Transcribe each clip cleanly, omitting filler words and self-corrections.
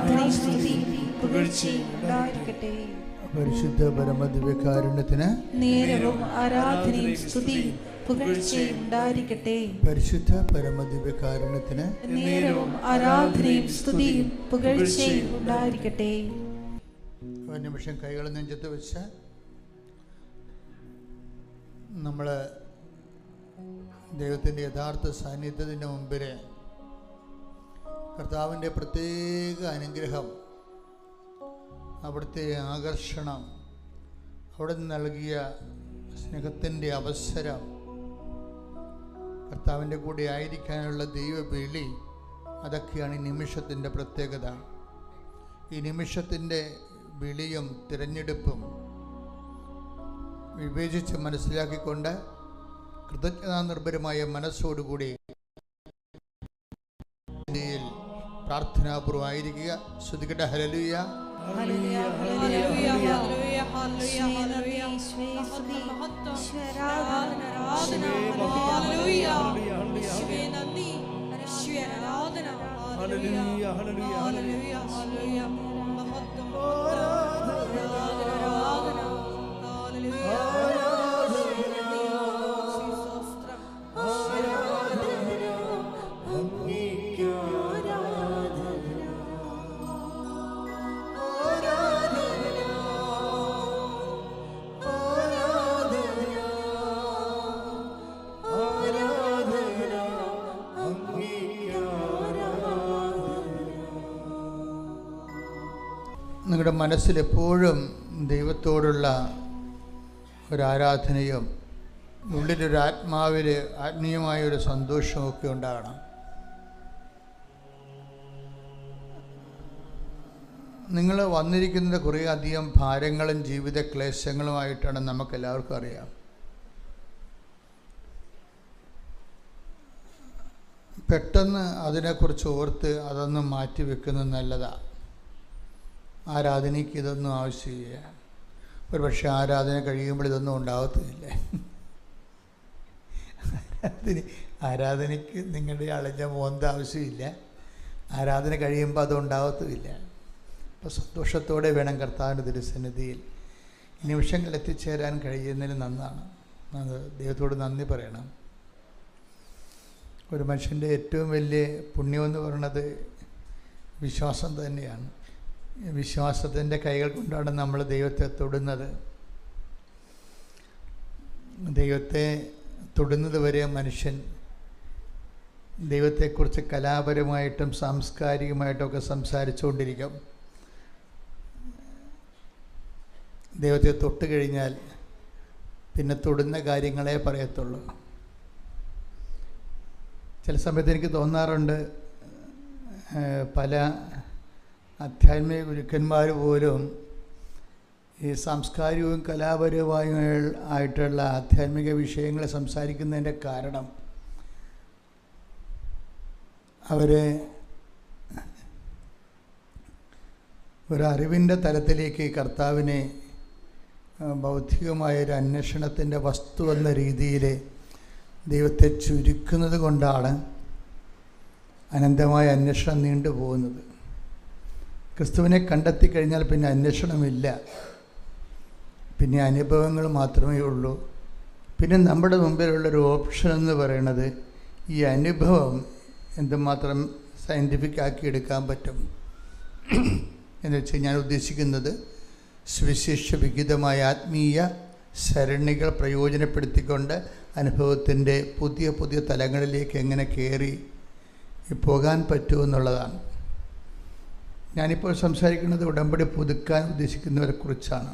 ആരാധനയും സ്തുതിയും പുകഴ്ചയും ഉണ്ടായിരിക്കട്ടെ. പരിശുദ്ധ പരമദിവ്യകാരുണ്യത്തിന് നേരവും ആരാധനയും സ്തുതിയും പുകഴ്ചയും ഉണ്ടായിരിക്കട്ടെ. പരിശുദ്ധ പരമദിവ്യകാരുണ്യത്തിന് നേരവും ആരാധനയും സ്തുതിയും പുകഴ്ചയും ഉണ്ടായിരിക്കട്ടെ. ഒരു നിമിഷം കൈകൾ നെഞ്ചത്ത് വെച്ച് നമ്മൾ ദൈവത്തിൻ്റെ യഥാർത്ഥ സാന്നിധ്യത്തിൻ്റെ മുമ്പിൽ കർത്താവിൻ്റെ പ്രത്യേക അനുഗ്രഹം, അവിടുത്തെ ആകർഷണം, അവിടെ നൽകിയ സ്നേഹത്തിൻ്റെ അവസരം, കർത്താവിൻ്റെ കൂടെ ആയിരിക്കാനുള്ള ദൈവവിളി, അതൊക്കെയാണ് ഈ നിമിഷത്തിൻ്റെ പ്രത്യേകത. ഈ നിമിഷത്തിൻ്റെ വിളിയും തിരഞ്ഞെടുപ്പും വിവേചിച്ച് മനസ്സിലാക്കിക്കൊണ്ട് കൃതജ്ഞതാനിർഭരമായ മനസ്സോടുകൂടി പ്രാർത്ഥനാപൂർവമായിരിക്കുക. ശ്രുതികട്ടെ ഹല്ലേലൂയ. ഹല്ലേലൂയ ഹല്ലേലൂയ ഹല്ലേലൂയ ഹല്ലേലൂയ സ്തുതി ആരാധന ഹല്ലേലൂയ യേശുവേ നന്ദി യേശുവേ ആരാധന ഹല്ലേലൂയ ഹല്ലേലൂയ ഹല്ലേലൂയ ഹല്ലേലൂയ മഹത്വം ആരാധന ഹല്ലേലൂയ നിങ്ങളുടെ മനസ്സിലെപ്പോഴും ദൈവത്തോടുള്ള ഒരാരാധനയും ഉള്ളിലൊരു ആത്മാവിൽ ആത്മീയമായൊരു സന്തോഷമൊക്കെ ഉണ്ടാകണം. നിങ്ങൾ വന്നിരിക്കുന്നത് കുറേ അധികം ഭാരങ്ങളും ജീവിത ക്ലേശങ്ങളുമായിട്ടാണ് നമുക്കെല്ലാവർക്കും അറിയാം. പെട്ടെന്ന് അതിനെക്കുറിച്ച് ഓർത്ത് അതൊന്നും മാറ്റി വെക്കുന്നത് നല്ലതാണ്. ആരാധനയ്ക്ക് ഇതൊന്നും ആവശ്യമില്ല. ഒരു പക്ഷേ ആരാധന കഴിയുമ്പോൾ ഇതൊന്നും ഉണ്ടാകത്തില്ല. ആരാധനയ്ക്ക് നിങ്ങളുടെ അളഞ്ഞ മോന്ത ആവശ്യമില്ല. ആരാധന കഴിയുമ്പോൾ അതുണ്ടാകത്തുമില്ല. അപ്പോൾ സന്തോഷത്തോടെ വേണം കർത്താവിൻ്റെ തിരുസന്നിധിയിൽ നിമിഷങ്ങളിൽ എത്തിച്ചേരാൻ കഴിയുന്നതിന് നന്നാണ്. അത് ദൈവത്തോട് നന്ദി പറയണം. ഒരു മനുഷ്യൻ്റെ ഏറ്റവും വലിയ പുണ്യമെന്ന് പറയുന്നത് വിശ്വാസം തന്നെയാണ്. വിശ്വാസത്തിൻ്റെ കൈകൾ കൊണ്ടാണ് നമ്മൾ ദൈവത്തെ തൊടുന്നത്. ദൈവത്തെ തൊടുന്നത് വരെ മനുഷ്യൻ ദൈവത്തെക്കുറിച്ച് കലാപരമായിട്ടും സാംസ്കാരികമായിട്ടുമൊക്കെ സംസാരിച്ചുകൊണ്ടിരിക്കും. ദൈവത്തെ തൊട്ട് കഴിഞ്ഞാൽ പിന്നെ തൊടുന്ന കാര്യങ്ങളെ പറയത്തുള്ളൂ. ചില സമയത്ത് എനിക്ക് തോന്നാറുണ്ട്, പല ആധ്യാത്മിക ഗുരുക്കന്മാർ പോലും ഈ സാംസ്കാരികവും കലാപരവുമായിട്ടുള്ള ആധ്യാത്മിക വിഷയങ്ങൾ സംസാരിക്കുന്നതിൻ്റെ കാരണം അവർ ഒരറിവിൻ്റെ തലത്തിലേക്ക് കർത്താവിനെ ബൗദ്ധികമായൊരു അന്വേഷണത്തിൻ്റെ വസ്തു എന്ന രീതിയിൽ ദൈവത്തെ ചുരുക്കുന്നത് കൊണ്ടാണ് അനന്തമായ അന്വേഷണം നീണ്ടുപോകുന്നത്. ക്രിസ്തുവിനെ കണ്ടെത്തി കഴിഞ്ഞാൽ പിന്നെ അന്വേഷണമില്ല, പിന്നെ അനുഭവങ്ങൾ മാത്രമേ ഉള്ളൂ. പിന്നെ നമ്മുടെ മുമ്പിലുള്ളൊരു ഓപ്ഷൻ എന്ന് പറയുന്നത് ഈ അനുഭവം എന്തുമാത്രം സയൻറ്റിഫിക് ആക്കി എടുക്കാൻ പറ്റും എന്ന് വെച്ച് ഞാൻ ഉദ്ദേശിക്കുന്നത് സുവിശേഷ വിഹിതമായ ആത്മീയ സരണികൾ പ്രയോജനപ്പെടുത്തിക്കൊണ്ട് അനുഭവത്തിൻ്റെ പുതിയ പുതിയ തലങ്ങളിലേക്ക് എങ്ങനെ കയറി പോകാൻ പറ്റുമെന്നുള്ളതാണ്. ഞാനിപ്പോൾ സംസാരിക്കുന്നത് ഉടമ്പടി പുതുക്കാൻ ഉദ്ദേശിക്കുന്നവരെക്കുറിച്ചാണ്.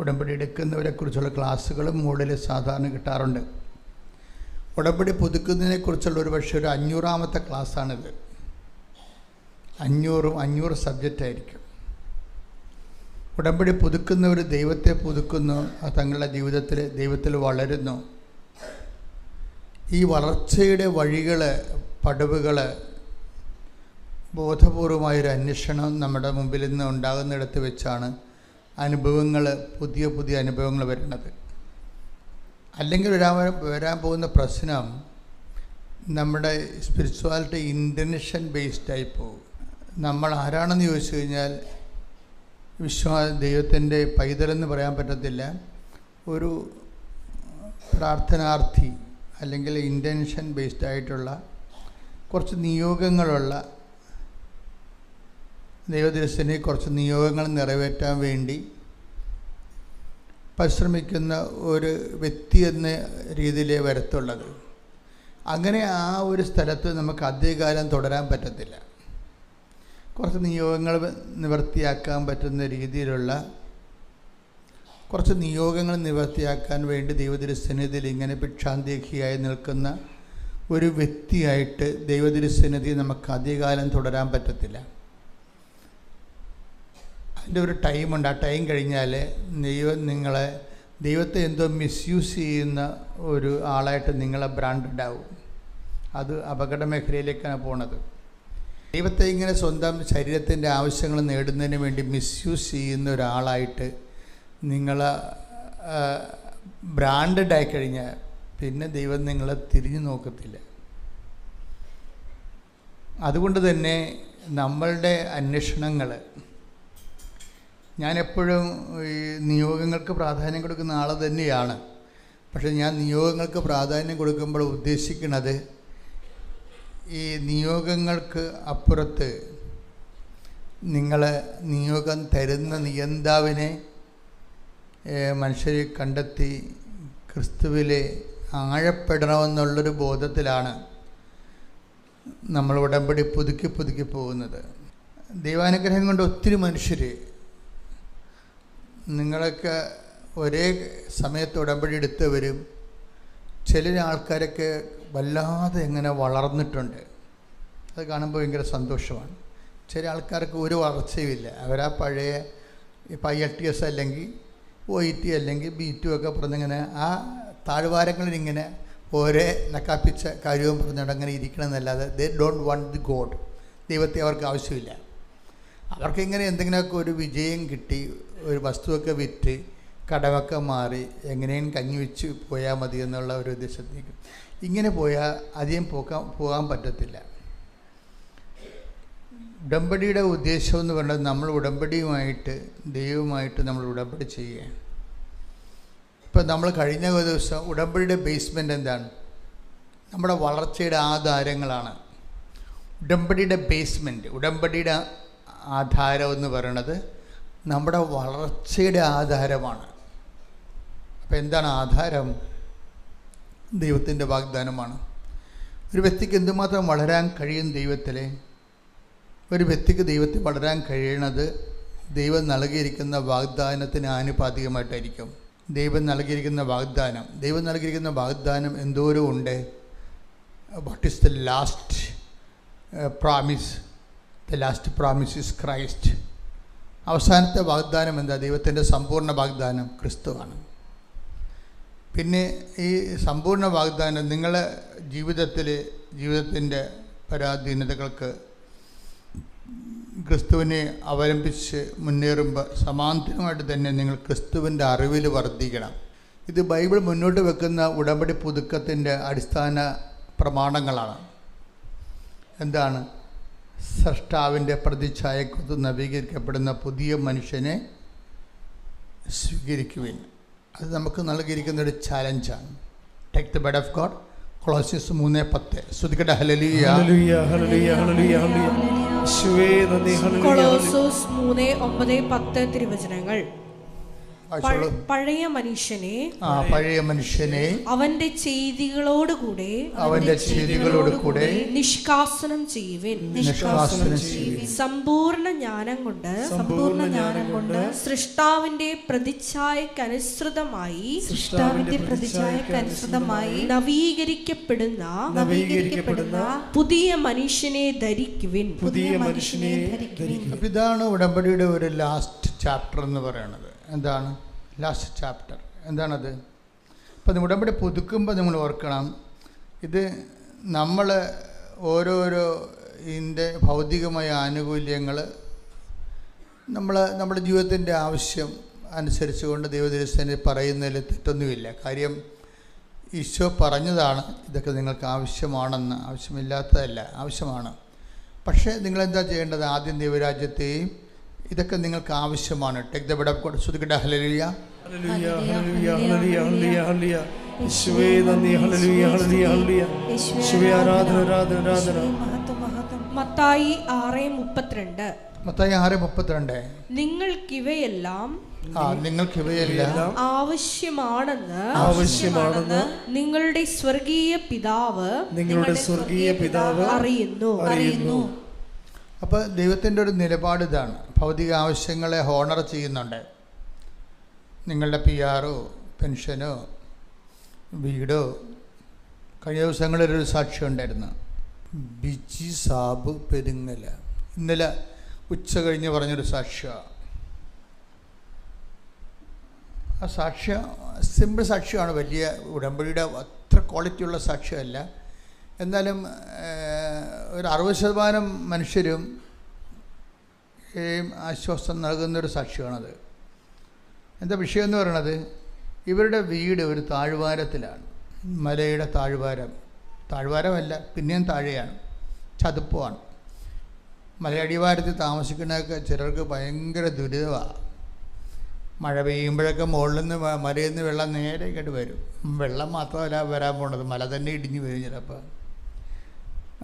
ഉടമ്പടി എടുക്കുന്നവരെക്കുറിച്ചുള്ള ക്ലാസ്സുകളും മുകളിൽ സാധാരണ കിട്ടാറുണ്ട്. ഉടമ്പടി പുതുക്കുന്നതിനെക്കുറിച്ചുള്ള ഒരു പക്ഷേ ഒരു 500ാമത്തെ ക്ലാസ്സാണിത്. 500 സബ്ജക്റ്റായിരിക്കും. ഉടമ്പടി പുതുക്കുന്നവർ ദൈവത്തെ പുതുക്കുന്നു, തങ്ങളുടെ ജീവിതത്തിൽ ദൈവത്തിൽ വളരുന്നു. ഈ വളർച്ചയുടെ വഴികൾ, പടവുകൾ, ബോധപൂർവമായൊരു അന്വേഷണം നമ്മുടെ മുമ്പിൽ നിന്ന് ഉണ്ടാകുന്നിടത്ത് വെച്ചാണ് അനുഭവങ്ങൾ, പുതിയ പുതിയ അനുഭവങ്ങൾ വരുന്നത്. അല്ലെങ്കിൽ വരാൻ പോകുന്ന പ്രശ്നം നമ്മുടെ സ്പിരിച്വാലിറ്റി ഇൻ്റൻഷൻ ബേസ്ഡായി പോകും. നമ്മൾ ആരാണെന്ന് ചോദിച്ചു കഴിഞ്ഞാൽ ദൈവത്തിൻ്റെ പൈതലെന്ന് പറയാൻ പറ്റത്തില്ല. ഒരു പ്രാർത്ഥനാർത്ഥി അല്ലെങ്കിൽ ഇൻറ്റൻഷൻ ബേസ്ഡ് ആയിട്ടുള്ള കുറച്ച് നിയോഗങ്ങളുള്ള ദൈവദൃശ്യനെ കുറച്ച് നിയോഗങ്ങൾ നിറവേറ്റാൻ വേണ്ടി പരിശ്രമിക്കുന്ന ഒരു വ്യക്തി എന്ന രീതിയിലേ വരത്തുള്ളത്. അങ്ങനെ ആ ഒരു സ്ഥലത്ത് നമുക്ക് അധികകാലം തുടരാൻ പറ്റത്തില്ല. കുറച്ച് നിയോഗങ്ങൾ നിവർത്തിയാക്കാൻ പറ്റുന്ന രീതിയിലുള്ള കുറച്ച് നിയോഗങ്ങൾ നിവർത്തിയാക്കാൻ വേണ്ടി ദൈവതിരുസന്നിധിയിൽ ഇങ്ങനെ ഭിക്ഷാന്തേഹിയായി നിൽക്കുന്ന ഒരു വ്യക്തിയായിട്ട് ദൈവതിരുസന്നിധി നമുക്ക് അധികകാലം തുടരാൻ പറ്റത്തില്ല. അതിൻ്റെ ഒരു ടൈമുണ്ട്. ആ ടൈം കഴിഞ്ഞാൽ ദൈവത്തെ എന്തോ മിസ്യൂസ് ചെയ്യുന്ന ഒരു ആളായിട്ട് നിങ്ങളെ ബ്രാൻഡഡ് ആവും. അത് അപകട മേഖലയിലേക്കാണ് പോണത്. ദൈവത്തെ ഇങ്ങനെ സ്വന്തം ശരീരത്തിൻ്റെ ആവശ്യങ്ങൾ നേടുന്നതിന് വേണ്ടി മിസ്യൂസ് ചെയ്യുന്ന ഒരാളായിട്ട് നിങ്ങൾ ബ്രാൻഡഡ് ആയിക്കഴിഞ്ഞാൽ പിന്നെ ദൈവം നിങ്ങളെ തിരിഞ്ഞു നോക്കത്തില്ല. അതുകൊണ്ട് തന്നെ നമ്മളുടെ അന്വേഷണങ്ങൾ, ഞാനെപ്പോഴും ഈ നിയോഗങ്ങൾക്ക് പ്രാധാന്യം കൊടുക്കുന്ന ആൾ തന്നെയാണ്. പക്ഷേ ഞാൻ നിയോഗങ്ങൾക്ക് പ്രാധാന്യം കൊടുക്കുമ്പോൾ ഉദ്ദേശിക്കുന്നത് ഈ നിയോഗങ്ങൾക്ക് അപ്പുറത്ത് നിങ്ങൾ നിയോഗം തരുന്ന നിയന്താവിനെ മനുഷ്യർ കണ്ടെത്തി ക്രിസ്തുവിലെ ആഴപ്പെടണമെന്നുള്ളൊരു ബോധത്തിലാണ് നമ്മൾ ഉടമ്പടി പുതുക്കി പുതുക്കി പോകുന്നത്. ദൈവാനുഗ്രഹം കൊണ്ട് ഒത്തിരി മനുഷ്യർ നിങ്ങളൊക്കെ ഒരേ സമയത്ത് ഉടമ്പടി എടുത്തവരും ചില ആൾക്കാരൊക്കെ വല്ലാതെ എങ്ങനെ വളർന്നിട്ടുണ്ട്. അത് കാണുമ്പോൾ ഭയങ്കര സന്തോഷമാണ്. ചില ആൾക്കാർക്ക് ഒരു വളർച്ചയുമില്ല. അവരാ പഴയ ഇപ്പോൾ IELTS അല്ലെങ്കിൽ OET അല്ലെങ്കിൽ B2 ഒക്കെ പറഞ്ഞിങ്ങനെ ആ താഴ്വാരങ്ങളിലിങ്ങനെ ഒരേ നക്കാപ്പിച്ച കാര്യവും പറഞ്ഞുകൊണ്ട് അങ്ങനെ ഇരിക്കണമെന്നല്ലാതെ they don't want the God. ദൈവത്തെ അവർക്ക് ആവശ്യമില്ല. അവർക്കിങ്ങനെ എന്തെങ്കിലുമൊക്കെ ഒരു വിജയം കിട്ടി, ഒരു വസ്തുവൊക്കെ വിറ്റ് കടമൊക്കെ മാറി എങ്ങനെയും കഞ്ഞി വെച്ച് പോയാൽ മതി എന്നുള്ള ഒരു ഉദ്ദേശത്തേക്ക് ഇങ്ങനെ പോയാൽ അധികം പോകാൻ പറ്റത്തില്ല. ഉടമ്പടിയുടെ ഉദ്ദേശം എന്ന് പറയുന്നത് നമ്മൾ ഉടമ്പടിയുമായിട്ട് ദൈവവുമായിട്ട് നമ്മൾ ഉടമ്പടി ചെയ്യുക. ഇപ്പം നമ്മൾ കഴിഞ്ഞ ഒരു ദിവസം ഉടമ്പടിയുടെ ബേസ്മെൻ്റ് എന്താണ്? നമ്മുടെ വളർച്ചയുടെ ആധാരങ്ങളാണ്. ഉടമ്പടിയുടെ ബേസ്മെൻറ്റ്, ഉടമ്പടിയുടെ ആധാരം എന്ന് പറയുന്നത് നമ്മുടെ വളർച്ചയുടെ ആധാരമാണ്. അപ്പം എന്താണ് ആധാരം? ദൈവത്തിൻ്റെ വാഗ്ദാനമാണ്. ഒരു വ്യക്തിക്ക് എന്തുമാത്രം വളരാൻ കഴിയും ദൈവത്തിലെ? ഒരു വ്യക്തിക്ക് ദൈവത്തിൽ വളരാൻ കഴിയണത് ദൈവം നൽകിയിരിക്കുന്ന വാഗ്ദാനത്തിന് ആനുപാതികമായിട്ടായിരിക്കും. ദൈവം നൽകിയിരിക്കുന്ന വാഗ്ദാനം എന്തോരം ഉണ്ട്. What is the last promise? The last promise is Christ. അവസാനത്തെ വാഗ്ദാനം എന്താ? ദൈവത്തിൻ്റെ സമ്പൂർണ്ണ വാഗ്ദാനം ക്രിസ്തുവാണ്. പിന്നെ ഈ സമ്പൂർണ്ണ വാഗ്ദാനം നിങ്ങളെ ജീവിതത്തിൻ്റെ പരാധീനതകൾക്ക് ക്രിസ്തുവിനെ അവലംബിച്ച് മുന്നേറുമ്പോൾ സമാന്തരമായിട്ട് തന്നെ നിങ്ങൾ ക്രിസ്തുവിൻ്റെ അറിവിൽ വർദ്ധിക്കണം. ഇത് ബൈബിൾ മുന്നോട്ട് വെക്കുന്ന ഉടമ്പടി പുതുക്കത്തിൻ്റെ അടിസ്ഥാന പ്രമാണങ്ങളാണ്. എന്താണ്? സ്രഷ്ടാവിൻ്റെ പ്രതിച്ഛായക്കൊത്ത് നവീകരിക്കപ്പെടുന്ന പുതിയ മനുഷ്യനെ സ്വീകരിക്കുവിൻ. അത് നമുക്ക് നൽകിയിരിക്കുന്നൊരു ചാലഞ്ചാണ്. Take the bed of God. കൊളോസ്യസ് 3:10. സ്തുതിക്കട്ടെ. ഹല്ലേലൂയ ഹല്ലേലൂയ ഹല്ലേലൂയ ഹല്ലേലൂയ ഹല്ലേലൂയ. യേശുവേ നന്ദി. ഹല്ലേലൂയ. കൊളോസ്യസ് 3:9-10 തിരുവചനങ്ങൾ. പഴയ മനുഷ്യനെ അവന്റെ ചെയ്തികളോടുകൂടെ നിഷ്കാസനം ചെയ്യുവിൻ. സമ്പൂർണ്ണ ജ്ഞാനം കൊണ്ട് സൃഷ്ടാവിന്റെ പ്രതിച്ഛായക്കനുസൃതമായി നവീകരിക്കപ്പെടുന്ന പുതിയ മനുഷ്യനെ ധരിക്കുവിൻ. ഇതാണ് ഉടമ്പടിയുടെ ഒരു ലാസ്റ്റ് ചാപ്റ്റർ എന്ന് പറയുന്നത്. എന്താണ് ലാസ്റ്റ് ചാപ്റ്റർ? എന്താണത്? ഇപ്പം ഉടമ്പടി പുതുക്കുമ്പോൾ നിങ്ങൾ ഓർക്കണം, ഇത് നമ്മൾ ഓരോരോ ഇതിൻ്റെ ഭൗതികമായ ആനുകൂല്യങ്ങൾ നമ്മുടെ ജീവിതത്തിൻ്റെ ആവശ്യം അനുസരിച്ച് കൊണ്ട് ദൈവദൃശ്യനെ പറയുന്നതിൽ തെറ്റൊന്നുമില്ല. കാര്യം ഈശോ പറഞ്ഞതാണ് ഇതൊക്കെ നിങ്ങൾക്ക് ആവശ്യമാണെന്ന്. ആവശ്യമില്ലാത്തതല്ല, ആവശ്യമാണ്. പക്ഷേ നിങ്ങളെന്താ ചെയ്യേണ്ടത്? ആദ്യം ദൈവരാജ്യത്തെയും ഇതൊക്കെ നിങ്ങൾക്ക് ആവശ്യമാണ്. Take the bed of God. ശ്രുതിക്കട്ടെ ഹല്ലേലൂയ ഹല്ലേലൂയ ഹല്ലേലൂയ ഹല്ലേലൂയ ഹല്ലേലൂയ ഹല്ലേലൂയ. യേശുവേ നന്ദി. ഹല്ലേലൂയ ഹല്ലേലൂയ ഹല്ലേലൂയ. യേശുവേ ആരാധന ആരാധന ആരാധന. മത്തായി 6:32. മത്തായി 6:32. നിങ്ങൾക്കിവയെല്ലാം ആവശ്യമാണെന്ന് നിങ്ങളുടെ സ്വർഗീയ പിതാവ് അറിയുന്നു. അപ്പോൾ ദൈവത്തിൻ്റെ ഒരു നിലപാട് ഇതാണ്. ഭൗതിക ആവശ്യങ്ങളെ ഹോണർ ചെയ്യുന്നുണ്ട്. നിങ്ങളുടെ PR, പെൻഷനോ, വീടോ. കഴിഞ്ഞ ദിവസങ്ങളിലൊരു സാക്ഷ്യം ഉണ്ടായിരുന്നു. ബിജി സാബ് പെരുങ്ങല. ഇന്നലെ ഉച്ച കഴിഞ്ഞ് പറഞ്ഞൊരു സാക്ഷ്യമാണ്. ആ സാക്ഷ്യം സിമ്പിൾ സാക്ഷ്യമാണ്. വലിയ ഉടമ്പടിയുടെ അത്ര ക്വാളിറ്റിയുള്ള സാക്ഷ്യമല്ല. എന്നാലും ഒരു 60% മനുഷ്യരും ആശ്വാസം നൽകുന്നൊരു സാക്ഷ്യമാണത്. എന്താ വിഷയം എന്ന് പറയണത്? ഇവരുടെ വീട് ഒരു താഴ്വാരത്തിലാണ്. മലയുടെ താഴ്വാരമല്ല, പിന്നെയും താഴെയാണ്, ചതുപ്പമാണ്. മലയടിവാരത്തിൽ താമസിക്കുന്നതൊക്കെ ചിലർക്ക് ഭയങ്കര ദുരിതമാണ്. മഴ പെയ്യുമ്പോഴൊക്കെ മുകളിൽ നിന്ന് മലയിൽ നിന്ന് വെള്ളം നേരെ ഇങ്ങോട്ട് വരും. വെള്ളം മാത്രമല്ല വരാൻ പോണത്, മല തന്നെ ഇടിഞ്ഞു വരും ചിലപ്പോൾ.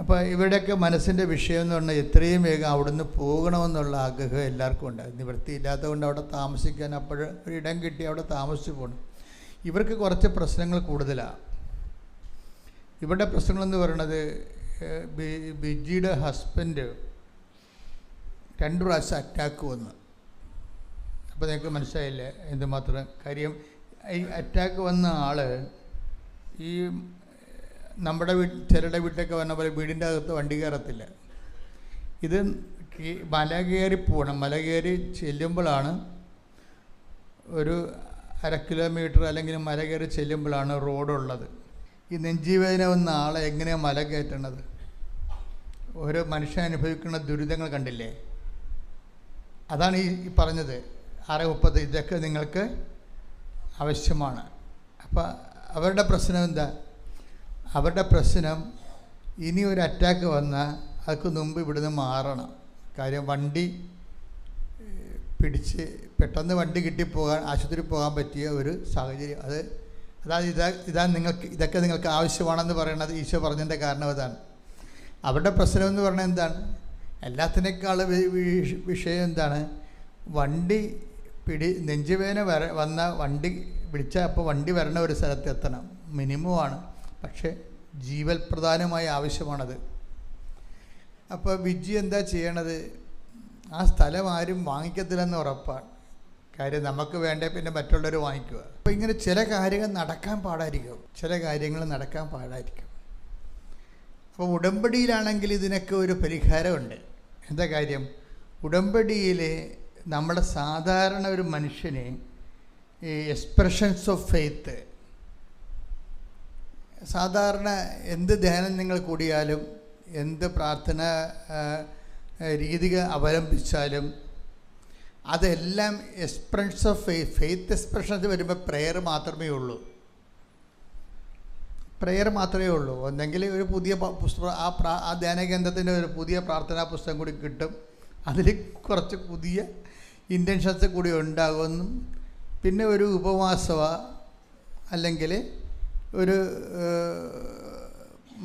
അപ്പോൾ ഇവിടെയൊക്കെ മനസ്സിൻ്റെ വിഷയം എന്ന് പറഞ്ഞാൽ എത്രയും വേഗം അവിടുന്ന് പോകണമെന്നുള്ള ആഗ്രഹം എല്ലാവർക്കും ഉണ്ട്. നിവൃത്തിയില്ലാത്തത് കൊണ്ട് അവിടെ താമസിക്കാൻ ഒരിടം കിട്ടി അവിടെ താമസിച്ച് പോകണം. ഇവർക്ക് കുറച്ച് പ്രശ്നങ്ങൾ കൂടുതലാണ്. ഇവരുടെ പ്രശ്നങ്ങളെന്ന് പറയുന്നത്, ബിജിയുടെ ഹസ്ബൻഡ് 2 പ്രാവശ്യം അറ്റാക്ക് വന്നു. അപ്പോൾ നിങ്ങൾക്ക് മനസ്സിലായില്ലേ എന്തുമാത്രം കാര്യം. ഈ അറ്റാക്ക് വന്ന ആൾ ഈ നമ്മുടെ ചിലരുടെ വീട്ടിലൊക്കെ വന്ന പോലെ വീടിൻ്റെ അകത്ത് വണ്ടി കയറത്തില്ല. ഇത് മല കയറി പോകണം. മല കയറി ചെല്ലുമ്പോഴാണ്, ഒരു 1/2 കിലോമീറ്റർ അല്ലെങ്കിൽ മല കയറി ചെല്ലുമ്പോഴാണ് റോഡുള്ളത്. ഈ നെഞ്ചിവേദന വന്ന ആളെ എങ്ങനെയാണ് മല കയറ്റണത്? ഓരോ മനുഷ്യൻ അനുഭവിക്കുന്ന ദുരിതങ്ങൾ കണ്ടില്ലേ? അതാണ് ഈ പറഞ്ഞത് 6:30. ഇതൊക്കെ നിങ്ങൾക്ക് ആവശ്യമാണ്. അപ്പോൾ അവരുടെ പ്രശ്നം എന്താ? അവരുടെ പ്രശ്നം ഇനി ഒരു അറ്റാക്ക് വന്നാൽ അതിന് മുമ്പ് ഇവിടുന്ന് മാറണം. കാര്യം വണ്ടി പിടിച്ച് പെട്ടെന്ന് വണ്ടി കിട്ടിപ്പോകാൻ ആശുപത്രി പോകാൻ പറ്റിയ ഒരു സാഹചര്യം. അതായത് ഇതൊക്കെ നിങ്ങൾക്ക് ആവശ്യമാണെന്ന് പറയുന്നത് ഈശോ പറഞ്ഞതിൻ്റെ കാരണം അതാണ്. അവരുടെ പ്രശ്നം എന്ന് പറഞ്ഞാൽ എന്താണ്? എല്ലാത്തിനേക്കാളും വിഷയം എന്താണ്? വണ്ടി നെഞ്ചുവേദന വന്ന വണ്ടി വിളിച്ചാൽ അപ്പോൾ വണ്ടി വരണ ഒരു സ്ഥലത്ത് എത്തണം, മിനിമമാണ്. പക്ഷേ ജീവൽ പ്രധാനമായ ആവശ്യമാണത്. അപ്പോൾ വിജി എന്താ ചെയ്യണത്? ആ സ്ഥലം ആരും വാങ്ങിക്കത്തില്ലെന്ന് ഉറപ്പാണ്. കാര്യം നമുക്ക് വേണ്ടേ പിന്നെ മറ്റുള്ളവർ വാങ്ങിക്കുക. അപ്പോൾ ഇങ്ങനെ ചില കാര്യങ്ങൾ നടക്കാൻ പാടായിരിക്കും. അപ്പോൾ ഉടമ്പടിയിലാണെങ്കിൽ ഇതിനൊക്കെ ഒരു പരിഹാരമുണ്ട്. എന്താ കാര്യം? ഉടമ്പടിയിൽ നമ്മുടെ സാധാരണ ഒരു മനുഷ്യന് ഈ എക്സ്പ്രഷൻസ് ഓഫ് ഫെയ്ത്ത്, സാധാരണ എന്ത് ധ്യാനം നിങ്ങൾ കൂടിയാലും എന്ത് പ്രാർത്ഥന രീതി അവലംബിച്ചാലും അതെല്ലാം എക്സ്പ്രഷൻസ് ഓഫ് ഫെയ്ത്ത് എക്സ്പ്രഷൻസ് വരുമ്പോൾ പ്രെയർ മാത്രമേ ഉള്ളൂ. ഒന്നെങ്കിൽ ഒരു പുതിയ പുസ്തകം, ആ ധ്യാനകേന്ദ്രത്തിൻ്റെ ഒരു പുതിയ പ്രാർത്ഥനാ പുസ്തകം കൂടി കിട്ടും. അതിൽ കുറച്ച് പുതിയ ഇൻറ്റൻഷൻസ് കൂടി ഉണ്ടാകുമെന്നും, പിന്നെ ഒരു ഉപവാസവ അല്ലെങ്കിൽ ഒരു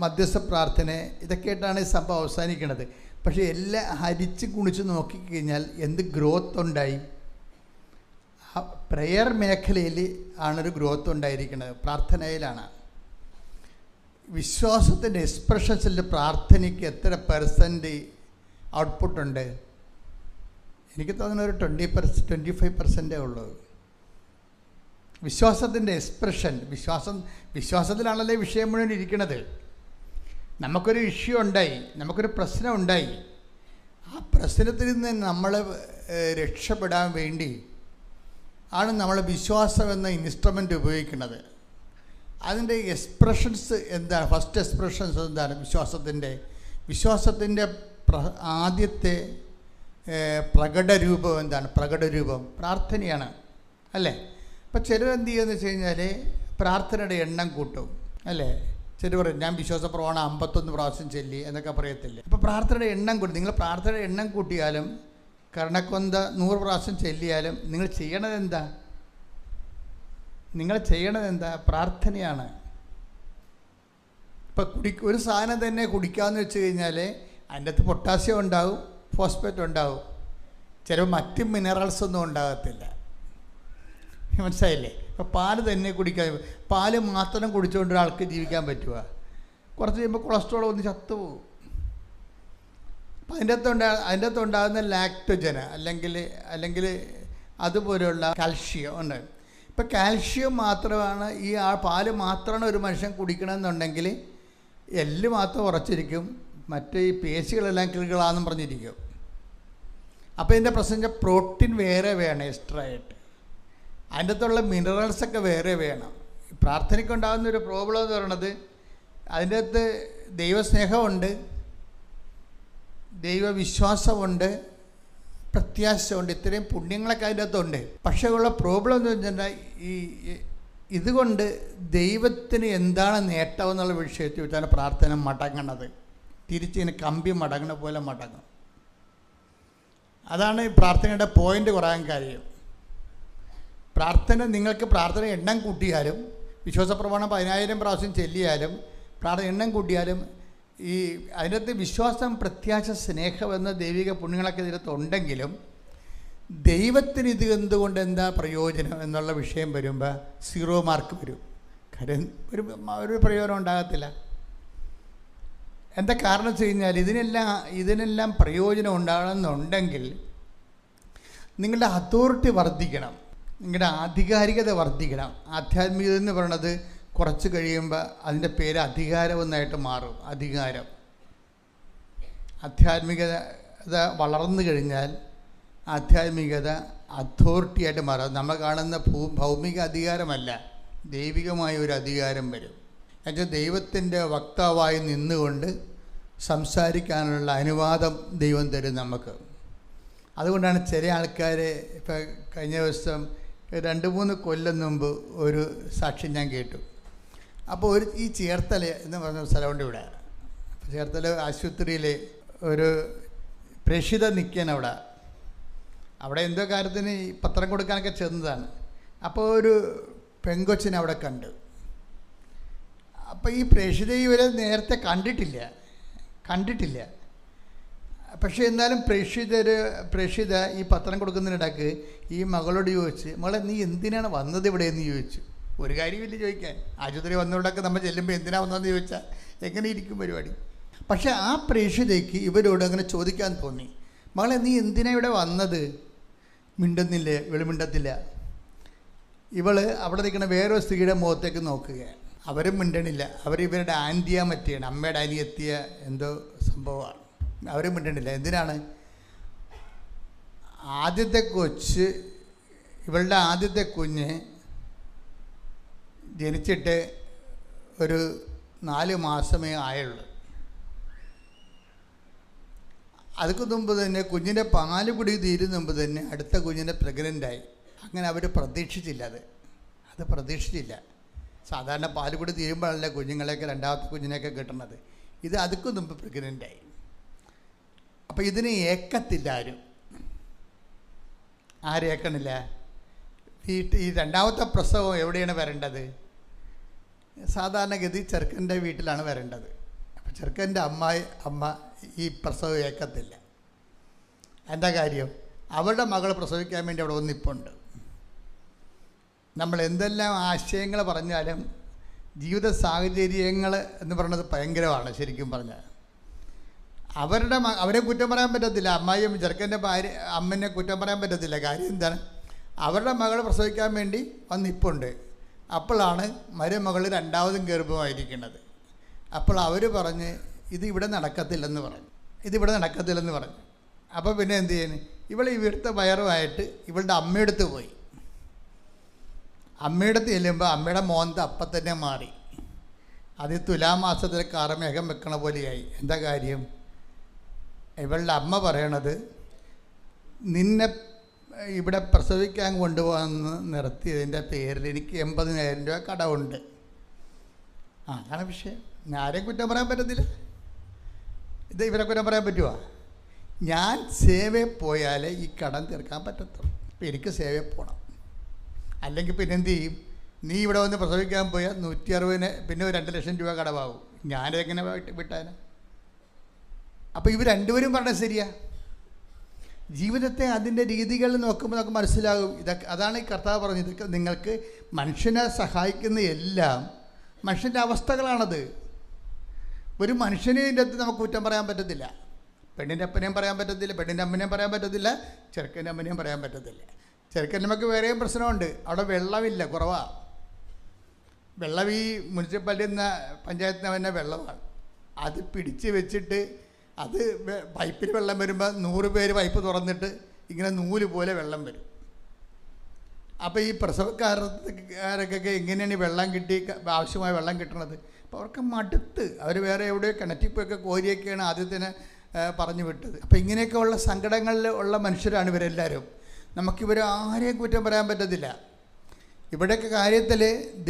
മധ്യസ്ഥ പ്രാർത്ഥന, ഇതൊക്കെയായിട്ടാണ് ഈ സംഭവം അവസാനിക്കുന്നത്. പക്ഷേ എല്ലാം ഹരിച്ച് കുണിച്ച് നോക്കിക്കഴിഞ്ഞാൽ എന്ത് ഗ്രോത്ത് ഉണ്ടായി? ആ പ്രെയർ മേഖലയിൽ ആണൊരു ഗ്രോത്ത് ഉണ്ടായിരിക്കുന്നത്, പ്രാർത്ഥനയിലാണ്. വിശ്വാസത്തിൻ്റെ എക്സ്പ്രഷൻസിൽ പ്രാർത്ഥനയ്ക്ക് എത്ര % ഔട്ട്പുട്ടുണ്ട്? എനിക്ക് തോന്നുന്ന ഒരു 25% ഉള്ളൂ. വിശ്വാസത്തിൻ്റെ എക്സ്പ്രഷൻ, വിശ്വാസത്തിലാണല്ലേ വിഷയം മുഴുവൻ ഇരിക്കുന്നത്. നമുക്കൊരു ഇഷ്യൂ ഉണ്ടായി, നമുക്കൊരു പ്രശ്നം ഉണ്ടായി. ആ പ്രശ്നത്തിൽ നിന്ന് നമ്മൾ രക്ഷപ്പെടാൻ വേണ്ടി ആണ് നമ്മൾ വിശ്വാസം എന്ന ഇൻസ്ട്രുമെൻ്റ് ഉപയോഗിക്കുന്നത്. അതിൻ്റെ എക്സ്പ്രഷൻസ് എന്താണ്? ഫസ്റ്റ് എക്സ്പ്രഷൻസ് എന്താണ്? വിശ്വാസത്തിൻ്റെ ആദ്യത്തെ പ്രകടരൂപം എന്താണ്? പ്രകടരൂപം പ്രാർത്ഥനയാണ്, അല്ലേ? അപ്പം ചിലരെന്ത് ചെയ്യുമെന്ന് വെച്ച് കഴിഞ്ഞാൽ പ്രാർത്ഥനയുടെ എണ്ണം കൂട്ടും, അല്ലേ? ചില പറയും ഞാൻ വിശ്വാസ പ്രമാണം 51 പ്രാവശ്യം ചൊല്ലി എന്നൊക്കെ പറയത്തില്ലേ. അപ്പോൾ പ്രാർത്ഥനയുടെ എണ്ണം കൂടി, നിങ്ങൾ പ്രാർത്ഥനയുടെ എണ്ണം കൂട്ടിയാലും കർണക്കൊന്ത 100 പ്രാവശ്യം ചൊല്ലിയാലും നിങ്ങൾ ചെയ്യണതെന്താ? പ്രാർത്ഥനയാണ്. ഇപ്പം ഒരു സാധനം തന്നെ കുടിക്കാമെന്ന് വെച്ച് കഴിഞ്ഞാൽ അതിൻ്റെ അകത്ത് പൊട്ടാസ്യം ഉണ്ടാവും, ഫോസ്ഫേറ്റ് ഉണ്ടാവും, ചിലപ്പോൾ മറ്റ് മിനറൽസ് ഒന്നും ഉണ്ടാകത്തില്ല. മനസ്സിലായില്ലേ? ഇപ്പോൾ പാല് തന്നെ കുടിക്കാൻ, പാല് മാത്രം കുടിച്ചുകൊണ്ട് ഒരാൾക്ക് ജീവിക്കാൻ പറ്റുക? കുറച്ച് കഴിയുമ്പോൾ കൊളസ്ട്രോൾ ഒന്ന് ചത്തുപോകും. അപ്പം അതിൻ്റെ അകത്ത് ഉണ്ടാകുന്ന ലാക്ടോജന് അല്ലെങ്കിൽ അതുപോലെയുള്ള കാൽഷ്യം ഉണ്ട്. ഇപ്പം കാൽഷ്യം മാത്രമാണ് പാല് മാത്രമാണ് ഒരു മനുഷ്യൻ കുടിക്കണമെന്നുണ്ടെങ്കിൽ എല്ല് മാത്രം ഉറച്ചിരിക്കും, മറ്റേ ഈ പേശികളെല്ലാം കിളുകളാണെന്നും പറഞ്ഞിരിക്കും. അപ്പോൾ ഇതിൻ്റെ പ്രശ്നം പ്രോട്ടീൻ വേറെ വേണം എക്സ്ട്രാ ആയിട്ട്, അതിൻ്റെ അകത്തുള്ള മിനറൽസൊക്കെ വേറെ വേണം. പ്രാർത്ഥനയ്ക്കുണ്ടാകുന്നൊരു പ്രോബ്ലം എന്ന് പറയുന്നത് അതിൻ്റെ അകത്ത് ദൈവസ്നേഹമുണ്ട്, ദൈവവിശ്വാസമുണ്ട്, പ്രത്യാശയുണ്ട്, ഇത്രയും പുണ്യങ്ങളൊക്കെ അതിൻ്റെ അകത്തുണ്ട്. പക്ഷേ ഉള്ള പ്രോബ്ലം എന്ന് വെച്ചിട്ടുണ്ടെങ്കിൽ ഇതുകൊണ്ട് ദൈവത്തിന് എന്താണ് നേട്ടം എന്നുള്ള വിഷയത്തിൽ വെച്ചാണ് പ്രാർത്ഥന മടങ്ങണത്. തിരിച്ചിങ്ങനെ കമ്പി മടങ്ങണ പോലെ മടങ്ങും. അതാണ് ഈ പ്രാർത്ഥനയുടെ പോയിൻ്റ് കുറയാൻ കാര്യം. നിങ്ങൾക്ക് പ്രാർത്ഥന എണ്ണം കൂട്ടിയാലും, വിശ്വാസ പ്രമാണം 10,000 പ്രാവശ്യം ചൊല്ലിയാലും, പ്രാർത്ഥന എണ്ണം കൂട്ടിയാലും, ഈ അതിനകത്ത് വിശ്വാസം, പ്രത്യാശ, സ്നേഹം എന്ന ദൈവിക പുണ്യങ്ങളൊക്കെ ഇതിനകത്ത് ഉണ്ടെങ്കിലും ദൈവത്തിന് ഇത് എന്തുകൊണ്ട് എന്താ പ്രയോജനം എന്നുള്ള വിഷയം വരുമ്പോൾ 0 മാർക്ക് വരും. കാര്യം ഒരു പ്രയോജനം ഉണ്ടാകത്തില്ല. എന്താ കാരണം വെച്ച് കഴിഞ്ഞാൽ ഇതിനെല്ലാം പ്രയോജനം ഉണ്ടാകണമെന്നുണ്ടെങ്കിൽ നിങ്ങളുടെ അതോറിറ്റി വർദ്ധിക്കണം, നിങ്ങളുടെ ആധികാരികത വർദ്ധിക്കണം. ആധ്യാത്മികത എന്ന് പറയുന്നത് കുറച്ച് കഴിയുമ്പോൾ അതിൻ്റെ പേര് അധികാരമെന്നായിട്ട് മാറും. ആധ്യാത്മികത വളർന്നു കഴിഞ്ഞാൽ ആധ്യാത്മികത അതോറിറ്റിയായിട്ട് മാറും. നമ്മൾ കാണുന്ന ഭൗമിക അധികാരമല്ല, ദൈവികമായ ഒരു അധികാരം വരും. എന്നുവെച്ചാൽ ദൈവത്തിൻ്റെ വക്താവായി നിന്നുകൊണ്ട് സംസാരിക്കാനുള്ള അനുവാദം ദൈവം തരും നമുക്ക്. അതുകൊണ്ടാണ് ചില ആൾക്കാർ, ഇപ്പം കഴിഞ്ഞ ദിവസം 2-3 കൊല്ലം മുമ്പ് ഒരു സാക്ഷ്യം ഞാൻ കേട്ടു. അപ്പോൾ ഈ ചേർത്തല എന്ന് പറഞ്ഞ സ്ഥലമുണ്ട് ഇവിടെ. ചേർത്തല ആശുപത്രിയിൽ ഒരു പ്രേക്ഷിത നിൽക്കാൻ അവിടെ എന്തോ കാര്യത്തിന് പത്രം കൊടുക്കാനൊക്കെ ചെന്നതാണ്. അപ്പോൾ ഒരു പെങ്കൊച്ചിനെ അവിടെ കണ്ടു. അപ്പോൾ ഈ പ്രേക്ഷിത ഇവരെ നേരത്തെ കണ്ടിട്ടില്ല. പക്ഷേ എന്നാലും പ്രേക്ഷിത ഈ പത്രം കൊടുക്കുന്നതിനിടയ്ക്ക് ഈ മകളോട് ചോദിച്ച്, മകളെ നീ എന്തിനാണ് വന്നത് ഇവിടെ എന്ന് ചോദിച്ചു. ഒരു കാര്യമില്ല ചോദിക്കാൻ, ആശുപത്രി വന്നവിടൊക്കെ നമ്മൾ ചെല്ലുമ്പോൾ എന്തിനാണ് വന്നതെന്ന് ചോദിച്ചാൽ എങ്ങനെ ഇരിക്കും പരിപാടി. പക്ഷേ ആ പ്രേക്ഷിതയ്ക്ക് ഇവരോട് അങ്ങനെ ചോദിക്കാൻ തോന്നി, മകളെ നീ എന്തിനാണ് ഇവിടെ വന്നത്? മിണ്ടുന്നില്ലേ, വെളിമിണ്ടത്തില്ല. ഇവള് അവിടെ നിൽക്കുന്ന വേറൊരു സ്ത്രീയുടെ മുഖത്തേക്ക് നോക്കുകയാണ്. അവരും മിണ്ടണില്ല. ഇവരുടെ ആൻറ്റിയാ മറ്റിയാണ്, അമ്മയുടെ അനിയത്തിയ എന്തോ സംഭവമാണ്. അവരും മിണ്ടണില്ല. എന്തിനാണ്? ഇവളുടെ ആദ്യത്തെ കുഞ്ഞ് ജനിച്ചിട്ട് ഒരു 4 മാസമേ ആയുള്ളൂ. അതൊക്കെ മുമ്പ് തന്നെ കുഞ്ഞിൻ്റെ പാല് കുടി തീരുന്ന മുമ്പ് തന്നെ അടുത്ത കുഞ്ഞിനെ പ്രഗ്നൻ്റായി. അങ്ങനെ അവർ പ്രതീക്ഷിച്ചില്ല. അത് പ്രതീക്ഷിച്ചില്ല. സാധാരണ പാല് കുടി തീരുമ്പോഴല്ല കുഞ്ഞുങ്ങളെയൊക്കെ രണ്ടാമത്തെ കുഞ്ഞിനെയൊക്കെ കിട്ടുന്നത്. ഇത് അതൊക്കെ മുമ്പ് പ്രഗ്നൻ്റായി. അപ്പോൾ ഇതിന് ഏക്കത്തില്ല ആരും ഏക്കണില്ല. ഈ രണ്ടാമത്തെ പ്രസവം എവിടെയാണ് വരേണ്ടത്? സാധാരണഗതി ചെറുക്കൻ്റെ വീട്ടിലാണ് വരേണ്ടത്. അപ്പോൾ ചെറുക്കൻ്റെ അമ്മ ഈ പ്രസവം ഏക്കത്തില്ല. എന്താ കാര്യം? അവളുടെ മകൾ പ്രസവിക്കാൻ വേണ്ടി അവിടെ ഒന്നിപ്പുണ്ട്. നമ്മൾ എന്തെല്ലാം ആശയങ്ങൾ പറഞ്ഞാലും ജീവിത സാഹചര്യങ്ങൾ എന്ന് പറയുന്നത് ഭയങ്കരമാണ്. ശരിക്കും പറഞ്ഞാൽ അവരെ കുറ്റം പറയാൻ പറ്റത്തില്ല. അമ്മായിയും ചെറുക്കൻ്റെ അമ്മനെ കുറ്റം പറയാൻ പറ്റത്തില്ല. കാര്യം എന്താണ്? അവരുടെ മകൾ പ്രസവിക്കാൻ വേണ്ടി വന്നിപ്പുണ്ട്. അപ്പോഴാണ് മരുമകൾ രണ്ടാമതും ഗർഭമായിരിക്കുന്നത്. അപ്പോൾ അവർ പറഞ്ഞ് ഇതിവിടെ നടക്കത്തില്ലെന്ന് പറഞ്ഞു. അപ്പോൾ പിന്നെ എന്ത് ചെയ്യുന്നു? ഇവിടുത്തെ വയറുമായിട്ട് ഇവളുടെ അമ്മയെടുത്ത് പോയി. അമ്മയെടുത്ത് ചെല്ലുമ്പോൾ അമ്മയുടെ മോന്ത അപ്പം തന്നെ മാറി. അത് തുലാമാസത്തിൽ കാർമേഘം വെക്കണ പോലെയായി. എന്താ കാര്യം? ഇവളുടെ അമ്മ പറയണത്, നിന്നെ ഇവിടെ പ്രസവിക്കാൻ കൊണ്ടുപോകാമെന്ന് നിർത്തിയതിൻ്റെ പേരിൽ എനിക്ക് 80,000 രൂപ കടമുണ്ട്. അതാണ് വിഷയം. ആരെയും കുറ്റം പറയാൻ പറ്റത്തില്ല. ഇത് ഇവരെ കുറ്റം പറയാൻ പറ്റുമോ? ഞാൻ സേവയിൽ പോയാലേ ഈ കടം തീർക്കാൻ പറ്റത്തുള്ളൂ. ഇപ്പം എനിക്ക് സേവയിൽ പോകണം. അല്ലെങ്കിൽ പിന്നെ എന്ത് ചെയ്യും? നീ ഇവിടെ വന്ന് പ്രസവിക്കാൻ പോയാൽ 160 പിന്നെ ഒരു 2 ലക്ഷം രൂപ കടമാവും. ഞാനെങ്ങനെ വിട്ടാന്? അപ്പോൾ ഇവർ രണ്ടുപേരും പറഞ്ഞത് ശരിയാ. ജീവിതത്തെ അതിൻ്റെ രീതികൾ നോക്കുമ്പോൾ നമുക്ക് മനസ്സിലാകും. ഇതൊക്കെ അതാണ് ഈ കർത്താവ് പറഞ്ഞത്. ഇതൊക്കെ നിങ്ങൾക്ക് മനുഷ്യനെ സഹായിക്കുന്ന എല്ലാം മനുഷ്യൻ്റെ അവസ്ഥകളാണത്. ഒരു മനുഷ്യനെ ഇതിൻ്റെ അകത്ത് നമുക്ക് കുറ്റം പറയാൻ പറ്റത്തില്ല. പെണ്ണിൻ്റെ അപ്പനെയും പറയാൻ പറ്റത്തില്ല, പെണ്ണിൻ്റെ അമ്മനെയും പറയാൻ പറ്റത്തില്ല, ചെറുക്കൻ്റെ അമ്മനെയും പറയാൻ പറ്റത്തില്ല. ചെറുക്കൻ നമുക്ക് വേറെയും പ്രശ്നമുണ്ട്. അവിടെ വെള്ളമില്ല, കുറവാണ് വെള്ളം. ഈ മുനിസിപ്പാലിറ്റിയിൽ നിന്ന് പഞ്ചായത്തിൽ നിന്ന് തന്നെ വെള്ളമാണ്. അത് പിടിച്ച് വെച്ചിട്ട് അത് പൈപ്പിൽ വെള്ളം വരുമ്പോൾ 100 പേര് പൈപ്പ് തുറന്നിട്ട് ഇങ്ങനെ നൂല് പോലെ വെള്ളം വരും. അപ്പോൾ ഈ പ്രസവക്കാരൊക്കെ എങ്ങനെയാണ് ഈ വെള്ളം കിട്ടി ആവശ്യമായ വെള്ളം കിട്ടണത്? അപ്പോൾ അവർക്ക് മടുത്ത് അവർ വേറെ എവിടെയോ കിണറ്റിപ്പൊക്കെ കോരിയൊക്കെയാണ് ആദ്യത്തിന് പറഞ്ഞു വിട്ടത്. അപ്പോൾ ഇങ്ങനെയൊക്കെ ഉള്ള സങ്കടങ്ങളിൽ ഉള്ള മനുഷ്യരാണ് ഇവരെല്ലാവരും. നമുക്കിവർ ആരെയും കുറ്റം പറയാൻ പറ്റത്തില്ല. ഇവിടെയൊക്കെ കാര്യത്തിൽ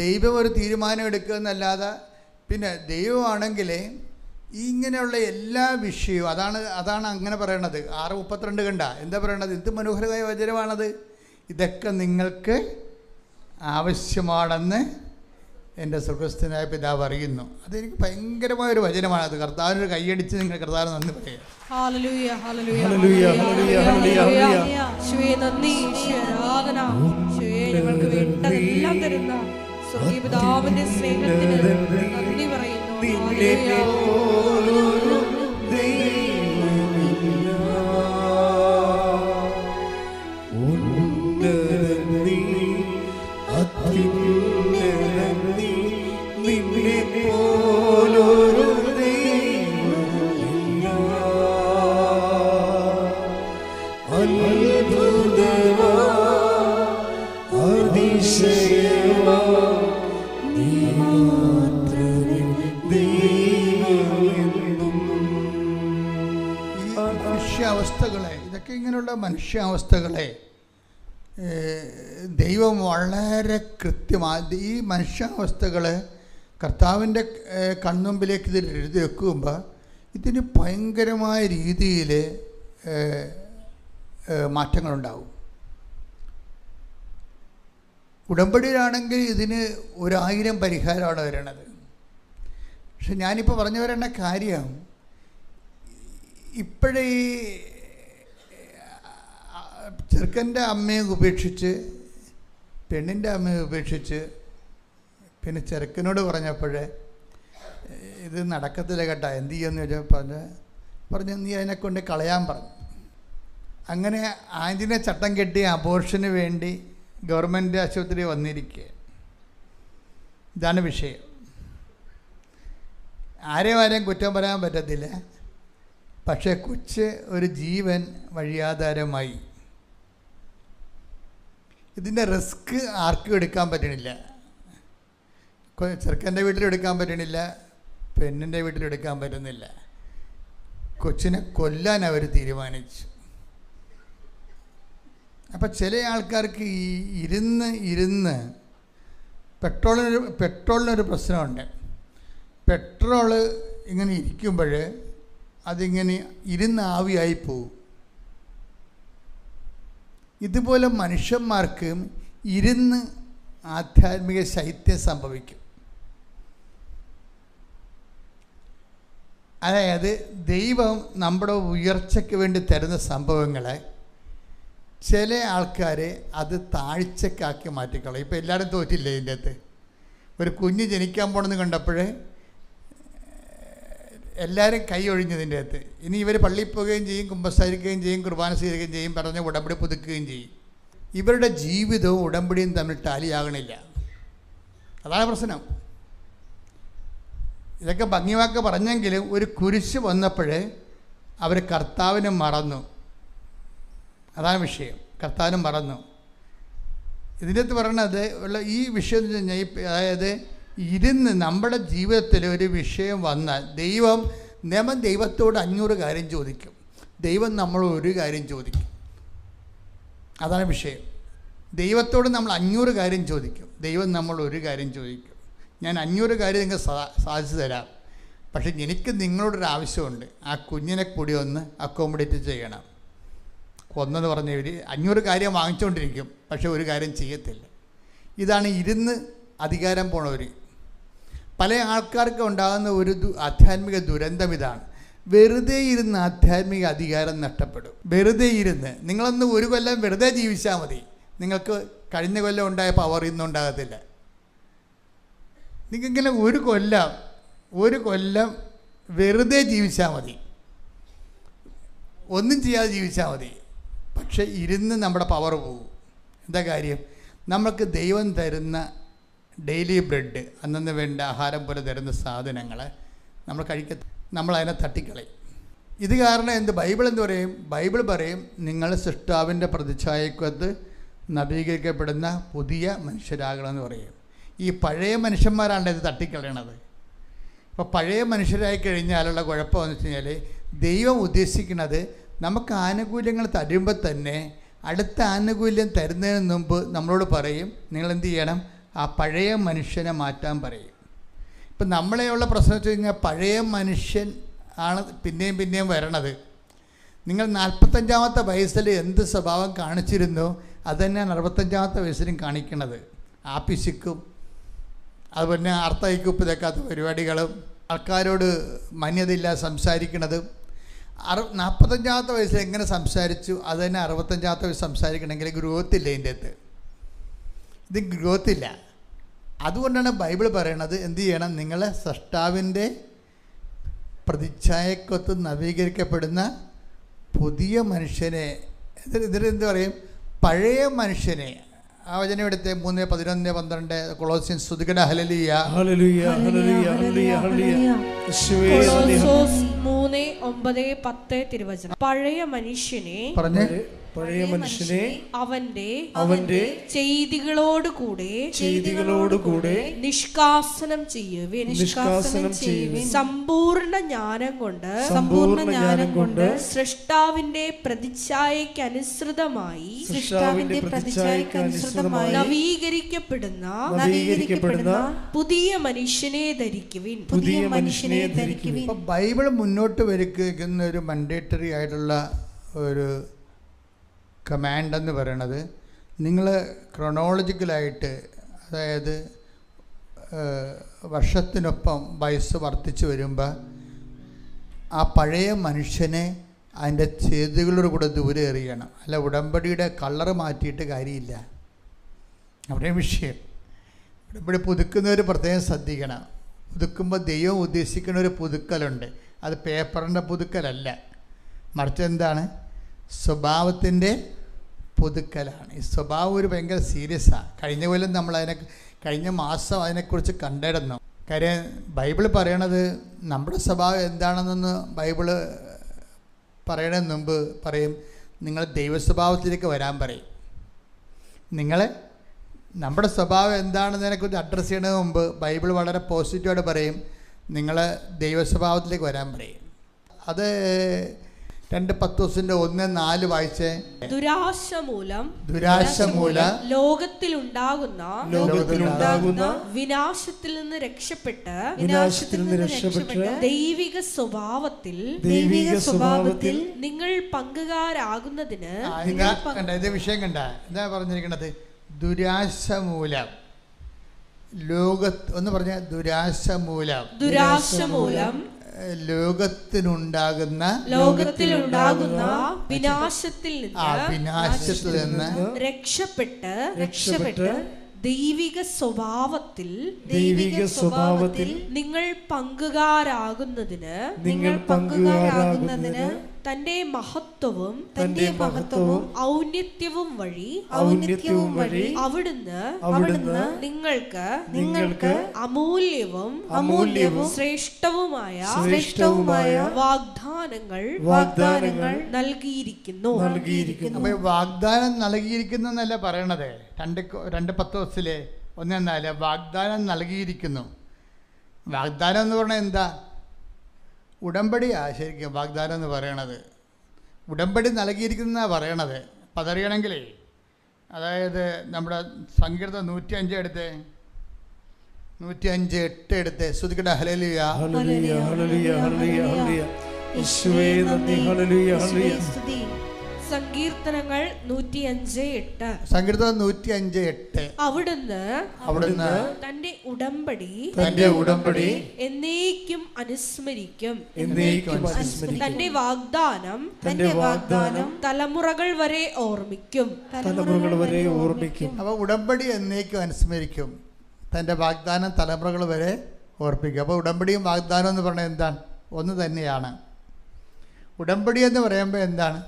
ദൈവം ഒരു തീരുമാനം എടുക്കുക എന്നല്ലാതെ, പിന്നെ ദൈവമാണെങ്കിൽ ഇങ്ങനെയുള്ള എല്ലാ വിഷയവും അതാണ് അങ്ങനെ പറയണത്. 6:32 കണ്ട എന്താ പറയണത്? എന്ത് മനോഹരമായ വചനമാണത്. ഇതൊക്കെ നിങ്ങൾക്ക് ആവശ്യമാണെന്ന് എൻ്റെ സ്വർഗ്ഗസ്ഥനായ പിതാവ് അറിയുന്നു. അതെനിക്ക് ഭയങ്കരമായൊരു വചനമാണത്. കർത്താവിനൊരു കൈയടിച്ച് നിങ്ങൾ കർത്താവിന് നന്ദി പറയുക. ഹല്ലേലൂയ, ഹല്ലേലൂയ, ഹല്ലേലൂയ, ഹല്ലേലൂയ, ഹല്ലേലൂയ. യേശുവേ നന്ദി, യേശുവേ ആരാധന. യേശുവേ ഞങ്ങൾക്ക് വേണ്ടതെല്ലാം തരുന്ന സ്വർഗ്ഗീയ പിതാവിന്റെ സ്നേഹത്തിന് നന്ദി പറയുന്നു. ഹല്ലേലൂയ. മനുഷ്യാവസ്ഥകളെ, ഇതൊക്കെ ഇങ്ങനെയുള്ള മനുഷ്യാവസ്ഥകളെ ദൈവം വളരെ കൃത്യമായി ഈ മനുഷ്യാവസ്ഥകൾ കർത്താവിൻ്റെ കൺമുമ്പിലേക്ക് ഇത് എഴുതി വെക്കുമ്പോൾ ഇതിന് ഭയങ്കരമായ രീതിയിൽ മാറ്റങ്ങളുണ്ടാവും. ഉടമ്പടിയിലാണെങ്കിൽ ഇതിന് 1000 പരിഹാരമാണ് വരണത്. പക്ഷെ ഞാനിപ്പോൾ പറഞ്ഞു വരേണ്ട കാര്യം, ഇപ്പോഴേ ഈ ചെറുക്കൻ്റെ അമ്മയെ ഉപേക്ഷിച്ച് പെണ്ണിൻ്റെ അമ്മയെ ഉപേക്ഷിച്ച് പിന്നെ ചെറുക്കനോട് പറഞ്ഞപ്പോഴേ ഇത് നടക്കത്തില്ല കേട്ടോ, എന്ത് ചെയ്യുമെന്ന് ചോദിച്ചാൽ പറഞ്ഞു നീ അതിനെക്കൊണ്ട് കളയാൻ പറഞ്ഞു. അങ്ങനെ ആൻറ്റിനെ ചട്ടം കെട്ടി അബോർഷന് വേണ്ടി ഗവൺമെൻറ് ആശുപത്രി വന്നിരിക്കുക. ഇതാണ് വിഷയം. ആരെയും കുറ്റം പറയാൻ പറ്റത്തില്ല. പക്ഷേ കൊച്ച് ഒരു ജീവൻ വഴിയാധാരമായി. ഇതിൻ്റെ റിസ്ക് ആർക്കും എടുക്കാൻ പറ്റണില്ല. ചെറുക്കൻ്റെ വീട്ടിലെടുക്കാൻ പറ്റണില്ല, പെണ്ണിൻ്റെ വീട്ടിലെടുക്കാൻ പറ്റുന്നില്ല. കൊച്ചിനെ കൊല്ലാൻ അവർ തീരുമാനിച്ചു. അപ്പം ചില ആൾക്കാർക്ക് ഈ ഇരുന്ന് പെട്രോളിനൊരു പ്രശ്നമുണ്ട്. പെട്രോള് ഇങ്ങനെ ഇരിക്കുമ്പോൾ അതിങ്ങനെ ഇരുന്ന് ആവിയായി പോവും. ഇതുപോലെ മനുഷ്യന്മാർക്കും ഇരുന്ന് ആധ്യാത്മിക ശൈത്യം സംഭവിക്കും. അതായത് ദൈവം നമ്മുടെ ഉയർച്ചയ്ക്ക് വേണ്ടി തരുന്ന സംഭവങ്ങളെ ചില ആൾക്കാർ അത് താഴ്ചക്കാക്കി മാറ്റിക്കളയും. ഇപ്പോൾ എല്ലാവരും തോറ്റില്ലേ ഇതിൻ്റെ അകത്ത്? ഒരു കുഞ്ഞ് ജനിക്കാൻ പോണെന്ന് കണ്ടപ്പോഴേ എല്ലാവരും കൈ ഒഴിഞ്ഞതിൻ്റെ അകത്ത്. ഇനി ഇവർ പള്ളിയിൽ പോവുകയും ചെയ്യും, കുമ്പസാരിക്കുകയും ചെയ്യും, കുർബാന സ്വീകരിക്കുകയും ചെയ്യും, പറഞ്ഞ് ഉടമ്പടി പുതുക്കുകയും ചെയ്യും. ഇവരുടെ ജീവിതവും ഉടമ്പടിയും തമ്മിൽ ടാലിയാകണില്ല. അതാണ് പ്രശ്നം. ഇതൊക്കെ ഭംഗിവാക്ക് പറഞ്ഞെങ്കിലും ഒരു കുരിശ് വന്നപ്പോഴേ അവർ കർത്താവിനെ മറന്നു. അതാണ് വിഷയം. കർത്താവിനും മറന്നു. ഇതിൻ്റെ അകത്ത് പറയണത് ഉള്ള ഈ വിഷയം എന്ന് വെച്ച് കഴിഞ്ഞാൽ, അതായത് ഇരുന്ന് നമ്മുടെ ജീവിതത്തിൽ ഒരു വിഷയം വന്നാൽ ദൈവത്തോട് 500 കാര്യം ചോദിക്കും, ദൈവം നമ്മൾ ഒരു കാര്യം ചോദിക്കും. അതാണ് വിഷയം. ദൈവത്തോട് നമ്മൾ 500 കാര്യം ചോദിക്കും, ദൈവം നമ്മൾ ഒരു കാര്യം ചോദിക്കും. ഞാൻ 500 കാര്യം നിങ്ങൾക്ക് സാധിച്ചു തരാം, പക്ഷെ എനിക്ക് നിങ്ങളോടൊരു ആവശ്യമുണ്ട്, ആ കുഞ്ഞിനെ കൂടി ഒന്ന് അക്കോമഡേറ്റ് ചെയ്യണം. ഒന്നെന്ന് പറഞ്ഞ ഇവർ 500 കാര്യം വാങ്ങിച്ചുകൊണ്ടിരിക്കും, പക്ഷെ ഒരു കാര്യം ചെയ്യത്തില്ല. ഇതാണ് ഇരുന്ന് അധികാരം പോണവർ. പല ആൾക്കാർക്ക് ഉണ്ടാകുന്ന ഒരു ആധ്യാത്മിക ദുരന്തം ഇതാണ്. വെറുതെ ഇരുന്ന് ആധ്യാത്മിക അധികാരം നഷ്ടപ്പെടും. വെറുതെ ഇരുന്ന് നിങ്ങളൊന്ന് ഒരു കൊല്ലം വെറുതെ ജീവിച്ചാൽ മതി, നിങ്ങൾക്ക് കഴിഞ്ഞ കൊല്ലം ഉണ്ടായ പവർ ഇന്നുണ്ടാകത്തില്ല. നിങ്ങൾക്കിങ്ങനെ ഒരു കൊല്ലം വെറുതെ ജീവിച്ചാൽ മതി, ഒന്നും ചെയ്യാതെ ജീവിച്ചാൽ മതി. പക്ഷെ ഇരുന്ന് നമ്മുടെ പവർ പോകും. എന്താ കാര്യം? നമുക്ക് ദൈവം തരുന്ന ഡെയിലി ബ്രെഡ്, അന്നു വേണ്ട ആഹാരം പോലെ തരുന്ന സാധനങ്ങൾ നമ്മളതിനെ തട്ടിക്കളയും. ഇത് കാരണം ബൈബിൾ എന്ത് പറയും? ബൈബിൾ പറയും, നിങ്ങൾ സൃഷ്ടാവിൻ്റെ പ്രതിച്ഛായക്കൊത്ത് നവീകരിക്കപ്പെടുന്ന പുതിയ മനുഷ്യരാകണമെന്ന് പറയും. ഈ പഴയ മനുഷ്യന്മാരാണ് ഇത് തട്ടിക്കളയണത്. അപ്പോൾ പഴയ മനുഷ്യരായി കഴിഞ്ഞാലുള്ള കുഴപ്പമെന്ന് വെച്ച് കഴിഞ്ഞാൽ, ദൈവം ഉദ്ദേശിക്കുന്നത് നമുക്ക് ആനുകൂല്യങ്ങൾ തരുമ്പോൾ തന്നെ അടുത്ത ആനുകൂല്യം തരുന്നതിന് മുമ്പ് നമ്മളോട് പറയും, നിങ്ങളെന്ത് ചെയ്യണം? ആ പഴയ മനുഷ്യനെ മാറ്റാൻ പറയും. ഇപ്പം നമ്മളെയുള്ള പ്രശ്നം വെച്ച് കഴിഞ്ഞാൽ, പഴയ മനുഷ്യൻ ആണ് പിന്നെയും വരണത്. നിങ്ങൾ 45-ാമത്തെ വയസ്സിൽ എന്ത് സ്വഭാവം കാണിച്ചിരുന്നോ അതുതന്നെയാണ് 65-ാമത്തെ വയസ്സിലും കാണിക്കണത്. ആപ്പിശിക്കും അതുപോലെ അർത്ഥയ്ക്ക് ഉപ്പ് തേക്കാത്ത പരിപാടികളും ആൾക്കാരോട് മാന്യതയില്ലാതെ സംസാരിക്കണതും. 45-ാമത്തെ വയസ്സിൽ എങ്ങനെ സംസാരിച്ചു അത് തന്നെ 65-ാമത്തെ വയസ്സ് സംസാരിക്കണമെങ്കിൽ ഗ്രോത്തില്ല. ഇതിൻ്റെ അകത്ത് ഇത് ഗ്രോത്തില്ല. അതുകൊണ്ടാണ് ബൈബിൾ പറയണത്, എന്ത് ചെയ്യണം? നിങ്ങൾ സൃഷ്ടാവിൻ്റെ പ്രതിച്ഛായക്കൊത്ത് നവീകരിക്കപ്പെടുന്ന പുതിയ മനുഷ്യനെ, ഇതിനെന്ത് പറയും? പഴയ മനുഷ്യനെ. ആ വചനം എടുത്ത് 3, 11, 12 കൊളോസ്യൻസ്. സ്തുതിക്കണ ഹല്ലേലൂയ, ഹല്ലേലൂയ, ഹല്ലേലൂയ, ഹല്ലേലൂയ, ഹല്ലേലൂയ. കൊളോസ്യോസ് 3, 9, 10 തിരുവചനം. പഴയ മനുഷ്യനെ അവന്റെ ചെയ്തികളോടുകൂടെ നിഷ്കാസനം ചെയ്യുവിൻ. സമ്പൂർണ്ണ ജ്ഞാനം കൊണ്ട് സൃഷ്ടാവിന്റെ പ്രതിച്ഛായയ്ക്ക് അനുസൃതമായി നവീകരിക്കപ്പെടുന്ന പുതിയ മനുഷ്യനെ ധരിക്കുവിൻ. ബൈബിൾ മുന്നോട്ട് വയ്ക്കുന്ന ഒരു മണ്ടേറ്ററി ആയിട്ടുള്ള ഒരു കമാൻഡെന്ന് പറയണത്, നിങ്ങൾ ക്രൊണോളജിക്കലായിട്ട്, അതായത് വർഷത്തിനൊപ്പം വയസ്സ് വർദ്ധിച്ചു വരുമ്പോൾ ആ പഴയ മനുഷ്യനെ അതിൻ്റെ ചെയ്തികളോട് കൂടെ ദൂരെ എറിയണം. അല്ല ഉടമ്പടിയുടെ കളറ് മാറ്റിയിട്ട് കാര്യമില്ല. അവിടെ വിഷയം. ഉടമ്പടി പുതുക്കുന്നവർ പ്രത്യേകം ശ്രദ്ധിക്കണം. പുതുക്കുമ്പോൾ ദൈവം ഉദ്ദേശിക്കുന്ന ഒരു പുതുക്കലുണ്ട്. അത് പേപ്പറിൻ്റെ പുതുക്കലല്ല, മറിച്ച് എന്താണ്? സ്വഭാവത്തിൻ്റെ പുതുക്കലാണ്. ഈ സ്വഭാവം ഒരു ഭയങ്കര സീരിയസാണ്. കഴിഞ്ഞ കൊല്ലം കഴിഞ്ഞ മാസം അതിനെക്കുറിച്ച് കണ്ടിരുന്നു. കാര്യം ബൈബിൾ പറയണത് നമ്മുടെ സ്വഭാവം എന്താണെന്നൊന്ന് ബൈബിള് പറയണതിന് മുമ്പ് പറയും, നിങ്ങൾ ദൈവസ്വഭാവത്തിലേക്ക് വരാൻ പറയും. നിങ്ങൾ നമ്മുടെ സ്വഭാവം എന്താണെന്നതിനെക്കുറിച്ച് അഡ്രസ്സ് ചെയ്യുന്നതിന് മുമ്പ് ബൈബിൾ വളരെ പോസിറ്റീവായിട്ട് പറയും, നിങ്ങൾ ദൈവസ്വഭാവത്തിലേക്ക് വരാൻ പറയും. അത് 2 പത്രോസിന്റെ 1:4 വായിച്ചേ. ദുരാശ മൂലം ലോകത്തിലുണ്ടാകുന്ന വിനാശത്തിൽ നിന്ന് രക്ഷപ്പെട്ട് ദൈവിക സ്വഭാവത്തിൽ നിങ്ങൾ പങ്കുകാരാകുന്നതിന്. ഇത് വിഷയം കണ്ട എന്താ പറഞ്ഞിരിക്കുന്നത്? ദുരാശ മൂലം ഒന്ന് പറഞ്ഞ ദുരാശ മൂലം ലോകത്തിലുണ്ടാകുന്ന വിനാശത്തിൽ നിന്ന് രക്ഷപ്പെട്ട് ദൈവിക സ്വഭാവത്തിൽ നിങ്ങൾ പങ്കുകാരാകുന്നതിന് തന്റെ മഹത്വവും ഔന്നത്യവും വഴി അവിടുന്ന് നിങ്ങൾക്ക് അമൂല്യവും ശ്രേഷ്ഠവുമായ വാഗ്ദാനങ്ങൾ നൽകിയിരിക്കുന്നു. അപ്പൊ വാഗ്ദാനം നൽകിയിരിക്കുന്നു എന്നല്ല പറയണത്. 2 പത്രോസിലെ 1:4 വാഗ്ദാനം നൽകിയിരിക്കുന്നു. വാഗ്ദാനം എന്ന് പറഞ്ഞാൽ എന്താ? ഉടമ്പടിയാ ശരിക്കും വാഗ്ദാനം എന്ന് പറയണത്. ഉടമ്പടി നൽകിയിരിക്കുന്നതാണ് പറയണത്. അപ്പം അതറിയണമെങ്കിലേ, അതായത് നമ്മുടെ സങ്കീർത്തനം 105 എടുത്ത് 105:8 എടുത്ത് ശ്രുതിക്കട്ടെ. ഹല്ലേലൂയ ഹല്ലേലൂയ ഹല്ലേലൂയ ഹല്ലേലൂയ ഹല്ലേലൂയ. യേശുവേ നന്ദി. ഹല്ലേലൂയ ഹല്ലേലൂയ. സങ്കീർത്തനങ്ങൾ 105:8. സങ്കീർത്തനം 105:8. അവിടുന്ന് തന്റെ ഉടമ്പടി എന്നേക്കും അനുസ്മരിക്കും. തന്റെ വാഗ്ദാനം തലമുറകൾ വരെ ഓർമ്മിക്കും. അപ്പൊ ഉടമ്പടി എന്നേക്കും അനുസ്മരിക്കും, തന്റെ വാഗ്ദാനം തലമുറകൾ വരെ ഓർപ്പിക്കും. അപ്പോൾ ഉടമ്പടിയും വാഗ്ദാനം എന്ന് പറഞ്ഞാൽ എന്താണ്? ഒന്ന് തന്നെയാണ്. ഉടമ്പടി എന്ന് പറയുമ്പോൾ എന്താണ്?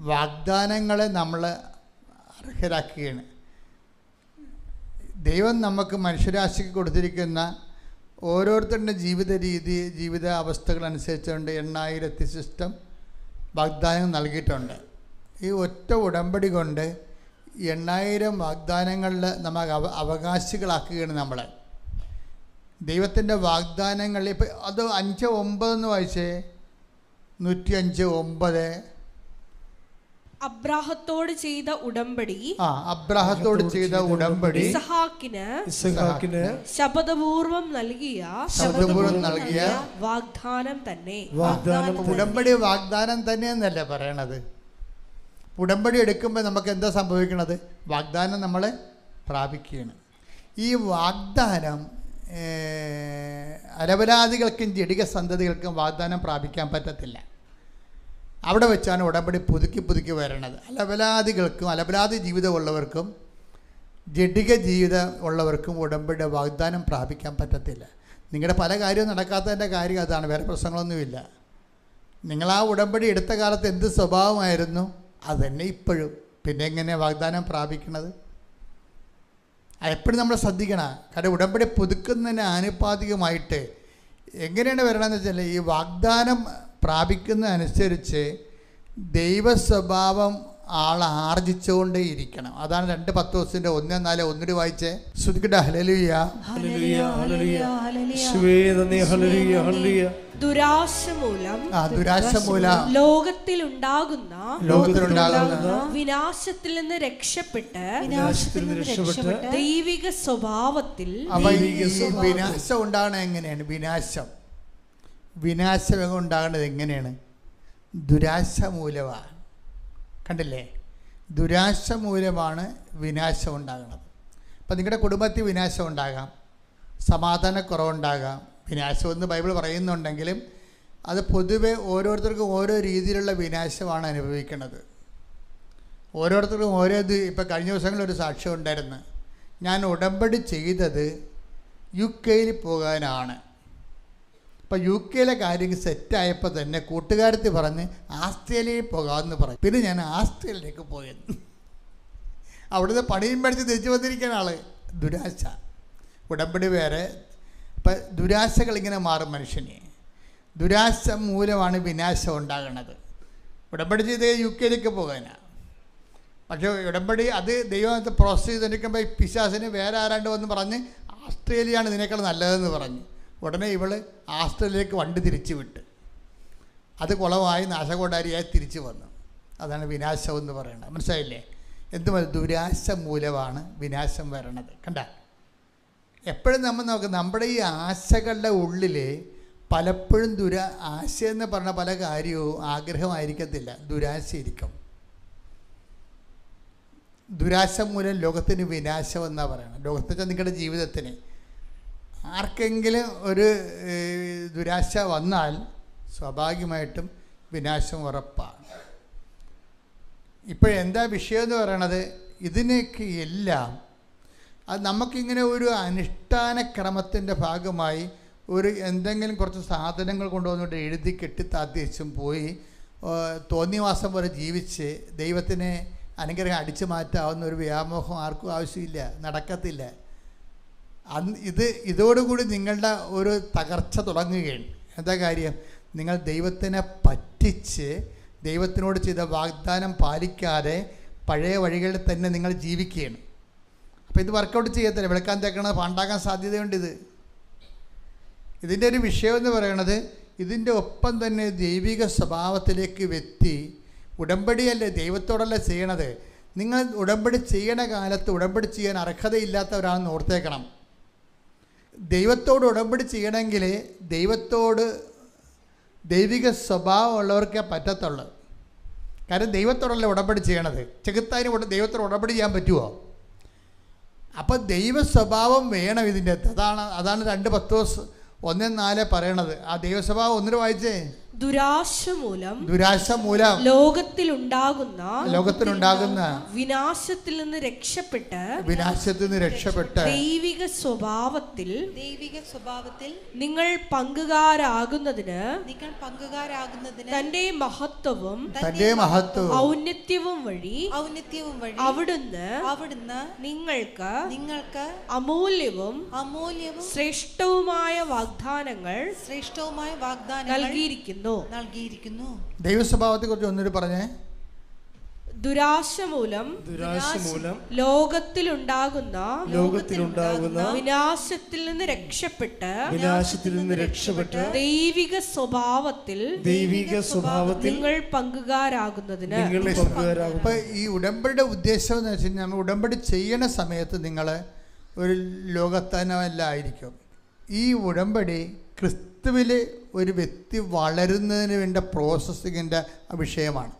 വാഗ്ദാനങ്ങളെ നമ്മൾ അർഹരാക്കുകയാണ്. ദൈവം നമുക്ക് മനുഷ്യരാശിക്ക് കൊടുത്തിരിക്കുന്ന ഓരോരുത്തരുടെ ജീവിത രീതി, ജീവിത അവസ്ഥകളനുസരിച്ചുകൊണ്ട് 8000 സിസ്റ്റം വാഗ്ദാനം നൽകിയിട്ടുണ്ട്. ഈ ഒറ്റ ഉടമ്പടി കൊണ്ട് 8000 വാഗ്ദാനങ്ങളിൽ നമ്മൾ അവകാശികളാക്കുകയാണ് നമ്മളെ. ദൈവത്തിൻ്റെ വാഗ്ദാനങ്ങൾ ഇപ്പം അത് 5:9 എന്ന് വായിച്ചേ. 105:9. അബ്രാഹത്തോട് ചെയ്ത ഉടമ്പടി, അബ്രാഹത്തോട് ചെയ്ത ഉടമ്പടി ഇസ്ഹാക്കിന് ശപഥപൂർവം നൽകിയ വാഗ്ദാനം തന്നെ. ഉടമ്പടി വാഗ്ദാനം തന്നെ എന്നല്ലേ പറയണത്. ഉടമ്പടി എടുക്കുമ്പോൾ നമുക്ക് എന്താ സംഭവിക്കണത്? വാഗ്ദാനം നമ്മൾ പ്രാപിക്കുകയാണ്. ഈ വാഗ്ദാനം അലപരാധികൾക്കും ജഡിക സന്തതികൾക്കും വാഗ്ദാനം പ്രാപിക്കാൻ പറ്റത്തില്ല. അവിടെ വെച്ചാണ് ഉടമ്പടി പുതുക്കി വരണത്. അലപരാധികൾക്കും അലപരാധി ജീവിതമുള്ളവർക്കും ജഡിക ജീവിതം ഉള്ളവർക്കും ഉടമ്പടിയുടെ വാഗ്ദാനം പ്രാപിക്കാൻ പറ്റത്തില്ല. നിങ്ങളുടെ പല കാര്യവും നടക്കാത്തതിൻ്റെ കാര്യം അതാണ്, വേറെ പ്രശ്നങ്ങളൊന്നുമില്ല. നിങ്ങൾ ആ ഉടമ്പടി എടുത്ത കാലത്ത് എന്ത് സ്വഭാവമായിരുന്നു അതുതന്നെ ഇപ്പോഴും. പിന്നെ എങ്ങനെയാണ് വാഗ്ദാനം പ്രാപിക്കണത്? എപ്പോഴും നമ്മൾ ശ്രദ്ധിക്കണം. കാരണം ഉടമ്പടി പുതുക്കുന്നതിന് ആനുപാതികമായിട്ട് എങ്ങനെയാണ് വരണമെന്ന് വെച്ചാൽ ഈ വാഗ്ദാനം പ്രാപിക്കുന്നതനുസരിച്ച് ദൈവ സ്വഭാവം ആർജിച്ചുകൊണ്ടേ ഇരിക്കണം. അതാണ് 2 പത്രോസിന്റെ 1:4 ഒന്നുകൂടി വായിച്ചേ. ശ്രുതിക്കട്ടെ. ഹല്ലേലൂയ ഹല്ലേലൂയ ഹല്ലേലൂയ. യേശുവേ നന്ദി. ഹല്ലേലൂയ ഹല്ലേലൂയ. ദുരാശ മൂലം ലോകത്തിലുണ്ടാകുന്ന വിനാശത്തിൽ നിന്ന് രക്ഷപ്പെട്ട് ദൈവിക സ്വഭാവത്തിൽ. വിനാശം ഉണ്ടാകണത് എങ്ങനെയാണ്? വിനാശം ഉണ്ടാകേണ്ടത് എങ്ങനെയാണ്? ദുരാശ മൂലമാണ്. കണ്ടില്ലേ? ദുരാശ മൂലമാണ് വിനാശം ഉണ്ടാകുന്നത്. അപ്പം നിങ്ങളുടെ കുടുംബത്തിൽ വിനാശം ഉണ്ടാകാം, സമാധാനക്കുറവുണ്ടാകാം. വിനാശമെന്ന് ബൈബിൾ പറയുന്നുണ്ടെങ്കിലും അത് പൊതുവെ ഓരോരുത്തർക്കും ഓരോ രീതിയിലുള്ള വിനാശമാണ് അനുഭവിക്കുന്നത്. ഓരോരുത്തർക്കും ഓരോ ഇപ്പം കഴിഞ്ഞ ദിവസങ്ങളിലൊരു സാക്ഷ്യം ഉണ്ടായിരുന്നു. ഞാൻ ഉടമ്പടി ചെയ്തത് UK പോകാനാണ്. അപ്പോൾ UK കാര്യങ്ങൾ സെറ്റായപ്പോൾ തന്നെ കൂട്ടുകാരത്തി പറഞ്ഞ് ആസ്ട്രേലിയയിൽ പോകാമെന്ന് പറയും. പിന്നെ ഞാൻ ആസ്ട്രേലിയയിലേക്ക് പോയത്. അവിടുന്ന് പണിയും പഠിച്ച് തിരിച്ചു വന്നിരിക്കുന്ന ആൾ. ദുരാശ. ഉടമ്പടി വേറെ. അപ്പം ദുരാശകൾ ഇങ്ങനെ മാറും മനുഷ്യനെ. ദുരാശ മൂലമാണ് വിനാശം ഉണ്ടാകുന്നത്. ഉടമ്പടി ചെയ്ത് UK പോകാനാണ്. പക്ഷേ ഉടമ്പടി അത് ദൈവത്തെ പ്രോസസ് ചെയ്തിരിക്കുമ്പോൾ ഈ പിശാസിന് വേറെ ആരാണ്ട് വന്ന് പറഞ്ഞ് ആസ്ട്രേലിയയാണ് ഇതിനേക്കാൾ നല്ലതെന്ന് പറഞ്ഞു. ഉടനെ ഇവൾ ആസ്ട്രേലിയയിലേക്ക് വണ്ടി തിരിച്ചു വിട്ട് അത് കുളമായി നാശകോടാരിയായി തിരിച്ചു വന്നു. അതാണ് വിനാശം എന്ന് പറയുന്നത്. മനസ്സിലായില്ലേ? എന്തുമല്ല, ദുരാശ മൂലമാണ് വിനാശം വരണത്. കണ്ട, എപ്പോഴും നമ്മൾ നോക്കുക, നമ്മുടെ ഈ ആശകളുടെ ഉള്ളിൽ പലപ്പോഴും ആശ എന്ന് പറഞ്ഞ പല കാര്യവും ആഗ്രഹമായിരിക്കത്തില്ല, ദുരാശയിരിക്കും. ദുരാശ മൂലം ലോകത്തിന് വിനാശം എന്നാണ് പറയുന്നത്. ലോകത്തെ നിങ്ങളുടെ ജീവിതത്തിന് ആർക്കെങ്കിലും ഒരു ദുരാശ വന്നാൽ സ്വാഭാവികമായിട്ടും വിനാശം ഉറപ്പാണ്. ഇപ്പോഴെന്താ വിഷയം എന്ന് പറയണത്? ഇതിനൊക്കെ എല്ലാം അത് നമുക്കിങ്ങനെ ഒരു അനുഷ്ഠാന ക്രമത്തിൻ്റെ ഭാഗമായി ഒരു എന്തെങ്കിലും കുറച്ച് സാധനങ്ങൾ കൊണ്ടുവന്നിട്ട് എഴുതി കെട്ടിത്താദ്യം പോയി തോന്നിവാസം പോലെ ജീവിച്ച് ദൈവത്തിനെ അനുഗ്രഹം അടിച്ചു മാറ്റാവുന്ന ഒരു വ്യാമോഹം ആർക്കും ആവശ്യമില്ല, നടക്കത്തില്ല. ഇതോടുകൂടി നിങ്ങളുടെ ഒരു തകർച്ച തുടങ്ങുകയാണ്. എന്താ കാര്യം? നിങ്ങൾ ദൈവത്തിനെ പറ്റിച്ച് ദൈവത്തിനോട് ചെയ്ത വാഗ്ദാനം പാലിക്കാതെ പഴയ വഴികളിൽ തന്നെ നിങ്ങൾ ജീവിക്കുകയാണ്. അപ്പോൾ ഇത് വർക്കൗട്ട് ചെയ്യത്തില്ല. വെളുക്കാൻ തേക്കണത് പാണ്ടാക്കാൻ സാധ്യതയുണ്ട്. ഇതിൻ്റെ ഒരു വിഷയം എന്ന് പറയണത് ഇതിൻ്റെ ഒപ്പം തന്നെ ദൈവിക സ്വഭാവത്തിലേക്ക് വ്യക്തി ഉടമ്പടിയല്ലേ, ദൈവത്തോടല്ലേ ചെയ്യണത്. നിങ്ങൾ ഉടമ്പടി ചെയ്യണ കാലത്ത് ഉടമ്പടി ചെയ്യാൻ അർഹതയില്ലാത്തവരാണെന്ന് ഓർത്തേക്കണം. ദൈവത്തോട് ഉടമ്പടി ചെയ്യണമെങ്കിൽ ദൈവത്തോട് ദൈവിക സ്വഭാവമുള്ളവർക്കേ പറ്റത്തുള്ളൂ. കാരണം ദൈവത്തോടല്ല ഉടമ്പടി ചെയ്യണത്. ചെകുത്താനും ദൈവത്തോട് ഉടമ്പടി ചെയ്യാൻ പറ്റുമോ? അപ്പം ദൈവ സ്വഭാവം വേണം ഇതിൻ്റെ അകത്ത്. അതാണ് 2 പത്രോസ് 1:4 പറയണത്. ആ ദൈവസ്വഭാവം ഒന്നിട്ട് വായിച്ചേ. ദുരാശ മൂലം ലോകത്തിലുണ്ടാകുന്ന വിനാശത്തിൽ നിന്ന് രക്ഷപ്പെട്ട് ദൈവിക സ്വഭാവത്തിൽ നിങ്ങൾ പങ്കുകാരാകുന്നതിന് തന്റെ മഹത്വവും ഔന്നത്യവും വഴി അവിടുന്ന് നിങ്ങൾക്ക് അമൂല്യവും ശ്രേഷ്ഠവുമായ വാഗ്ദാനങ്ങൾ നൽകിയിരിക്കുന്നു. ദൈവസ്വഭാവത്തെ കുറിച്ച് ഒന്നൊരു പറഞ്ഞേ. ദുരാശ മൂലം ലോകത്തിലുണ്ടാകുന്ന വിനാശത്തിൽ നിന്ന് രക്ഷപ്പെട്ട് ദൈവിക സ്വഭാവത്തിൽ നിങ്ങൾ പങ്കുകാരാകുന്നതിന്. അപ്പൊ ഈ ഉടമ്പടിയുടെ ഉദ്ദേശം എന്ന് വെച്ച് കഴിഞ്ഞാൽ ഉടമ്പടി ചെയ്യണ സമയത്ത് നിങ്ങൾ ഒരു ലോകത്തനമല്ല ആയിരിക്കും. ഈ ഉടമ്പടി ക്രിസ്തുവിൽ ഒരു വ്യക്തി വളരുന്നതിന് വേണ്ട പ്രോസസ്സിങ്ങിൻ്റെ വിഷയമാണ്.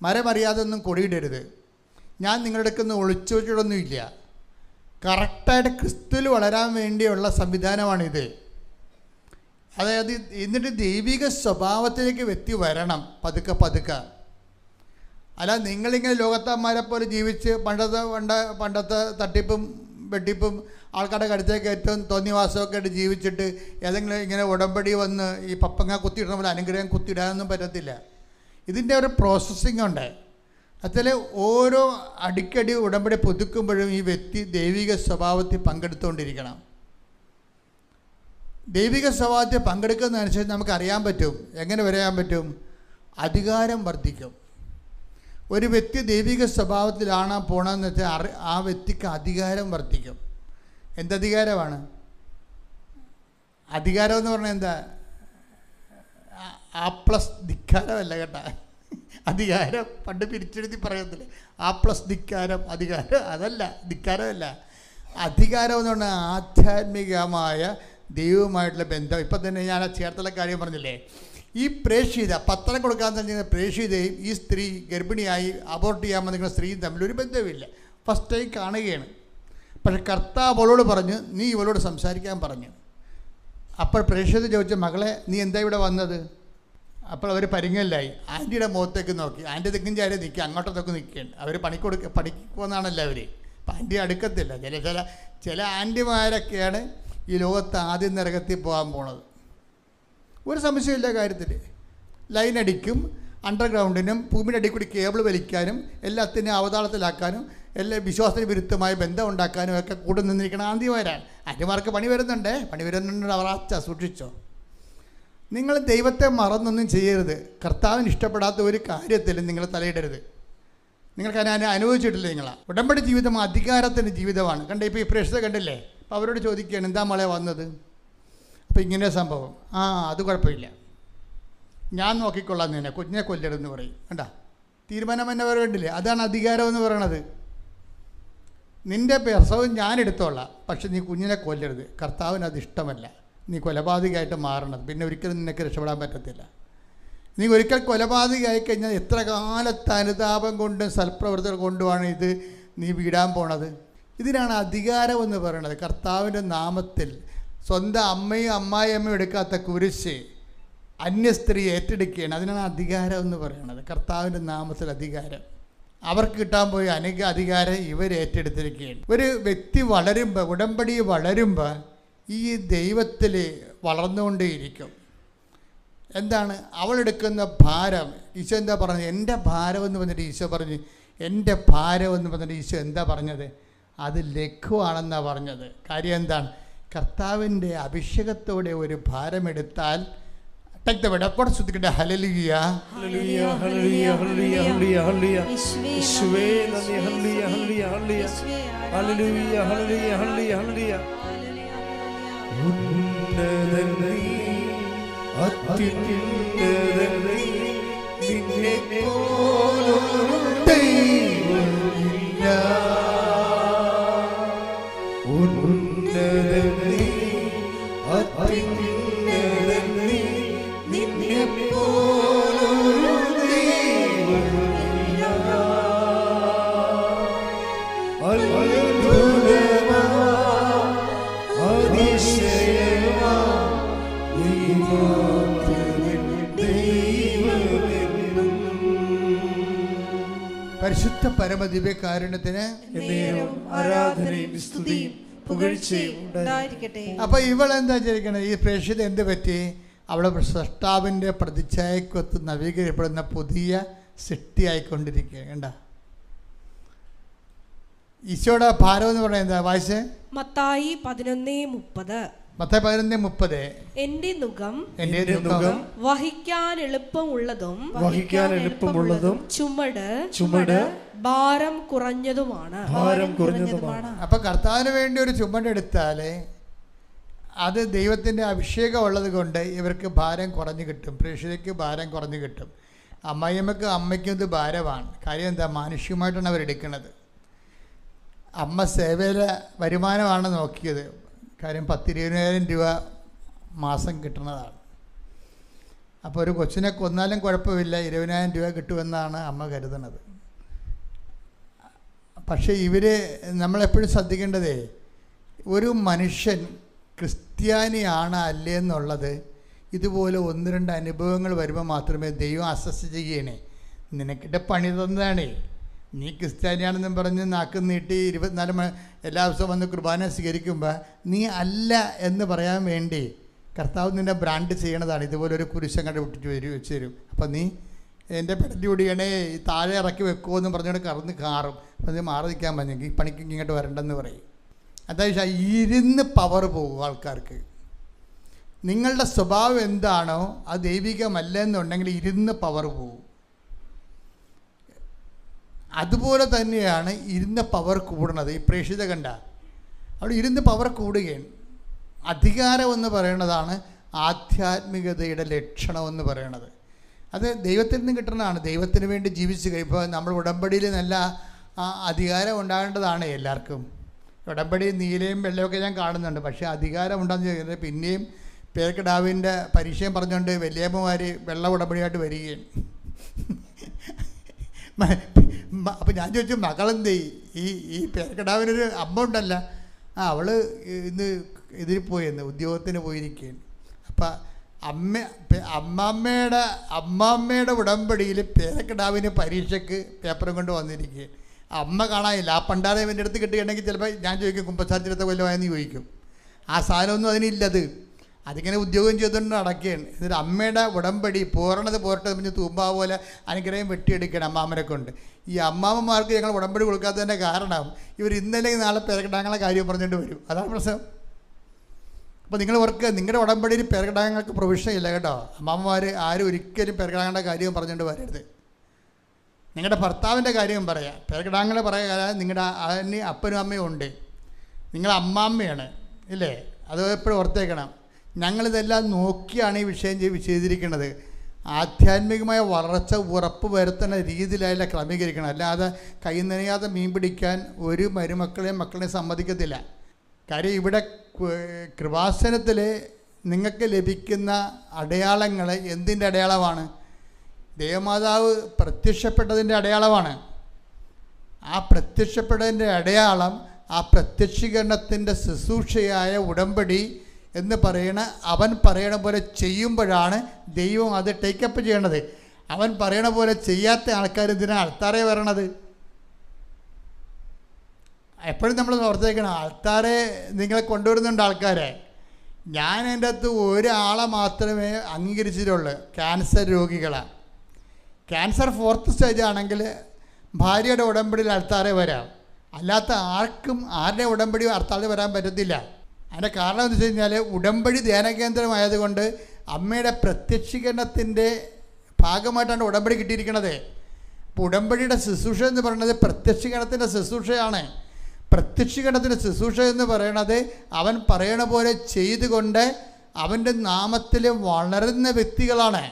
മരമറിയാതെ ഒന്നും കൊടിയിടരുത്. ഞാൻ നിങ്ങളുടെ അടുക്കുന്ന ഒളിച്ചോട്ടൊന്നുമില്ല. കറക്റ്റായിട്ട് ക്രിസ്തുവിൽ വളരാൻ വേണ്ടിയുള്ള സംവിധാനമാണിത്. അതായത് എന്നിട്ട് ദൈവിക സ്വഭാവത്തിലേക്ക് വ്യക്തി വരണം പതുക്കെ. അല്ല നിങ്ങളിങ്ങനെ ലോകത്തന്മാരെ പോലെ ജീവിച്ച് പണ്ടത്തെ തട്ടിപ്പും വെട്ടിപ്പും ആൾക്കാരുടെ കടുത്തേക്ക് ഏറ്റവും തോന്നിവാസമൊക്കെ ആയിട്ട് ജീവിച്ചിട്ട് ഏതെങ്കിലും ഇങ്ങനെ ഉടമ്പടി വന്ന് ഈ പപ്പങ്ങ കുത്തിയിടുന്ന പോലെ അനുഗ്രഹം കുത്തിയിടാനൊന്നും പറ്റത്തില്ല. ഇതിൻ്റെ ഒരു പ്രോസസ്സിംഗ് ഉണ്ട്. അതിൽ ഓരോ അടിക്കടി ഉടമ്പടി പുതുക്കുമ്പോഴും ഈ വ്യക്തി ദൈവിക സ്വഭാവത്തിൽ പങ്കെടുത്തുകൊണ്ടിരിക്കണം. ദൈവിക സ്വഭാവത്തിൽ പങ്കെടുക്കുന്നതനുസരിച്ച് നമുക്കറിയാൻ പറ്റും. എങ്ങനെ വരാൻ പറ്റും? അധികാരം വർദ്ധിക്കും. ഒരു വ്യക്തി ദൈവിക സ്വഭാവത്തിലാണ് പോകണമെന്ന് വെച്ചാൽ ആ വ്യക്തിക്ക് അധികാരം വർദ്ധിക്കും. എന്തധികാരമാണ്? അധികാരം എന്ന് പറഞ്ഞാൽ എന്താ? A+ ധിക്കാരമല്ല കേട്ടോ. അധികാരം പണ്ട് പിരിച്ചെഴുതി പറയത്തില്ലേ, A+ ധിക്കാരം അധികാരം, അതല്ല, ധിക്കാരമല്ല. അധികാരം എന്ന് പറഞ്ഞാൽ ആധ്യാത്മികമായ ദൈവവുമായിട്ടുള്ള ബന്ധം. ഇപ്പം തന്നെ ഞാൻ ആ ചേർത്തുള്ള കാര്യം പറഞ്ഞില്ലേ, ഈ പ്രേക്ഷിത പത്രം കൊടുക്കാൻ തന്നെ പ്രേക്ഷിതയും ഈ സ്ത്രീ ഗർഭിണിയായി അബോർട്ട് ചെയ്യാൻ വന്നിരിക്കുന്ന സ്ത്രീയും തമ്മിലൊരു ബന്ധമില്ല. ഫസ്റ്റ് ടൈം കാണുകയാണ്. പക്ഷെ കർത്താവ് അവളോട് പറഞ്ഞു, നീ ഇവളോട് സംസാരിക്കാൻ പറഞ്ഞു. അപ്പോൾ പ്രേക്ഷിത ചോദിച്ച, മകളെ നീ എന്താ ഇവിടെ വന്നത്? അപ്പോൾ അവർ പരിങ്ങലിലായി. ആൻറ്റിയുടെ മുഖത്തേക്ക് നോക്കി. ആൻറ്റി തെക്കും ചാരി നിൽക്കുക, അങ്ങോട്ടൊക്കെ നിൽക്കുകയാണ്. അവർ പണിക്കുവന്നാണല്ലോ അവർ. അപ്പം ആൻറ്റി അടുക്കത്തില്ല. ചില ആൻറ്റിമാരൊക്കെയാണ് ഈ ലോകത്ത് ആദ്യം നരകത്തിൽ പോകാൻ പോണത്. ഒരു സംശയമില്ല കാര്യത്തിൽ. ലൈനടിക്കും, അണ്ടർഗ്രൗണ്ടിനും ഭൂമിയുടെ അടിയിൽ കൂടി കേബിൾ വലിക്കാനും എല്ലാത്തിനും അവതാളത്തിലാക്കാനും എല്ലാ വിശ്വാസത്തിന് വിരുദ്ധമായ ബന്ധം ഉണ്ടാക്കാനും ഒക്കെ കൂടെ നിന്നിരിക്കണം ആന്തിമാരാണ്. ആന്റിമാർക്ക് പണി വരുന്നുണ്ട്. അവറാച്ച സൂക്ഷിച്ചോ. നിങ്ങൾ ദൈവത്തെ മറന്നൊന്നും ചെയ്യരുത്. കർത്താവിന് ഇഷ്ടപ്പെടാത്ത ഒരു കാര്യത്തിലും നിങ്ങൾ തലയിടരുത്. നിങ്ങൾക്ക് അതിനെ അനുഭവിച്ചിട്ടില്ല. ഉടമ്പടി ജീവിതം അധികാരത്തിൻ്റെ ജീവിതമാണ്. ഇപ്പോൾ ഈ പ്രേക്ഷിത കണ്ടില്ലേ? അപ്പോൾ അവരോട് ചോദിക്കുകയാണ്, എന്താ മോളെ വന്നത്? അപ്പോൾ ഇങ്ങനെ സംഭവം. അത് കുഴപ്പമില്ല, ഞാൻ നോക്കിക്കൊള്ളാം, നിന്നെ കുഞ്ഞിനെ കൊല്ലരുതെന്ന് പറയും. കണ്ട തീരുമാനം എന്നെ കണ്ടില്ലേ? അതാണ് അധികാരം എന്ന് പറയണത്. നിൻ്റെ പ്രസവം ഞാൻ എടുത്തോളാം, പക്ഷെ നീ കുഞ്ഞിനെ കൊല്ലരുത്. കർത്താവിന് അത് ഇഷ്ടമല്ല. നീ കൊലപാതകമായിട്ട് മാറണത്. പിന്നെ ഒരിക്കലും നിനക്ക് രക്ഷപ്പെടാൻ പറ്റത്തില്ല. നീ ഒരിക്കൽ കൊലപാതകമായി കഴിഞ്ഞാൽ എത്ര കാലത്തെ അനുതാപം കൊണ്ടും സൽപ്രവർത്തനം കൊണ്ടുമാണ് ഇത് നീ വീടാൻ പോണത്. ഇതിനാണ് അധികാരം എന്ന് പറയുന്നത്. കർത്താവിൻ്റെ നാമത്തിൽ സ്വന്തം അമ്മയും അമ്മായിയമ്മയും എടുക്കാത്ത കുരിശ് അന്യ സ്ത്രീ ഏറ്റെടുക്കുകയാണ്. അതിനാണ് അധികാരം എന്ന് പറയുന്നത്. കർത്താവിൻ്റെ നാമത്തിൽ അധികാരം. അവർക്ക് കിട്ടാൻ പോയ അധികാരം ഇവർ ഏറ്റെടുത്തിരിക്കുകയാണ്. ഒരു വ്യക്തി വളരുമ്പോൾ, ഉടമ്പടി വളരുമ്പോൾ ഈ ദൈവത്തിൽ വളർന്നുകൊണ്ടേയിരിക്കും. എന്താണ് അവളെടുക്കുന്ന ഭാരം? ഈശോ എന്താ പറഞ്ഞത്? എൻ്റെ ഭാരം എന്ന് പറഞ്ഞിട്ട് ഈശോ പറഞ്ഞു. എൻ്റെ ഭാരം എന്ന് പറഞ്ഞിട്ട് ഈശോ എന്താ പറഞ്ഞത്? അത് ലഘുവാണെന്നാണ് പറഞ്ഞത്. കാര്യം എന്താണ്? കർത്താവിൻ്റെ അഭിഷേകത്തോടെ ഒരു ഭാരമെടുത്താൽ ശ്രദ്ധിക്കട്ടെ. ഹല്ലേലൂയ, ഹല്ലേലൂയ, ഹല്ലേലൂയ, ഹല്ലേലൂയ, ഹല്ലേലൂയ, യേശുവേ നന്ദി, ഹല്ലേലൂയ, ഹല്ലേലൂയ, ഹല്ലേലൂയ, ഹല്ലേലൂയ, ഹല്ലേലൂയ, ഹല്ലേലൂയ. ഉന്നതനീ അത്യുന്നതനീ നിന്നെ പോലൊരു ദൈവമില്ല. ഉന്നതനീ പരിശുദ്ധ പരമദിവ്യകാരുണ്യത്തിന് ആരാധനയും സ്തുതിയും പുകഴ്ചയും ഉണ്ടായിരിക്കട്ടെ. അപ്പൊ ഇവളെന്താ ചെയ്തിരിക്കണത്? ഈ പ്രേക്ഷിത എന്ത് പറ്റി? അവളെ സൃഷ്ടാവിൻ്റെ പ്രതിച്ഛായക്കൊത്ത് നവീകരിക്കപ്പെടുന്ന പുതിയ സൃഷ്ടിയായിക്കൊണ്ടിരിക്കുക. കണ്ട, ഈശോയുടെ ഭാരം എന്ന് പറയുന്നത് എന്താ? വായിച്ചേ. മത്തായി 11:30. മത്തായി 11:30. എന്റെ നുകം വഹിക്കാൻ എളുപ്പമുള്ളതും ചുമട് ഭാരം കുറഞ്ഞതുമാണ്. അപ്പൊ കർത്താവിന് വേണ്ടി ഒരു ചുമടെടുത്താല് അത് ദൈവത്തിൻ്റെ അഭിഷേകം ഉള്ളത് കൊണ്ട് ഇവർക്ക് ഭാരം കുറഞ്ഞു കിട്ടും. പ്രേക്ഷിതയ്ക്ക് ഭാരം കുറഞ്ഞു കിട്ടും. അമ്മയ്ക്കും ഇത് ഭാരമാണ്. കാര്യം എന്താ? മാനുഷികമായിട്ടാണ് അവരെടുക്കുന്നത്. അമ്മ സേവയിലെ വരുമാനമാണ് നോക്കിയത്. കാര്യം 10-20,000 രൂപ മാസം കിട്ടുന്നതാണ്. അപ്പോൾ ഒരു കൊച്ചിനെ കൊന്നാലും കുഴപ്പമില്ല, 20,000 രൂപ കിട്ടുമെന്നാണ് അമ്മ കരുതുന്നത്. പക്ഷേ നമ്മളെപ്പോഴും ശ്രദ്ധിക്കേണ്ടതേ, ഒരു മനുഷ്യൻ ക്രിസ്ത്യാനിയാണ് അല്ലേ എന്നുള്ളത് ഇതുപോലെ 1-2 അനുഭവങ്ങൾ വരുമ്പോൾ മാത്രമേ ദൈവം അസസ് ചെയ്യണേ. നിനക്കിட்ட പണി തന്നതാണേ. നീ ക്രിസ്ത്യാനിയാണെന്നും പറഞ്ഞ് നാക്ക് നീട്ടി 24 മണി എല്ലാ ദിവസവും വന്ന് കുർബാന സ്വീകരിക്കുമ്പോൾ നീ അല്ല എന്ന് പറയാൻ വേണ്ടി കർത്താവ് നിന്നെ ബ്രാൻഡ് ചെയ്യണതാണ്. ഇതുപോലൊരു കുരിശങ്ങടെ വിട്ടിട്ട് വെച്ച് തരും. അപ്പം നീ എൻ്റെ പെടലി ഓടിയണേ, താഴെ ഇറക്കി വെക്കുമോ എന്ന് പറഞ്ഞുകൊണ്ട് കാറും. അപ്പം നീ മാറി നിൽക്കാൻ പറഞ്ഞെങ്കിൽ ഈ പണിക്ക് ഇങ്ങോട്ട് വരണ്ടെന്ന് പറയും. അതായത് ഇരുന്ന് പവർ പോകും ആൾക്കാർക്ക്. നിങ്ങളുടെ സ്വഭാവം എന്താണോ അത് ദൈവികമല്ല എന്നുണ്ടെങ്കിൽ ഇരുന്ന് പവർ പോകും. അതുപോലെ തന്നെയാണ് ഇരുന്ന പവർ കൂടുന്നത്. ഈ പ്രേക്ഷിത കണ്ട അവിടെ ഇരുന്ന് പവർ കൂടുകയാണ്. അധികാരം എന്ന് പറയുന്നതാണ് ആധ്യാത്മികതയുടെ ലക്ഷണമെന്ന് പറയണത്. അത് ദൈവത്തിൽ നിന്ന് കിട്ടുന്നതാണ്. ദൈവത്തിന് വേണ്ടി ജീവിച്ച് കഴിയുമ്പോൾ നമ്മൾ ഉടമ്പടിയിൽ നല്ല അധികാരം ഉണ്ടാകേണ്ടതാണ് എല്ലാവർക്കും. ഉടമ്പടി നീലയും വെള്ളയൊക്കെ ഞാൻ കാണുന്നുണ്ട്. പക്ഷേ അധികാരം ഉണ്ടാകുന്ന ചോദിക്കുന്നത് പിന്നെയും പേർക്കിടാവിൻ്റെ പരിചയം പറഞ്ഞുകൊണ്ട് വലിയമ്മമാർ വെള്ള ഉടമ്പടിയായിട്ട് വരികയും. അപ്പം ഞാൻ ചോദിച്ചു, മകളെന്തേ? ഈ പേർക്കിടാവിനൊരു അമ്മ ഉണ്ടല്ല, അവൾ ഇന്ന് ഇതിൽ പോയെന്ന് ഉദ്യോഗത്തിന് പോയിരിക്കുകയാണ്. അപ്പം അമ്മാമ്മയുടെ ഉടമ്പടിയിൽ പേരക്കിടാവിന് പരീക്ഷയ്ക്ക് പേപ്പറും കൊണ്ട് വന്നിരിക്കുകയാണ്. അമ്മ കാണാനില്ല. ആ പണ്ടാരം എൻ്റെ അടുത്ത് കിട്ടുകയാണെങ്കിൽ ചിലപ്പോൾ ഞാൻ ചോദിക്കും കുമ്പസാരത്തിലത്തെ കൊല്ലമായെന്ന് ചോദിക്കും. ആ സാധനമൊന്നും അതിനില്ലത്. അതിങ്ങനെ ഉദ്യോഗം ചെയ്തുകൊണ്ട് നടക്കുകയാണ്. എന്നിട്ട് അമ്മയുടെ ഉടമ്പടി പോരണത് പോരട്ടെ പറഞ്ഞ് തൂമ്പാ പോലെ അനുഗ്രഹം വെട്ടിയെടുക്കണം അമ്മാമ്മനെ കൊണ്ട്. ഈ അമ്മാമ്മമാർക്ക് ഞങ്ങൾ ഉടമ്പടി കൊടുക്കാത്തതിൻ്റെ കാരണം ഇവർ ഇന്നലെ നാളെ പേരക്കിടാങ്ങളെ കാര്യം പറഞ്ഞുകൊണ്ട് വരും. അതാണ് പ്രശ്നം. അപ്പോൾ നിങ്ങൾ ഓർക്കുക, നിങ്ങളുടെ ഉടമ്പടിയിൽ പേരക്കിടാങ്ങൾക്ക് പ്രൊവിഷൻ ഇല്ല കേട്ടോ. അമ്മാമ്മമാർ ആരും ഒരിക്കലും പേരക്കിടാങ്ങളുടെ കാര്യം പറഞ്ഞുകൊണ്ട് വരരുത്. നിങ്ങളുടെ ഭർത്താവിൻ്റെ കാര്യം പറയാം. പേരക്കിടാങ്ങളെ പറയാൻ നിങ്ങളുടെ അതിന് അപ്പനും അമ്മയും ഉണ്ട്. നിങ്ങൾ അമ്മാമ്മയാണ് ഇല്ലേ? അത് എപ്പോഴും ഓർത്തേക്കണം. ഞങ്ങളിതെല്ലാം നോക്കിയാണ് ഈ വിഷയം ചെയ്തിരിക്കുന്നത്. ആധ്യാത്മികമായ വളർച്ച ഉറപ്പ് വരുത്തുന്ന രീതിയിലല്ല ക്രമീകരിക്കണം. അല്ലാതെ കൈ നനയാതെ മീൻ പിടിക്കാൻ ഒരു മക്കളെയും സമ്മതിക്കത്തില്ല. കാര്യം ഇവിടെ കൃപാസനത്തിൽ നിങ്ങൾക്ക് ലഭിക്കുന്ന അടയാളങ്ങൾ എന്തിൻ്റെ അടയാളമാണ്? ദേവമാതാവ് പ്രത്യക്ഷപ്പെട്ടതിൻ്റെ അടയാളമാണ്. ആ പ്രത്യക്ഷപ്പെട്ടതിൻ്റെ അടയാളം ആ പ്രത്യക്ഷീകരണത്തിൻ്റെ ശുശ്രൂഷയായ ഉടമ്പടി എന്ന് അവൻ പറയണ പോലെ ചെയ്യുമ്പോഴാണ് ദൈവം അത് ടേക്കപ്പ് ചെയ്യണത്. അവൻ പറയണ പോലെ ചെയ്യാത്ത ആൾക്കാർ ഇതിനാണ് ആൾത്താരെ വരണത്. എപ്പോഴും നമ്മൾ ഓർത്തേക്കണം, ആൾത്താരെ നിങ്ങളെ കൊണ്ടുവരുന്നുണ്ട് ആൾക്കാരെ. ഞാൻ എൻ്റെ അകത്ത് ഒരാളെ മാത്രമേ അംഗീകരിച്ചിട്ടുള്ളൂ, ക്യാൻസർ രോഗികളാണ്. ക്യാൻസർ 4th സ്റ്റേജ് ആണെങ്കിൽ ഭാര്യയുടെ ഉടമ്പടിയിൽ ആൾത്താരെ വരാം. അല്ലാത്ത ആർക്കും ആരുടെ ഉടമ്പടിയും ആൾത്താരെ വരാൻ പറ്റത്തില്ല. അതിൻ്റെ കാരണം എന്ന് വെച്ച് കഴിഞ്ഞാൽ ഉടമ്പടി ധ്യാനകേന്ദ്രമായതുകൊണ്ട് അമ്മയുടെ പ്രത്യക്ഷീകരണത്തിൻ്റെ ഭാഗമായിട്ടാണ് ഉടമ്പടി കിട്ടിയിരിക്കുന്നത്. അപ്പോൾ ഉടമ്പടിയുടെ ശുശ്രൂഷ എന്ന് പറയുന്നത് പ്രത്യക്ഷീകരണത്തിൻ്റെ ശുശ്രൂഷയാണ്. പ്രത്യക്ഷീകരണത്തിൻ്റെ ശുശ്രൂഷ എന്ന് പറയുന്നത് അവൻ പറയണ പോലെ ചെയ്തുകൊണ്ട് അവൻ്റെ നാമത്തിൽ വളരുന്ന വ്യക്തികളാണ്.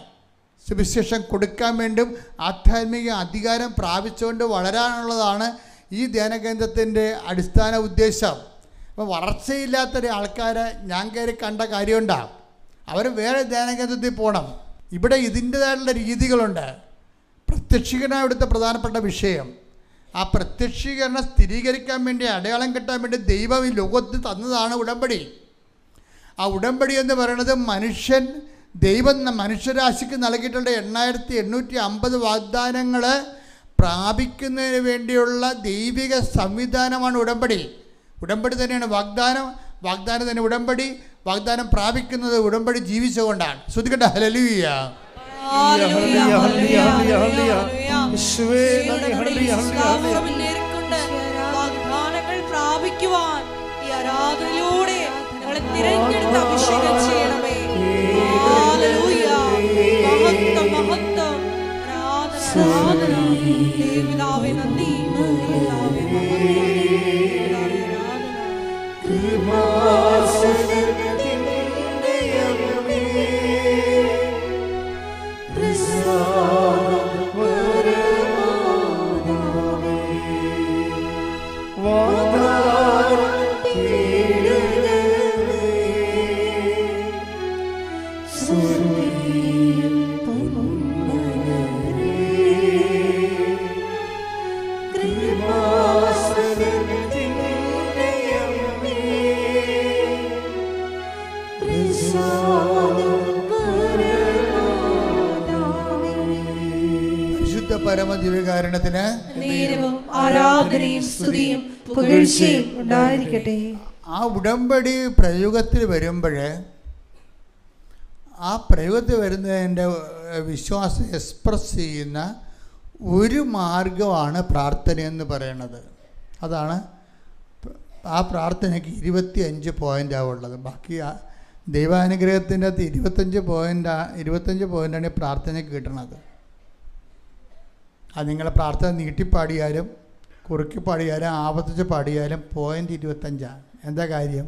സുവിശേഷം കൊടുക്കാൻ വേണ്ടും ആധ്യാത്മിക അധികാരം പ്രാപിച്ചുകൊണ്ട് വളരാനുള്ളതാണ് ഈ ധ്യാനകേന്ദ്രത്തിൻ്റെ അടിസ്ഥാന ഉദ്ദേശം. അപ്പോൾ വളർച്ചയില്ലാത്തൊരു ആൾക്കാരെ ഞാൻ കയറി കണ്ട കാര്യമുണ്ടാകും. അവർ വേറെ ധ്യാനകേന്ദ്രത്തിൽ പോകണം. ഇവിടെ ഇതിൻ്റേതായിട്ടുള്ള രീതികളുണ്ട്. പ്രത്യക്ഷീകരണം ഇവിടുത്തെ പ്രധാനപ്പെട്ട വിഷയം. ആ പ്രത്യക്ഷീകരണം സ്ഥിരീകരിക്കാൻ വേണ്ടി, അടയാളം കിട്ടാൻ വേണ്ടി ദൈവം ഈ ലോകത്ത് തന്നതാണ് ഉടമ്പടി. ആ ഉടമ്പടി എന്ന് പറയുന്നത് ദൈവം മനുഷ്യരാശിക്ക് നൽകിയിട്ടുള്ള 8850 വാഗ്ദാനങ്ങൾ പ്രാപിക്കുന്നതിന് വേണ്ടിയുള്ള ദൈവിക സംവിധാനമാണ് ഉടമ്പടി. ഉടമ്പടി തന്നെയാണ് വാഗ്ദാനം, വാഗ്ദാനം തന്നെ ഉടമ്പടി. വാഗ്ദാനം പ്രാപിക്കുന്നത് ഉടമ്പടി ജീവിച്ചുകൊണ്ടാണ്. ശ്രദ്ധിക്കട്ടെ, ഹല്ലേലൂയ. വാഗ്ദാനങ്ങൾ പ്രാപിക്കുവാൻ ഈ ആരാധനയിലൂടെ ഞങ്ങളെ തിരഞ്ഞെടുത്ത് അഭിഷേകം ചെയ്യണമേ. ഹല്ലേലൂയ. മഹത്വം മഹത്വം. ആരാധന ദേവിതാവേ നന്ദി. ദേവിതാവേ പരമദിവ്യകാരുണ്യത്തിന് ആരാധനയും സ്തുതിയും പുകഴ്ചയും ഉണ്ടായിരിക്കട്ടെ. ആ ഉടമ്പടി പ്രയോഗത്തിൽ വരുമ്പോൾ, ആ പ്രയോഗത്തിൽ വരുന്നതിൻ്റെ വിശ്വാസം എക്സ്പ്രസ് ചെയ്യുന്ന ഒരു മാർഗമാണ് പ്രാർത്ഥനയെന്ന് പറയുന്നത്. അതാണ് ആ പ്രാർത്ഥനയ്ക്ക് 25 പോയിൻ്റാണ് ഉള്ളത്. ബാക്കി ദൈവാനുഗ്രഹത്തിൻ്റെ അകത്ത് 25 പോയിൻ്റാണ് ഈ പ്രാർത്ഥനയ്ക്ക് കിട്ടുന്നത്. അത് നിങ്ങളെ പ്രാർത്ഥന നീട്ടിപ്പാടിയാലും കുറുക്കി പാടിയാലും ആവർത്തിച്ച് പാടിയാലും പോയിൻ്റ് 25. എന്താ കാര്യം?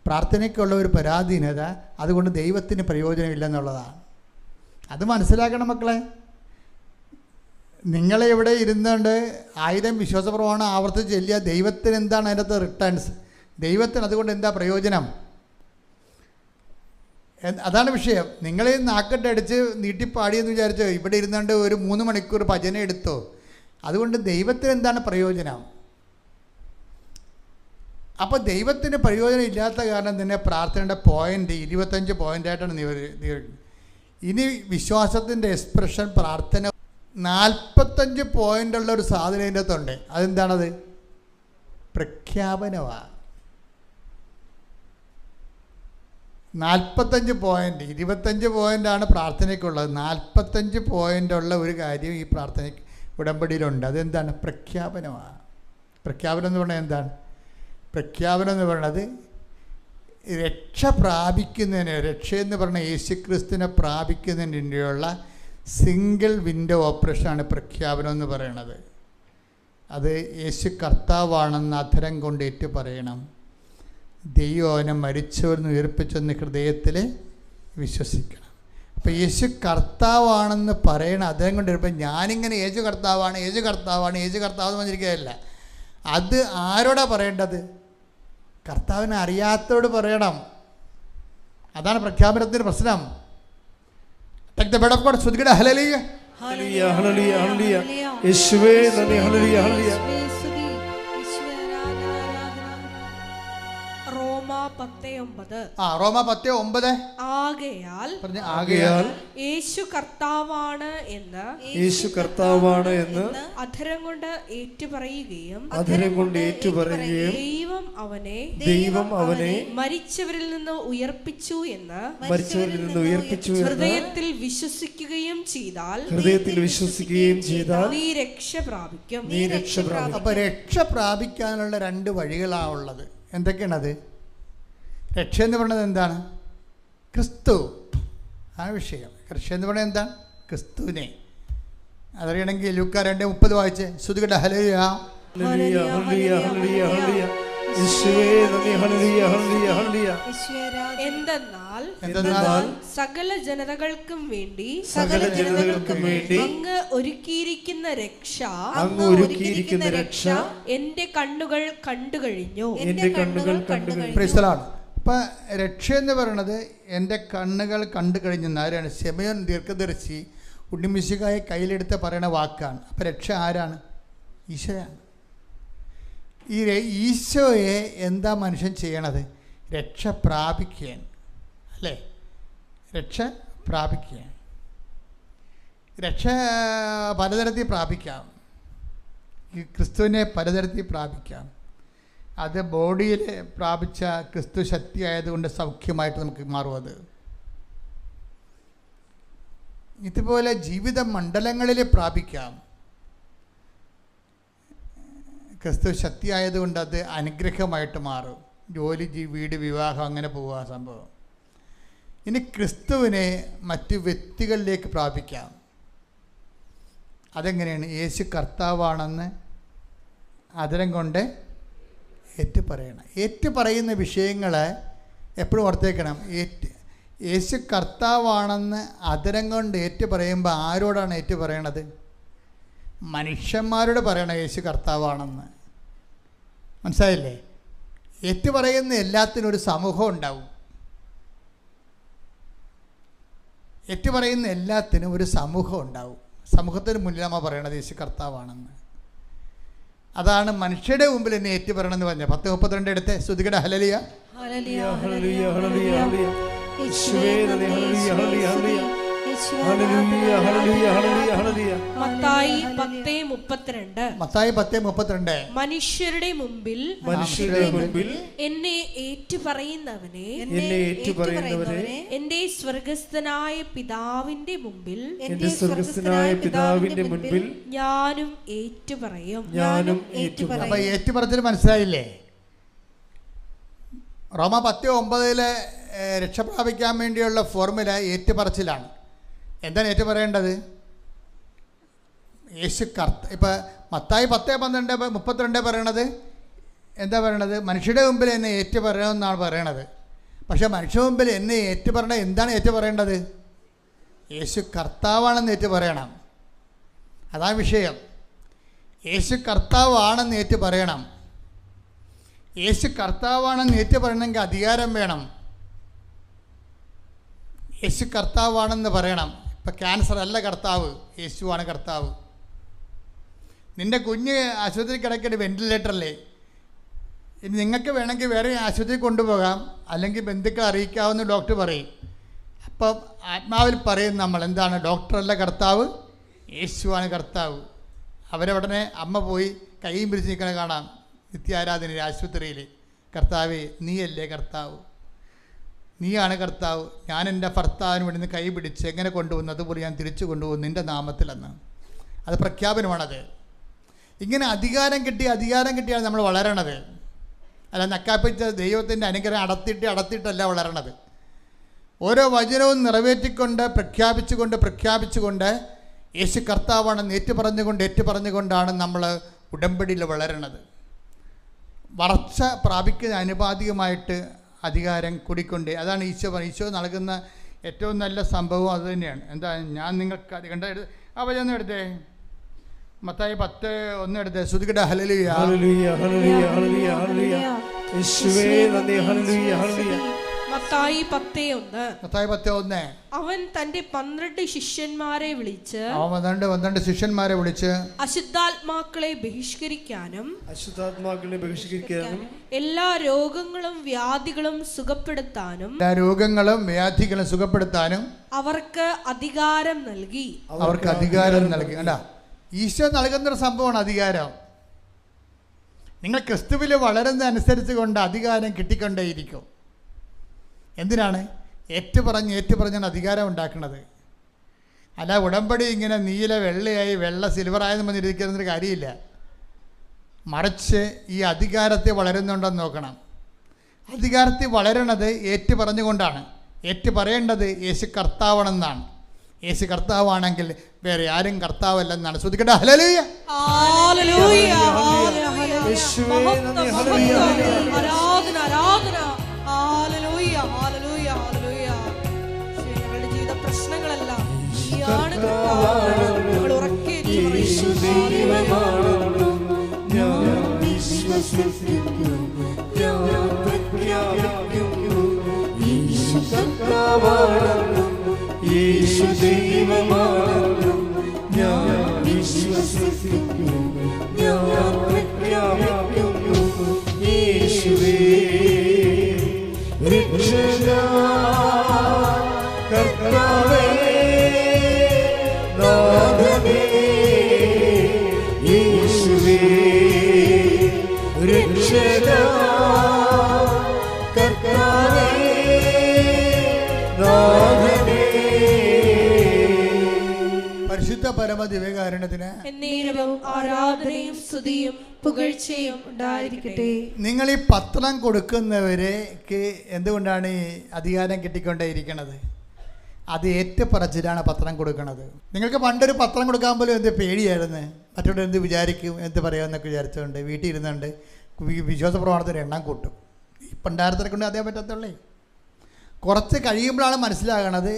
പ്രാർത്ഥനയ്ക്കുള്ള ഒരു പരാധീനത, അതുകൊണ്ട് ദൈവത്തിന് പ്രയോജനമില്ലെന്നുള്ളതാണ്. അത് മനസ്സിലാക്കണം മക്കളെ. നിങ്ങളെ ഇവിടെ ഇരുന്നുകൊണ്ട് 1000 വിശ്വാസപ്രമാണം ആവർത്തിച്ച് ചെല്ലിയ ദൈവത്തിന് എന്താണ് അതിനകത്ത് റിട്ടേൺസ്? ദൈവത്തിന് അതുകൊണ്ട് എന്താ പ്രയോജനം? അതാണ് വിഷയം. നിങ്ങളെ നാക്കട്ട് അടിച്ച് നീട്ടിപ്പാടിയെന്ന് വിചാരിച്ചോ ഇവിടെ ഇരുന്നുകൊണ്ട് ഒരു 3 മണിക്കൂർ ഭജന എടുത്തോ? അതുകൊണ്ട് ദൈവത്തിന് എന്താണ് പ്രയോജനം? അപ്പോൾ ദൈവത്തിന് പ്രയോജനം ഇല്ലാത്ത കാരണം തന്നെ പ്രാർത്ഥനയുടെ പോയിൻ്റ് 25 പോയിൻ്റായിട്ടാണ് ഇനി വിശ്വാസത്തിൻ്റെ എക്സ്പ്രഷൻ പ്രാർത്ഥന 45 പോയിൻ്റുള്ള ഒരു സാധനം അതിൻ്റെ അകത്തുണ്ട്. അതെന്താണത്? പ്രഖ്യാപനമാണ്. 45 പോയിൻ്റ്, 25 പോയിൻ്റാണ് പ്രാർത്ഥനയ്ക്കുള്ളത്. 45 പോയിൻ്റുള്ള ഒരു കാര്യം ഈ പ്രാർത്ഥനയ്ക്ക് ഉടമ്പടിയിലുണ്ട്. അതെന്താണ്? പ്രഖ്യാപനമാണ്. പ്രഖ്യാപനം എന്ന് പറഞ്ഞാൽ എന്താണ്? പ്രഖ്യാപനം എന്ന് പറയുന്നത് രക്ഷ പ്രാപിക്കുന്നതിന്, രക്ഷയെന്ന് പറഞ്ഞാൽ യേശുക്രിസ്തുവിനെ പ്രാപിക്കുന്നതിന് വേണ്ടിയുള്ള സിംഗിൾ വിൻഡോ ഓപ്പറേഷനാണ് പ്രഖ്യാപനം എന്ന് പറയുന്നത്. അത് യേശു കർത്താവാണെന്ന് അധരം കൊണ്ട് ഏറ്റു പറയണം. ദൈവം അവനെ മരിച്ചവരെന്ന് ഉയർപ്പിച്ചെന്ന് ഹൃദയത്തിൽ വിശ്വസിക്കണം. അപ്പോൾ യേശു കർത്താവാണെന്ന് പറയണം അധരം കൊണ്ട് വരുമ്പോൾ ഞാനിങ്ങനെ യേശു കർത്താവാണ്, യേശു കർത്താവാണ്, യേശു കർത്താവെന്ന് പറഞ്ഞിരിക്കുകയല്ല. അത് ആരോടാ പറയേണ്ടത്? കർത്താവിനെ അറിയാത്തവരോട് പറയണം. അതാണ് പ്രഖ്യാപനത്തിൻ്റെ പ്രശ്നം. Take the bed of God. ശ്രുതികട ഹല്ലേലൂയ. ഹല്ലേലൂയ ഹല്ലേലൂയ ഹല്ലേലൂയ. യേശുവേ നന്ദി. ഹല്ലേലൂയ ഹല്ലേലൂയ. റോമ 10:9. ആകയാൽ യേശു കർത്താവാണ് എന്ന് അധരം കൊണ്ട് ഏറ്റുപറയുകയും ദൈവം അവനെ മരിച്ചവരിൽ നിന്ന് ഉയർപ്പിച്ചു എന്ന് ഹൃദയത്തിൽ വിശ്വസിക്കുകയും ചെയ്താൽ നീ രക്ഷ പ്രാപിക്കും. അപ്പൊ രക്ഷ പ്രാപിക്കാനുള്ള 2 വഴികളാണുള്ളത്. എന്തൊക്കെയാണത്? രക്ഷ എന്ന് പറയുന്നത് എന്താണ്? ക്രിസ്തു. ആ വിഷയം. രക്ഷ എന്ന് പറയുന്നത് എന്താണ്? ക്രിസ്തുവിനെ. അതറിയണമെങ്കിൽ ലൂക്കാ 2:30 വായിച്ച്. ശ്രുതികട ഹല്ലേലൂയ. എന്തെന്നാൽ സകല ജനതകൾക്കും വേണ്ടി അങ്ങ് ഒരുക്കിയിരിക്കുന്ന രക്ഷ എന്റെ കണ്ണുകൾ കണ്ടു കഴിഞ്ഞു. അപ്പം രക്ഷ എന്ന് പറയുന്നത് എൻ്റെ കണ്ണുകൾ കണ്ടു കഴിഞ്ഞെന്ന് ആരാണ്? ശമയോൻ ദീർഘദർശി ഉണ്ണിമിശിഹായെ കയ്യിലെടുത്ത് പറയുന്ന വാക്കാണ്. അപ്പം രക്ഷ ആരാണ്? ഈശോയാണ്. ഈ ഈശോയെ എന്താ മനുഷ്യൻ ചെയ്യണത്? രക്ഷ പ്രാപിക്കാൻ, അല്ലേ? രക്ഷ പ്രാപിക്കാൻ. രക്ഷ പലതരത്തിൽ പ്രാപിക്കാം. ഈ ക്രിസ്തുവിനെ പലതരത്തിൽ പ്രാപിക്കാം. അത് ബോഡിയിൽ പ്രാപിച്ച ക്രിസ്തു ശക്തി ആയതുകൊണ്ട് സൗഖ്യമായിട്ട് നമുക്ക് മാറും. അത് ഇതുപോലെ ജീവിത മണ്ഡലങ്ങളിൽ പ്രാപിക്കാം. ക്രിസ്തു ശക്തി ആയതുകൊണ്ട് അത് അനുഗ്രഹമായിട്ട് മാറും. ജോലി, വീട്, വിവാഹം, അങ്ങനെ പോവുക സംഭവം. ഇനി ക്രിസ്തുവിനെ മറ്റ് വ്യക്തികളിലേക്ക് പ്രാപിക്കാം. അതെങ്ങനെയാണ്? യേശു കർത്താവാണെന്ന് ആദരം കൊണ്ട് ഏറ്റുപറയണം. ഏറ്റുപറയുന്ന വിഷയങ്ങൾ എപ്പോഴും ഓർത്തേക്കണം. യേശു കർത്താവാണെന്ന് ആദരം കൊണ്ട് ഏറ്റുപറയുമ്പോൾ ആരോടാണ് ഏറ്റുപറയണത്? മനുഷ്യന്മാരോട് പറയണം യേശു കർത്താവാണെന്ന്. മനസ്സിലായില്ലേ? ഏറ്റുപറയുന്ന എല്ലാത്തിനും ഒരു സമൂഹം ഉണ്ടാവും. ഏറ്റുപറയുന്ന എല്ലാത്തിനും ഒരു സമൂഹം ഉണ്ടാവും. സമൂഹത്തിന് മുന്നിൽ നമ്മൾ പറയണത് യേശു കർത്താവാണെന്ന്. അതാണ് മനുഷ്യരുടെ മുമ്പിൽ എന്നെ ഏറ്റുപറയണമെന്ന് പറഞ്ഞത്. 10:32 എടുത്ത് സ്തുതിക്കട്ടെ. ഹല്ലേലൂയ, ഹല്ലേലൂയ, ഹല്ലേലൂയ, ഹല്ലേലൂയ, യേശുവേ നന്ദി, ഹല്ലേലൂയ, ഹല്ലേലൂയ, ഹല്ലേലൂയ, ഹല്ലേലൂയ, ഹല്ലേലൂയ, ഹല്ലേലൂയ, ഹല്ലേലൂയ. മത്തായി 10:32. മത്തായി 10:32. മനുഷ്യരുടെ മുമ്പിൽ എന്നെ ഏറ്റുപറയുന്നവനെ എന്റെ സ്വർഗ്ഗസ്ഥനായ പിതാവിന്റെ മുമ്പിൽ ഞാനും ഏറ്റുപറയും. അപ്പൊ ഏറ്റുപറച്ചിൽ മനസ്സിലായില്ലേ? റോമ 10:9 രക്ഷ പ്രാപിക്കാൻ വേണ്ടിയുള്ള ഫോർമുല ഏറ്റുപറച്ചിലാണ്. എന്താണ് ഏറ്റുപറയേണ്ടത്? യേശു ഇപ്പം മത്തായി 10:32 പറയണത് എന്താ പറയണത്? മനുഷ്യരുടെ മുമ്പിൽ എന്നെ ഏറ്റുപറയണമെന്നാണ് പറയണത്. പക്ഷേ മനുഷ്യരുടെ മുമ്പിൽ എന്നെ ഏറ്റുപറയണ എന്താണ് ഏറ്റുപറയേണ്ടത്? യേശു കർത്താവാണെന്ന് ഏറ്റുപറയണം. അതാണ് വിഷയം. യേശു കർത്താവാണെന്ന് ഏറ്റുപറയണം. യേശു കർത്താവാണെന്ന് ഏറ്റുപറയണമെങ്കിൽ അധികാരം വേണം. യേശു കർത്താവാണെന്ന് പറയണം. ഇപ്പം ക്യാൻസർ അല്ല കർത്താവ്, യേശുവാണ് കർത്താവ്. നിൻ്റെ കുഞ്ഞ് ആശുപത്രി കിടക്കേണ്ട വെൻറ്റിലേറ്ററല്ലേ? ഇനി നിങ്ങൾക്ക് വേണമെങ്കിൽ വേറെ ആശുപത്രി കൊണ്ടുപോകാം, അല്ലെങ്കിൽ ബന്ധുക്കളെ അറിയിക്കാമെന്ന് ഡോക്ടർ പറയും. അപ്പം ആത്മാവിൽ പറയും നമ്മൾ എന്താണ്? ഡോക്ടറല്ല കർത്താവ്, യേശുവാണ് കർത്താവ്. അവരവിടനെ അമ്മ പോയി കൈയും പിടിച്ച് നിൽക്കണ കാണാം നിത്യാരാധനയിൽ, ആശുപത്രിയിൽ. കർത്താവേ നീയല്ലേ കർത്താവ്, നീയാണ് കർത്താവ്. ഞാൻ എൻ്റെ ഭർത്താവിന് വേണ്ടി കൈ പിടിച്ച് എങ്ങനെ കൊണ്ടുവന്നു അതുപോലെ ഞാൻ തിരിച്ചു കൊണ്ടുപോകും നിൻ്റെ നാമത്തിലെന്ന്. അത് പ്രഖ്യാപനമാണത്. ഇങ്ങനെ അധികാരം കിട്ടിയാണ് നമ്മൾ വളരണത്. അല്ല നക്കാപ്പിച്ച ദൈവത്തിൻ്റെ അനുഗ്രഹം അടത്തിയിട്ടല്ല വളരണത്. ഓരോ വചനവും നിറവേറ്റിക്കൊണ്ട് പ്രഖ്യാപിച്ചുകൊണ്ട് യേശു കർത്താവാണെന്ന് ഏറ്റുപറഞ്ഞുകൊണ്ടാണ് നമ്മൾ ഉടമ്പടിയിൽ വളരണത്. വളർച്ച പ്രാപിക്കുന്ന അനുപാതികമായിട്ട് അധികാരം കൂടിക്കൊണ്ട്, അതാണ് ഈശോ നൽകുന്ന ഏറ്റവും നല്ല സംഭവം അത് തന്നെയാണ്. എന്താ ഞാൻ നിങ്ങൾക്ക് കണ്ട ആ വചനം എടുത്തേ, മത്തായി 10:1 എടുത്തേ. ശ്രുതിക്കട്ടെ. ഹല്ലേലൂയ, ഹല്ലേലൂയ, ഹല്ലേലൂയ, ഹല്ലേലൂയ, ഹല്ലേലൂയ, യേശുവേ നന്ദി, ഹല്ലേലൂയ, ഹല്ലേലൂയ. മത്തായി 10:1. അവൻ തന്റെ 12 ശിഷ്യന്മാരെ വിളിച്ച് അശുദ്ധാത്മാക്കളെ ബഹിഷ്കരിക്കാനും എല്ലാ രോഗങ്ങളും വ്യാധികളും സുഖപ്പെടുത്താനും അവർക്ക് അധികാരം നൽകി. കണ്ടാ, ഈശോ നൽകുന്നൊരു സംഭവമാണ് അധികാരം. നിങ്ങൾ ക്രിസ്തുവിൽ വളരുന്ന അനുസരിച്ച് കൊണ്ട് അധികാരം കിട്ടിക്കൊണ്ടേയിരിക്കും. എന്തിനാണ്? ഏറ്റുപറഞ്ഞാണ് അധികാരം ഉണ്ടാക്കുന്നത്. അല്ല ഉടമ്പടി ഇങ്ങനെ നീല വെള്ളയായി സിൽവറായെന്ന് പറഞ്ഞിരിക്കുന്നൊരു കാര്യമില്ല. മറിച്ച് ഈ അധികാരത്തെ വളരുന്നുണ്ടെന്ന് നോക്കണം. അധികാരത്തിൽ വളരണത് ഏറ്റുപറഞ്ഞുകൊണ്ടാണ്. ഏറ്റുപറയേണ്ടത് യേശു കർത്താവാണെന്നാണ്. യേശു കർത്താവാണെങ്കിൽ വേറെ ആരും കർത്താവല്ലെന്നാണ്. ശ്രുതിക്കട്ടെ. ഹല്ലേലൂയ, ഹല്ലേലൂയ, ഞങ്ങളുടെ ജീവിത പ്രശ്നങ്ങളെല്ലാം ഈയാണ് കർത്താവ്. ഞങ്ങൾ ഉറക്കെ യേശു ദൈവമാണെന്നും ഞാൻ വിശ്വസിക്കുന്നു, ഞാൻ പ്രഖ്യാപിക്കുന്നു. യേശുവേ രക്ഷകനാ, കർത്താവേ, നാഥനേ, യേശുവേ പരമ ദിവ്യകാരുണ്യത്തിന് എന്നേരവും ആരാധനയും സ്തുതിയും പുകഴ്ചയും ഉണ്ടായിരിക്കട്ടെ. നിങ്ങൾ ഈ പത്രം കൊടുക്കുന്നവർക്ക് എന്തുകൊണ്ടാണ് ഈ അധികാരം കിട്ടിക്കൊണ്ടേയിരിക്കുന്നത്? അത് ഏറ്റുപറച്ചിലാണ് പത്രം കൊടുക്കുന്നത്. നിങ്ങൾക്ക് പണ്ടൊരു പത്രം കൊടുക്കാൻ പോലും എന്ത് പേടിയായിരുന്നു, മറ്റുള്ളവർ എന്ത് വിചാരിക്കും, എന്ത് പറയാമെന്നൊക്കെ വിചാരിച്ചുകൊണ്ട് വീട്ടിൽ ഇരുന്നുകൊണ്ട് വിശ്വാസ പ്രമാണത്തിന് എണ്ണം കൂട്ടും. ഈ പണ്ടാരത്തിനെ കൊണ്ട് അതേ പറ്റത്തുള്ളേ. കുറച്ച് കഴിയുമ്പോഴാണ് മനസ്സിലാകണത്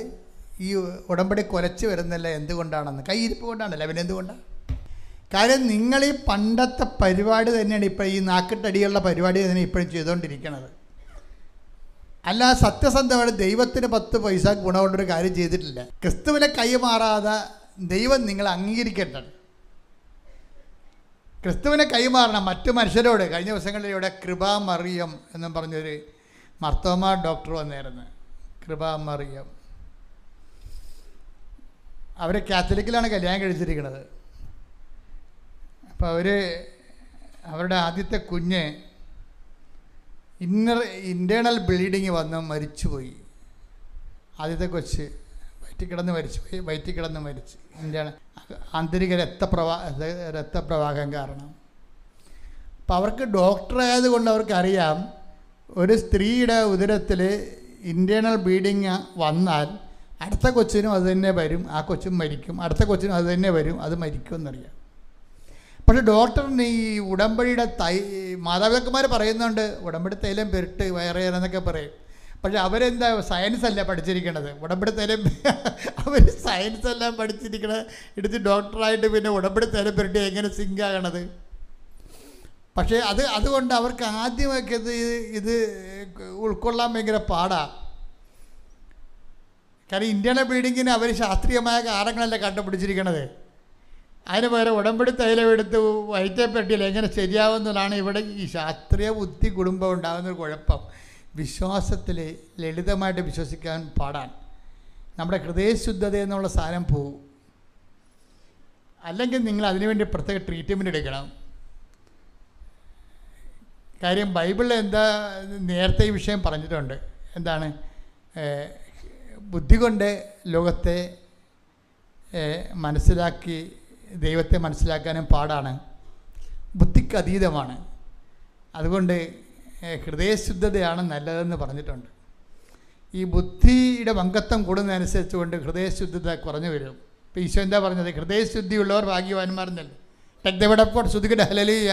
ഈ ഉടമ്പടി കുലച്ച് വരുന്നില്ല എന്തുകൊണ്ടാണെന്ന്. കൈയിരിപ്പ് കൊണ്ടാണല്ലോ, പിന്നെ എന്തുകൊണ്ടാണ്? കാര്യം നിങ്ങൾ ഈ പണ്ടത്തെ പരിപാടി തന്നെയാണ് ഇപ്പോൾ ഈ നാക്കിട്ടടിയുള്ള പരിപാടി തന്നെ ഇപ്പോഴും ചെയ്തുകൊണ്ടിരിക്കുന്നത്. അല്ല, സത്യസന്ധമായിട്ട് ദൈവത്തിന് 10 പൈസ ഗുണമുള്ളൊരു കാര്യം ചെയ്തിട്ടില്ല. ക്രിസ്തുവിനെ കൈമാറാതെ ദൈവം നിങ്ങളെ അംഗീകരിക്കേണ്ടത്. ക്രിസ്തുവിനെ കൈമാറണം മറ്റു മനുഷ്യരോട്. കഴിഞ്ഞ ദിവസങ്ങളിൽ ഇവിടെ കൃപാമറിയം എന്നും പറഞ്ഞൊരു മർത്തോമ ഡോക്ടർ വന്നായിരുന്നു. കൃപാമറിയം അവർ കാത്തലിക്കിലാണ് കല്യാണം കഴിച്ചിരിക്കുന്നത്. അപ്പോൾ അവരുടെ ആദ്യത്തെ കുഞ്ഞ് ഇൻറ്റേർണൽ ബ്ലീഡിങ് വന്ന് മരിച്ചുപോയി. ആദ്യത്തെ കൊച്ച് വയറ്റിൽ കിടന്ന് മരിച്ചു. ആന്തരിക രക്തപ്രവാഹം കാരണം. അപ്പോൾ അവർക്ക് ഡോക്ടറായതുകൊണ്ട് അവർക്കറിയാം ഒരു സ്ത്രീയുടെ ഉദരത്തിൽ ഇൻറ്റേർണൽ ബ്ലീഡിങ് വന്നാൽ അടുത്ത കൊച്ചിനും അത് തന്നെ വരും, ആ കൊച്ചും മരിക്കും. അടുത്ത കൊച്ചിനും അത് തന്നെ വരും, അത് മരിക്കുമെന്നറിയാം. പക്ഷേ ഡോക്ടറിന് ഈ ഉടമ്പടിയുടെ മാതാപിതാക്കന്മാർ പറയുന്നുണ്ട് ഉടമ്പടി തൈലം പെരുട്ട് വയറേറെന്നൊക്കെ പറയും. പക്ഷെ അവരെന്താ സയൻസ് അല്ല പഠിച്ചിരിക്കണത്. ഉടമ്പടി തൈലം അവർ സയൻസ് എല്ലാം പഠിച്ചിരിക്കണത് എടുത്ത് ഡോക്ടറായിട്ട് പിന്നെ ഉടമ്പടി തൈലം പെരുട്ടി എങ്ങനെ സിങ്കാകണത്? പക്ഷേ അതുകൊണ്ട് അവർക്ക് ആദ്യമൊക്കെ ഇത് ഉൾക്കൊള്ളാൻ ഭയങ്കര പാടാണ്. കാരണം ഇന്ത്യയുടെ ബ്ലീഡിങ്ങിന് അവർ ശാസ്ത്രീയമായ കാരണങ്ങളല്ല കണ്ടുപിടിച്ചിരിക്കണത്. അതിന് പകരം ഉടമ്പടി തൈലം എടുത്ത് വയറ്റേ പെട്ടിയില്ല എങ്ങനെ ശരിയാവുന്നതാണ് ഇവിടെ ഈ ശാസ്ത്രീയ ബുദ്ധി കുടുംബം ഉണ്ടാകുന്നൊരു കുഴപ്പം. വിശ്വാസത്തിൽ ലളിതമായിട്ട് വിശ്വസിക്കാൻ പാടാണ്. നമ്മുടെ ഹൃദയശുദ്ധത എന്നുള്ള സാധനം പോവും. അല്ലെങ്കിൽ നിങ്ങൾ അതിനുവേണ്ടി പ്രത്യേക ട്രീറ്റ്മെൻറ്റ് എടുക്കണം. കാര്യം ബൈബിളിൽ എന്താ നേരത്തെ ഈ വിഷയം പറഞ്ഞിട്ടുണ്ട്. എന്താണ്? ബുദ്ധി കൊണ്ട് ലോകത്തെ മനസ്സിലാക്കി ദൈവത്തെ മനസ്സിലാക്കാനും പാടാണ്, ബുദ്ധിക്ക് അതീതമാണ്. അതുകൊണ്ട് ഹൃദയശുദ്ധതയാണ് നല്ലതെന്ന് പറഞ്ഞിട്ടുണ്ട്. ഈ ബുദ്ധിയുടെ വങ്കത്വം കൂടുന്നതനുസരിച്ച് കൊണ്ട് ഹൃദയശുദ്ധത കുറഞ്ഞു വരും. ഇപ്പോൾ ഈശോ എന്താ പറഞ്ഞത്? ഹൃദയശുദ്ധിയുള്ളവർ ഭാഗ്യവാന്മാരെന്നല്ലേ. ടെക്തവിടപ്പോൾ ശ്രുതികട ഹല്ലേലൂയ.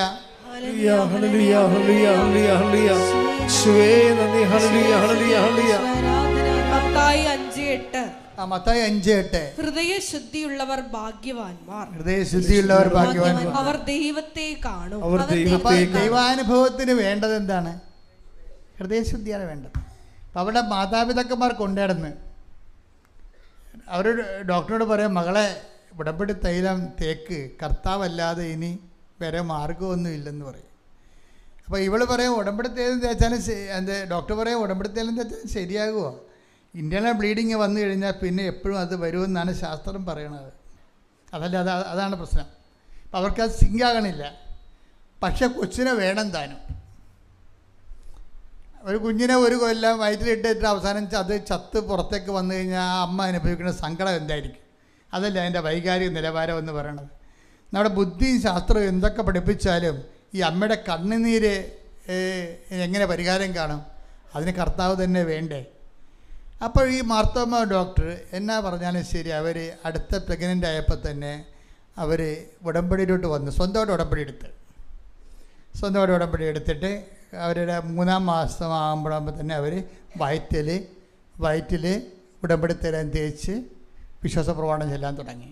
മത്തായി 5:8 ഹൃദയശുദ്ധിയുള്ളവർ ഭാഗ്യവാന്മാർ, അവർ ദൈവത്തെ കാണും. ദൈവാനുഭവത്തിന് വേണ്ടത് എന്താണ്? ഹൃദയശുദ്ധിയാണ് വേണ്ടത്. അപ്പം അവിടെ മാതാപിതാക്കന്മാർ കൊണ്ടുനടന്ന് അവർ ഡോക്ടറോട് പറയാം, മകളെ ഉടമ്പടി തൈലം തേക്ക്, കർത്താവല്ലാതെ ഇനി വേറെ മാർഗമൊന്നും ഇല്ലെന്ന് പറയും. അപ്പോൾ ഇവൾ പറയും ഉടമ്പടി തൈലം തേച്ചാലും ഡോക്ടർ പറയും ഉടമ്പടി തൈലം തേച്ചാലും ശരിയാകുമോ? ഇൻറ്റേർണൽ ബ്ലീഡിങ് വന്നു കഴിഞ്ഞാൽ പിന്നെ എപ്പോഴും അത് വരുമെന്നാണ് ശാസ്ത്രം പറയണത്. അതാണ് പ്രശ്നം. അപ്പം അവർക്കത് സിങ്കാകണില്ല. പക്ഷെ കൊച്ചിനെ വേണം താനും. ഒരു കുഞ്ഞിനെ ഒരു കൊല്ലം വയറ്റിലിട്ടിട്ട് അവസാനം അത് ചത്ത് പുറത്തേക്ക് വന്നു കഴിഞ്ഞാൽ ആ അമ്മ അനുഭവിക്കുന്ന സങ്കടം എന്തായിരിക്കും? അതല്ല അതിൻ്റെ വൈകാരിക നിലവാരം എന്ന് പറയണത്. നമ്മുടെ ബുദ്ധിയും ശാസ്ത്രവും എന്തൊക്കെ പഠിപ്പിച്ചാലും ഈ അമ്മയുടെ കണ്ണുനീര് എങ്ങനെ പരിഹാരം കാണും? അതിന് കർത്താവ് തന്നെ വേണ്ടേ? അപ്പോൾ ഈ മാർത്തോമ ഡോക്ടർ എന്നാ പറഞ്ഞാലും ശരി, അവർ അടുത്ത പ്രഗ്നൻ്റ് ആയപ്പോൾ തന്നെ അവർ ഉടമ്പടിയിലോട്ട് വന്നു. സ്വന്തമായിട്ട് ഉടമ്പടി എടുത്തിട്ട് അവരുടെ 3-ാം മാസം ആകുമ്പോഴാകുമ്പോൾ തന്നെ അവർ വയറ്റിൽ ഉടമ്പടി തൈലം തേച്ച് വിശ്വാസപ്രമാണം ചെല്ലാൻ തുടങ്ങി.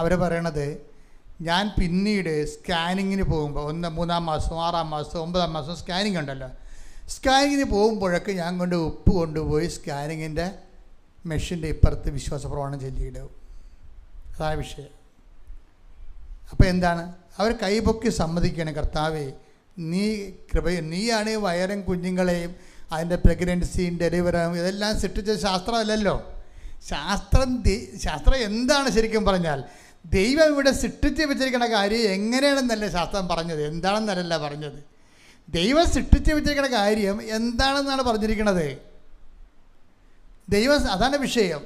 അവർ പറയണത്, ഞാൻ പിന്നീട് സ്കാനിങ്ങിന് പോകുമ്പോൾ 3-ാം മാസം 6-ാം മാസം 9-ാം മാസം സ്കാനിങ് ഉണ്ടല്ലോ, സ്കാനിങ്ങിന് പോകുമ്പോഴൊക്കെ ഞാൻ ഉപ്പ് കൊണ്ടുപോയി സ്കാനിങ്ങിൻ്റെ മെഷീൻ്റെ ഇപ്പുറത്ത് വിശ്വാസപ്രമാണം ചൊല്ലിയിടും. അതാണ് വിഷയം. അപ്പോൾ എന്താണ്? അവർ കൈപൊക്കി സമ്മതിക്കുകയാണ്, കർത്താവേ നീയാണ് വയറും കുഞ്ഞുങ്ങളെയും അതിൻ്റെ പ്രഗ്നൻസിയും ഡെലിവറിയും ഇതെല്ലാം സൃഷ്ടിച്ച ശാസ്ത്രമല്ലല്ലോ. ശാസ്ത്രം എന്താണ് ശരിക്കും പറഞ്ഞാൽ? ദൈവം ഇവിടെ സൃഷ്ടിച്ച് വെച്ചിരിക്കുന്ന കാര്യം എങ്ങനെയാണെന്നല്ല ശാസ്ത്രം പറഞ്ഞത്, എന്താണെന്നല്ല പറഞ്ഞത്. ദൈവം സൃഷ്ടിച്ച് വെച്ചിരിക്കുന്ന കാര്യം എന്താണെന്നാണ് പറഞ്ഞിരിക്കുന്നത്. അതാണ് വിഷയം.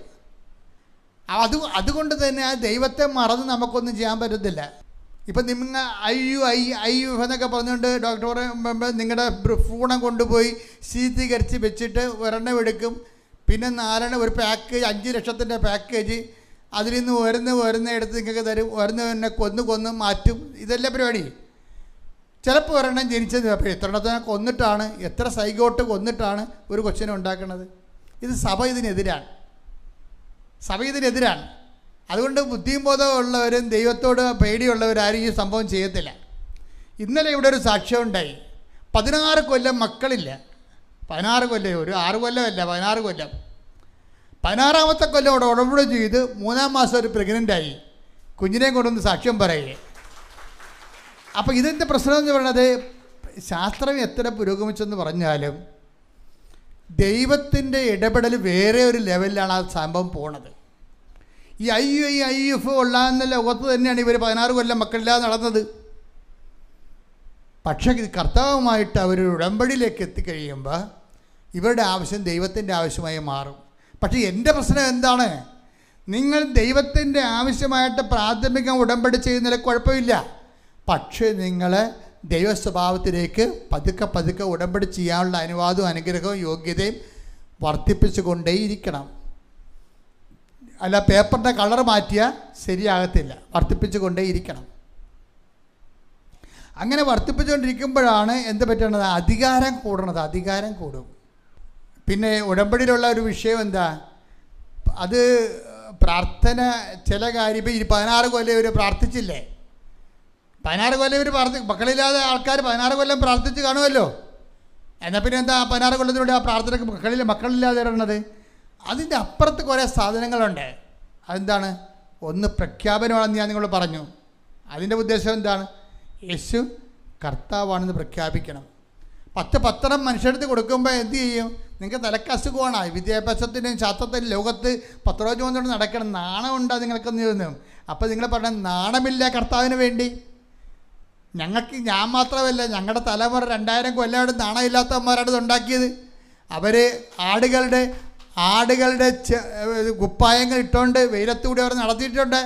അതുകൊണ്ട് തന്നെ ആ ദൈവത്തെ മറന്ന് നമുക്കൊന്നും ചെയ്യാൻ പറ്റത്തില്ല. ഇപ്പം നിങ്ങൾ ഐയു എന്നൊക്കെ പറഞ്ഞുകൊണ്ട് ഡോക്ടർ പറയുമ്പോൾ നിങ്ങളുടെ ഭ്രൂണം കൊണ്ടുപോയി ശീതീകരിച്ച് വെച്ചിട്ട് ഒരെണ്ണം എടുക്കും, പിന്നെ 4 ഒരു പാക്കേജ് 5 ലക്ഷത്തിൻ്റെ പാക്കേജ് അതിൽ നിന്ന് ഒരെണ്ണം എടുത്ത് നിങ്ങൾക്ക് തരും, ഒരെണ്ണം തന്നെ കൊന്ന് മാറ്റും. ഇതെല്ലാം പരിപാടി. ചിലപ്പോൾ ഒരെണ്ണം ജനിച്ചത് അപ്പോൾ എത്ര എണ്ണത്തിനെ കൊന്നിട്ടാണ്, എത്ര സൈഗോട്ട് കൊന്നിട്ടാണ് ഒരു കൊച്ചിനെ ഉണ്ടാക്കുന്നത്. ഇത് സഭ ഇതിനെതിരാണ്. അതുകൊണ്ട് ബുദ്ധിയും ബോധമുള്ളവരും ദൈവത്തോട് പേടിയുള്ളവരാരും ഈ സംഭവം ചെയ്യത്തില്ല. ഇന്നലെ ഇവിടെ ഒരു സാക്ഷ്യം ഉണ്ടായി. 16 കൊല്ലം മക്കളില്ല. 16 കൊല്ലം, ഒരു 6 കൊല്ലമല്ല, 16 കൊല്ലം. 16ാമത്തെ കൊല്ലം അവിടെ ഉടമ്പടി ചെയ്ത് 3-ാം മാസം ഒരു പ്രഗ്നൻ്റായി കുഞ്ഞിനെ കൊണ്ടൊന്ന് സാക്ഷ്യം പറയുക. അപ്പോൾ ഇതിൻ്റെ പ്രശ്നം എന്ന് പറയുന്നത്, ശാസ്ത്രം എത്ര പുരോഗമിച്ചെന്ന് പറഞ്ഞാലും ദൈവത്തിൻ്റെ ഇടപെടൽ വേറെ ഒരു ലെവലിലാണ് ആ സംഭവം പോണത്. ഈ IUF ഉള്ളാന്ന ലോകത്ത് തന്നെയാണ് ഇവർ 16 കൊല്ലം മക്കളില്ലാതെ നടന്നത്. പക്ഷേ കർത്താവുമായിട്ട് അവർ ഉടമ്പടിയിലേക്ക് എത്തിക്കഴിയുമ്പോൾ ഇവരുടെ ആവശ്യം ദൈവത്തിൻ്റെ ആവശ്യമായി മാറും. പക്ഷേ എൻ്റെ പ്രശ്നം എന്താണ്? നിങ്ങൾ ദൈവത്തിൻ്റെ ആവശ്യമായിട്ട് പ്രാഥമിക ഉടമ്പടി ചെയ്യുന്നതിൽ കുഴപ്പമില്ല. പക്ഷേ നിങ്ങൾ ദൈവ സ്വഭാവത്തിലേക്ക് പതുക്കെ ഉടമ്പടി ചെയ്യാനുള്ള അനുവാദവും അനുഗ്രഹവും യോഗ്യതയും വർദ്ധിപ്പിച്ചു കൊണ്ടേയിരിക്കണം. അല്ല, പേപ്പറിൻ്റെ കളർ മാറ്റിയാൽ ശരിയാകത്തില്ല. വർദ്ധിപ്പിച്ചു കൊണ്ടേയിരിക്കണം. അങ്ങനെ വർദ്ധിപ്പിച്ചുകൊണ്ടിരിക്കുമ്പോഴാണ് എന്ത് പറ്റണത്? അധികാരം കൂടും. പിന്നെ ഉടമ്പടിയിലുള്ള ഒരു വിഷയം എന്താ? അത് പ്രാർത്ഥന. ചില കാര്യം ഇപ്പോൾ 16 കൊല്ലം ഇവർ പ്രാർത്ഥിച്ചില്ലേ? 16 കൊല്ലം ഇവർ മക്കളില്ലാതെ ആൾക്കാർ 16 കൊല്ലം പ്രാർത്ഥിച്ച് കാണുമല്ലോ. എന്നാൽ പിന്നെ എന്താ 16 കൊല്ലത്തിലൂടെ ആ പ്രാർത്ഥനയ്ക്ക് മക്കളില്ലാതെ ഇറങ്ങുന്നത്? അതിൻ്റെ അപ്പുറത്ത് കുറേ സാധനങ്ങളുണ്ട്. അതെന്താണ്? ഒന്ന് പ്രഖ്യാപനമാണെന്ന് ഞാൻ നിങ്ങളോട് പറഞ്ഞു. അതിൻ്റെ ഉദ്ദേശം എന്താണ്? യേശു കർത്താവാണെന്ന് പ്രഖ്യാപിക്കണം. 10 പത്രം മനുഷ്യടുത്ത് കൊടുക്കുമ്പോൾ എന്ത് ചെയ്യും? നിങ്ങൾക്ക് തലക്ക് അസുഖമാണ്. വിദ്യാഭ്യാസത്തിൻ്റെയും ശാസ്ത്രത്തിൻ്റെയും ലോകത്ത് പത്രോജ് കൊണ്ടുകൊണ്ട് നടക്കണം. നാണമുണ്ടോ നിങ്ങൾക്കെന്ന് ചോദിച്ചു. അപ്പോൾ നിങ്ങൾ പറഞ്ഞ നാണമില്ല കർത്താവിന് വേണ്ടി. ഞങ്ങൾക്ക്, ഞാൻ മാത്രമല്ല, ഞങ്ങളുടെ തലമുറ 2000 കൊല്ലമായിട്ട് നാണമില്ലാത്തവന്മാരാണ് ഇത് ഉണ്ടാക്കിയത്. അവർ ആടുകളുടെ കുപ്പായങ്ങൾ ഇട്ടുകൊണ്ട് വെയിലത്തൂടെ അവർ നടത്തിയിട്ടുണ്ട്.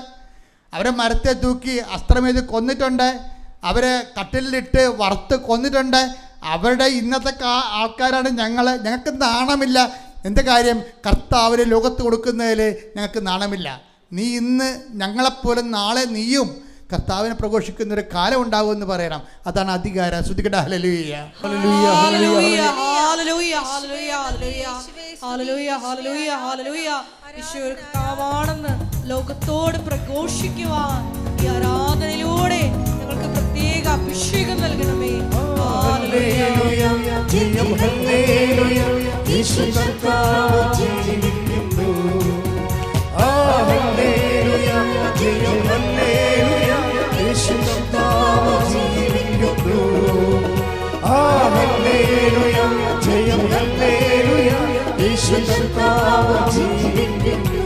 അവരെ മരത്തെ തൂക്കി അസ്ത്രമേത് കൊന്നിട്ടുണ്ട്. അവരെ കട്ടിലിട്ട് വറുത്ത് കൊന്നിട്ടുണ്ട്. അവരുടെ ഇന്നത്തെ ആൾക്കാരാണ് ഞങ്ങൾക്ക് നാണമില്ല. എന്ത് കാര്യം? കർത്താവിനെ ലോകത്ത് കൊടുക്കുന്നതിൽ ഞങ്ങൾക്ക് നാണമില്ല. നീ ഇന്ന് ഞങ്ങളെപ്പോലെ നാളെ നീയും കർത്താവിനെ പ്രഘോഷിക്കുന്നൊരു കാലം ഉണ്ടാകുമെന്ന് പറയണം. അതാണ് അധികാരം. ശ്രുതിക്കട്ടെ ഹല്ലേലൂയ, ഹല്ലേലൂയ, ഹല്ലേലൂയ, ഹല്ലേലൂയ, ഹല്ലേലൂയ, ഹല്ലേലൂയ, ഹല്ലേലൂയ. യേശു കർത്താവാണെന്ന് ലോകത്തോട് പ്രഘോഷിക്കുവാൻ ഈ ആരാധനയിലൂടെ ഞങ്ങൾക്ക് പ്രത്യേക അഭിഷേകം നൽകണമേ. ഹല്ലേലൂയ, ജയം ഹല്ലേലൂയ, യേശു കർത്താവ് ജീവിക്കുന്നു. ഹല്ലേലൂയ, ജയം ഹല്ലേലൂയ, യേശു കർത്താവ് ജീവിക്കുന്നു. ഹല്ലേലൂയ, ജയം ഹല്ലേലൂയ, യേശു കർത്താവ് ജീവിക്കുന്നു.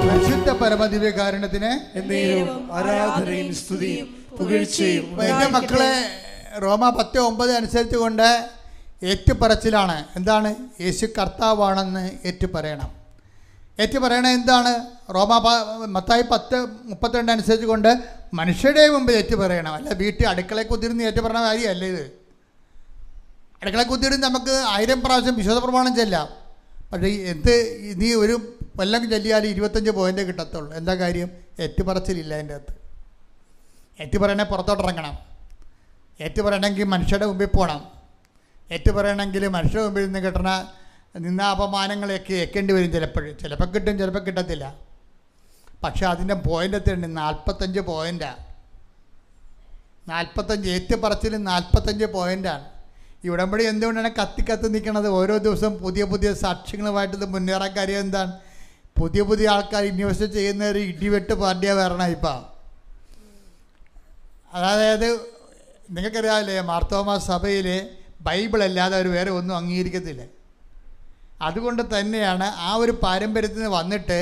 പരിശുദ്ധ പരമദിവ്യകാരുണ്യത്തിന് ആരാധനയും സ്തുതിയും പുകഴ്ചയും. എൻ്റെ മക്കളെ, റോമ 10:9 അനുസരിച്ച് കൊണ്ട് ഏറ്റുപറച്ചിലാണ്. എന്താണ്? യേശു കർത്താവാണെന്ന് ഏറ്റുപറയണം. ഏറ്റുപറയണത് എന്താണ്? മത്തായി 10:32 അനുസരിച്ച് കൊണ്ട് മനുഷ്യരുടെ മുമ്പ് ഏറ്റുപറയണം. അല്ല വീട്ടിൽ അടുക്കളയിൽ കുത്തിരുന്ന് ഏറ്റുപറയണ കാര്യമല്ല ഇത്. അടുക്കളയിൽ കുത്തിയിരുന്ന് നമുക്ക് 1000 പ്രാവശ്യം വിശുദ്ധ പ്രമാണം ചെല്ലാം. പക്ഷേ നീ ഒരു കൊല്ലം ചെല്ലിയാൽ 25 പോയിൻ്റ് കിട്ടത്തുള്ളൂ. എന്താ കാര്യം? ഏറ്റുപറച്ചിലില്ല അതിൻ്റെ അകത്ത്. ഏറ്റുപറയണേ പുറത്തോട്ടിറങ്ങണം. ഏറ്റുപറയണമെങ്കിൽ മനുഷ്യരുടെ മുമ്പിൽ പോകണം. ഏറ്റുപറയണമെങ്കിൽ മനുഷ്യരുടെ മുമ്പിൽ നിന്ന് കിട്ടണ അപമാനങ്ങളെയൊക്കെ ഏൽക്കേണ്ടി വരും. ചിലപ്പോൾ കിട്ടും, ചിലപ്പോൾ കിട്ടത്തില്ല. പക്ഷേ അതിൻ്റെ പോയിൻ്റ് എത്രയുണ്ട്? 45 പോയിൻ്റാണ്. 45 ഏറ്റുപറച്ചിൽ 45 പോയിൻ്റാണ്. ഈ ഉടമ്പടി എന്തുകൊണ്ടാണ് കത്തി നിൽക്കുന്നത്? ഓരോ ദിവസവും പുതിയ സാക്ഷ്യങ്ങളുമായിട്ട് ഇത് മുന്നേറാൻ കാര്യം എന്താണ്? പുതിയ ആൾക്കാർ ഇൻവെസ്റ്റ് ചെയ്യുന്ന ഒരു ഇടിവെട്ട് പാർട്ടിയാണ് വരണം ഇപ്പം. അതായത് നിങ്ങൾക്കറിയാമല്ലേ, മാർത്തോമാ സഭയിൽ ബൈബിളല്ലാതെ അവർ വേറെ ഒന്നും അംഗീകരിക്കത്തില്ല. അതുകൊണ്ട് തന്നെയാണ് ആ ഒരു പാരമ്പര്യത്തിൽ നിന്ന് വന്നിട്ട്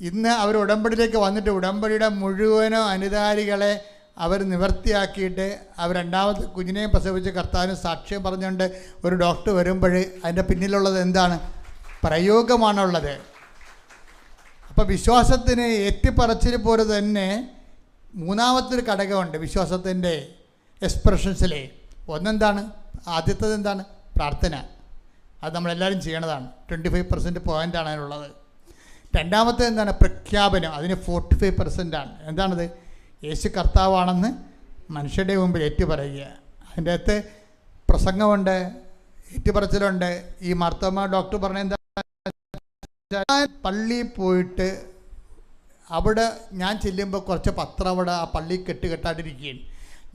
ഇന്ന് അവർ ഉടമ്പടിയിലേക്ക് വന്നിട്ട് ഉടമ്പടിയുടെ മുഴുവനോ അനുധാരികളെ അവർ നിവർത്തിയാക്കിയിട്ട് അവർ രണ്ടാമത്തെ കുഞ്ഞിനെയും പ്രസവിച്ച് കർത്താവിന് സാക്ഷ്യം പറഞ്ഞുകൊണ്ട് ഒരു ഡോക്ടർ വരുമ്പോൾ അതിൻ്റെ പിന്നിലുള്ളത് എന്താണ്? പ്രയോഗമാണുള്ളത്. അപ്പോൾ വിശ്വാസത്തിന് ഏറ്റുപറച്ചിൽ പോലെ തന്നെ മൂന്നാമത്തൊരു ഘടകമുണ്ട് വിശ്വാസത്തിൻ്റെ എക്സ്പ്രഷൻസിലെ. ഒന്നെന്താണ്? ആദ്യത്തേത് എന്താണ്? പ്രാർത്ഥന. അത് നമ്മളെല്ലാവരും ചെയ്യണതാണ്. 25% പോയിൻ്റാണ് അതിനുള്ളത്. രണ്ടാമത്തേത് എന്താണ്? പ്രഖ്യാപനം. അതിന് 45% ആണ്. എന്താണത്? യേശു കർത്താവാണെന്ന് മനുഷ്യരുടെ മുമ്പിൽ ഏറ്റുപറയുക. അതിൻ്റെ അകത്ത് പ്രസംഗമുണ്ട്, ഏറ്റുപറച്ചിലുണ്ട്. ഈ മാർത്തോമ ഡോക്ടർ പറഞ്ഞ എന്താ, പള്ളിയിൽ പോയിട്ട് അവിടെ ഞാൻ ചെല്ലുമ്പോൾ കുറച്ച് പത്രം അവിടെ ആ പള്ളി കെട്ടാണ്ടിരിക്കുകയാണ്.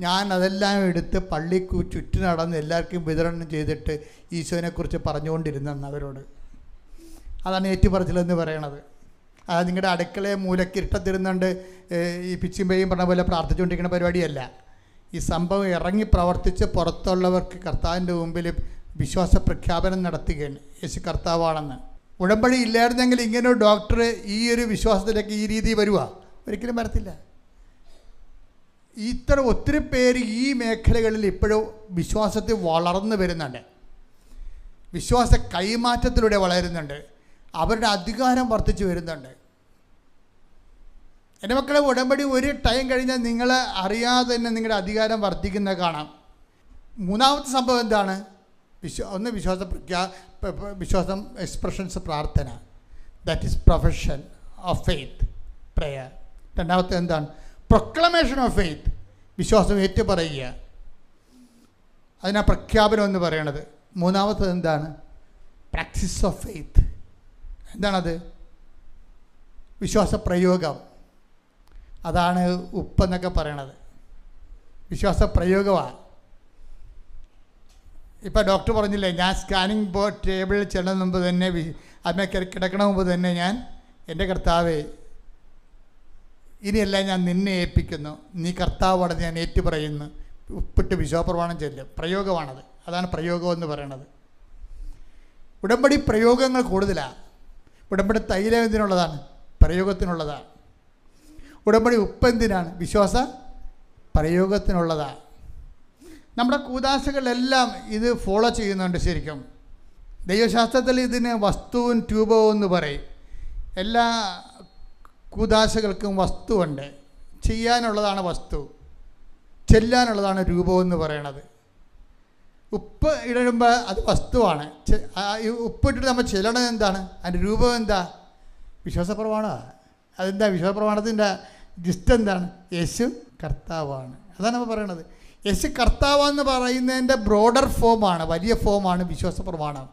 ഞാൻ അതെല്ലാം എടുത്ത് പള്ളിക്ക് ചുറ്റും നടന്ന് എല്ലാവർക്കും വിതരണം ചെയ്തിട്ട് ഈശോനെക്കുറിച്ച് പറഞ്ഞുകൊണ്ടിരുന്നെന്ന് അവരോട്. അതാണ് ഏറ്റുപറച്ചിലെന്ന് പറയണത്. അത് നിങ്ങളുടെ അടുക്കളയെ മൂലയ്ക്ക് ഇട്ടത്തിരുന്നുണ്ട് ഈ പിച്ചിമ്പയും പറഞ്ഞ പോലെ പ്രാർത്ഥിച്ചുകൊണ്ടിരിക്കുന്ന പരിപാടിയല്ല. ഈ സംഭവം ഇറങ്ങി പ്രവർത്തിച്ച് പുറത്തുള്ളവർക്ക് കർത്താവിൻ്റെ മുമ്പിൽ വിശ്വാസ പ്രഖ്യാപനം നടത്തുകയാണ് യേശു കർത്താവാണെന്ന്. ഉടമ്പടി ഇല്ലായിരുന്നെങ്കിൽ ഇങ്ങനെ ഒരു ഡോക്ടർ ഈ ഒരു വിശ്വാസത്തിലേക്ക് ഈ രീതി വരുക? ഒരിക്കലും വരത്തില്ല. ഇത്ര ഒത്തിരി പേര് ഈ മേഖലകളിൽ ഇപ്പോഴും വിശ്വാസത്തിൽ വളർന്നു വരുന്നുണ്ട്, വിശ്വാസ കൈമാറ്റത്തിലൂടെ വളരുന്നുണ്ട്, അവരുടെ അധികാരം വർദ്ധിച്ചു വരുന്നുണ്ട്. എൻ്റെ മക്കളെ, ഉടമ്പടി ഒരു ടൈം കഴിഞ്ഞാൽ നിങ്ങൾ അറിയാതെ തന്നെ നിങ്ങളുടെ അധികാരം വർദ്ധിക്കുന്നത് കാണാം. മൂന്നാമത്തെ സംഭവം എന്താണ്? ഒന്ന് വിശ്വാസം എക്സ്പ്രഷൻസ്, പ്രാർത്ഥന, that is profession of faith, prayer. രണ്ടാമത്തെ എന്താണ്? പ്രൊക്ലമേഷൻ ഓഫ് ഫെയ്ത്ത്, വിശ്വാസം ഏറ്റുപറയുക, അതിനാ പ്രഖ്യാപനം എന്ന് പറയണത്. മൂന്നാമത്തത് എന്താണ്? Practice of faith. എന്താണത്? വിശ്വാസ പ്രയോഗം. അതാണ് ഉപ്പെന്നൊക്കെ പറയണത്. വിശ്വാസ പ്രയോഗമാണ്. ഇപ്പോൾ ഡോക്ടർ പറഞ്ഞില്ലേ, ഞാൻ സ്കാനിങ് ടേബിളിൽ ചെല്ലുന്ന മുമ്പ് തന്നെ, അതിനെ കിടക്കണ മുമ്പ് തന്നെ ഞാൻ, എൻ്റെ കർത്താവേ, ഇനിയെല്ലാം ഞാൻ നിന്നെ ഏൽപ്പിക്കുന്നു, നീ കർത്താവാണെന്ന് ഞാൻ ഏറ്റു പറയുന്നു, ഉപ്പിട്ട് വിശ്വാസപ്രമാണം ചെല്ലും. പ്രയോഗമാണത്. അതാണ് പ്രയോഗം എന്ന് പറയണത്. ഉടമ്പടി പ്രയോഗങ്ങൾ കൂടുതലാണ്. ഉടമ്പടി തൈലം എന്തിനുള്ളതാണ്? പ്രയോഗത്തിനുള്ളതാണ്. ഉടമ്പടി ഉപ്പെന്തിനാണ്? വിശ്വാസ പ്രയോഗത്തിനുള്ളതാണ്. നമ്മുടെ കൂദാശകളെല്ലാം ഇത് ഫോളോ ചെയ്യുന്നുണ്ട്. ശരിക്കും ദൈവശാസ്ത്രത്തിൽ ഇതിന് വസ്തുവും ട്യൂബവും എന്ന് പറയും. എല്ലാ കൂദാശകൾക്കും വസ്തുവുണ്ട്. ചെയ്യാനുള്ളതാണ് വസ്തു, ചെല്ലാനുള്ളതാണ് രൂപമെന്ന് പറയണത്. ഉപ്പ് ഇടുമ്പോൾ അത് വസ്തുവാണ്. ഉപ്പിട്ടിട്ട് നമ്മൾ ചെല്ലണത് എന്താണ്? അതിൻ്റെ രൂപം എന്താ? വിശ്വാസപ്രമാണമാണ്. അതെന്താ? വിശ്വാസപ്രമാണത്തിൻ്റെ ജിസ്റ്റ് എന്താണ്? യേശു കർത്താവാണ്. അതാണ് നമ്മൾ പറയണത്. യേശു കർത്താവെന്ന് പറയുന്നതിൻ്റെ ബ്രോഡർ ഫോമാണ്, വലിയ ഫോമാണ് വിശ്വാസപ്രമാണം.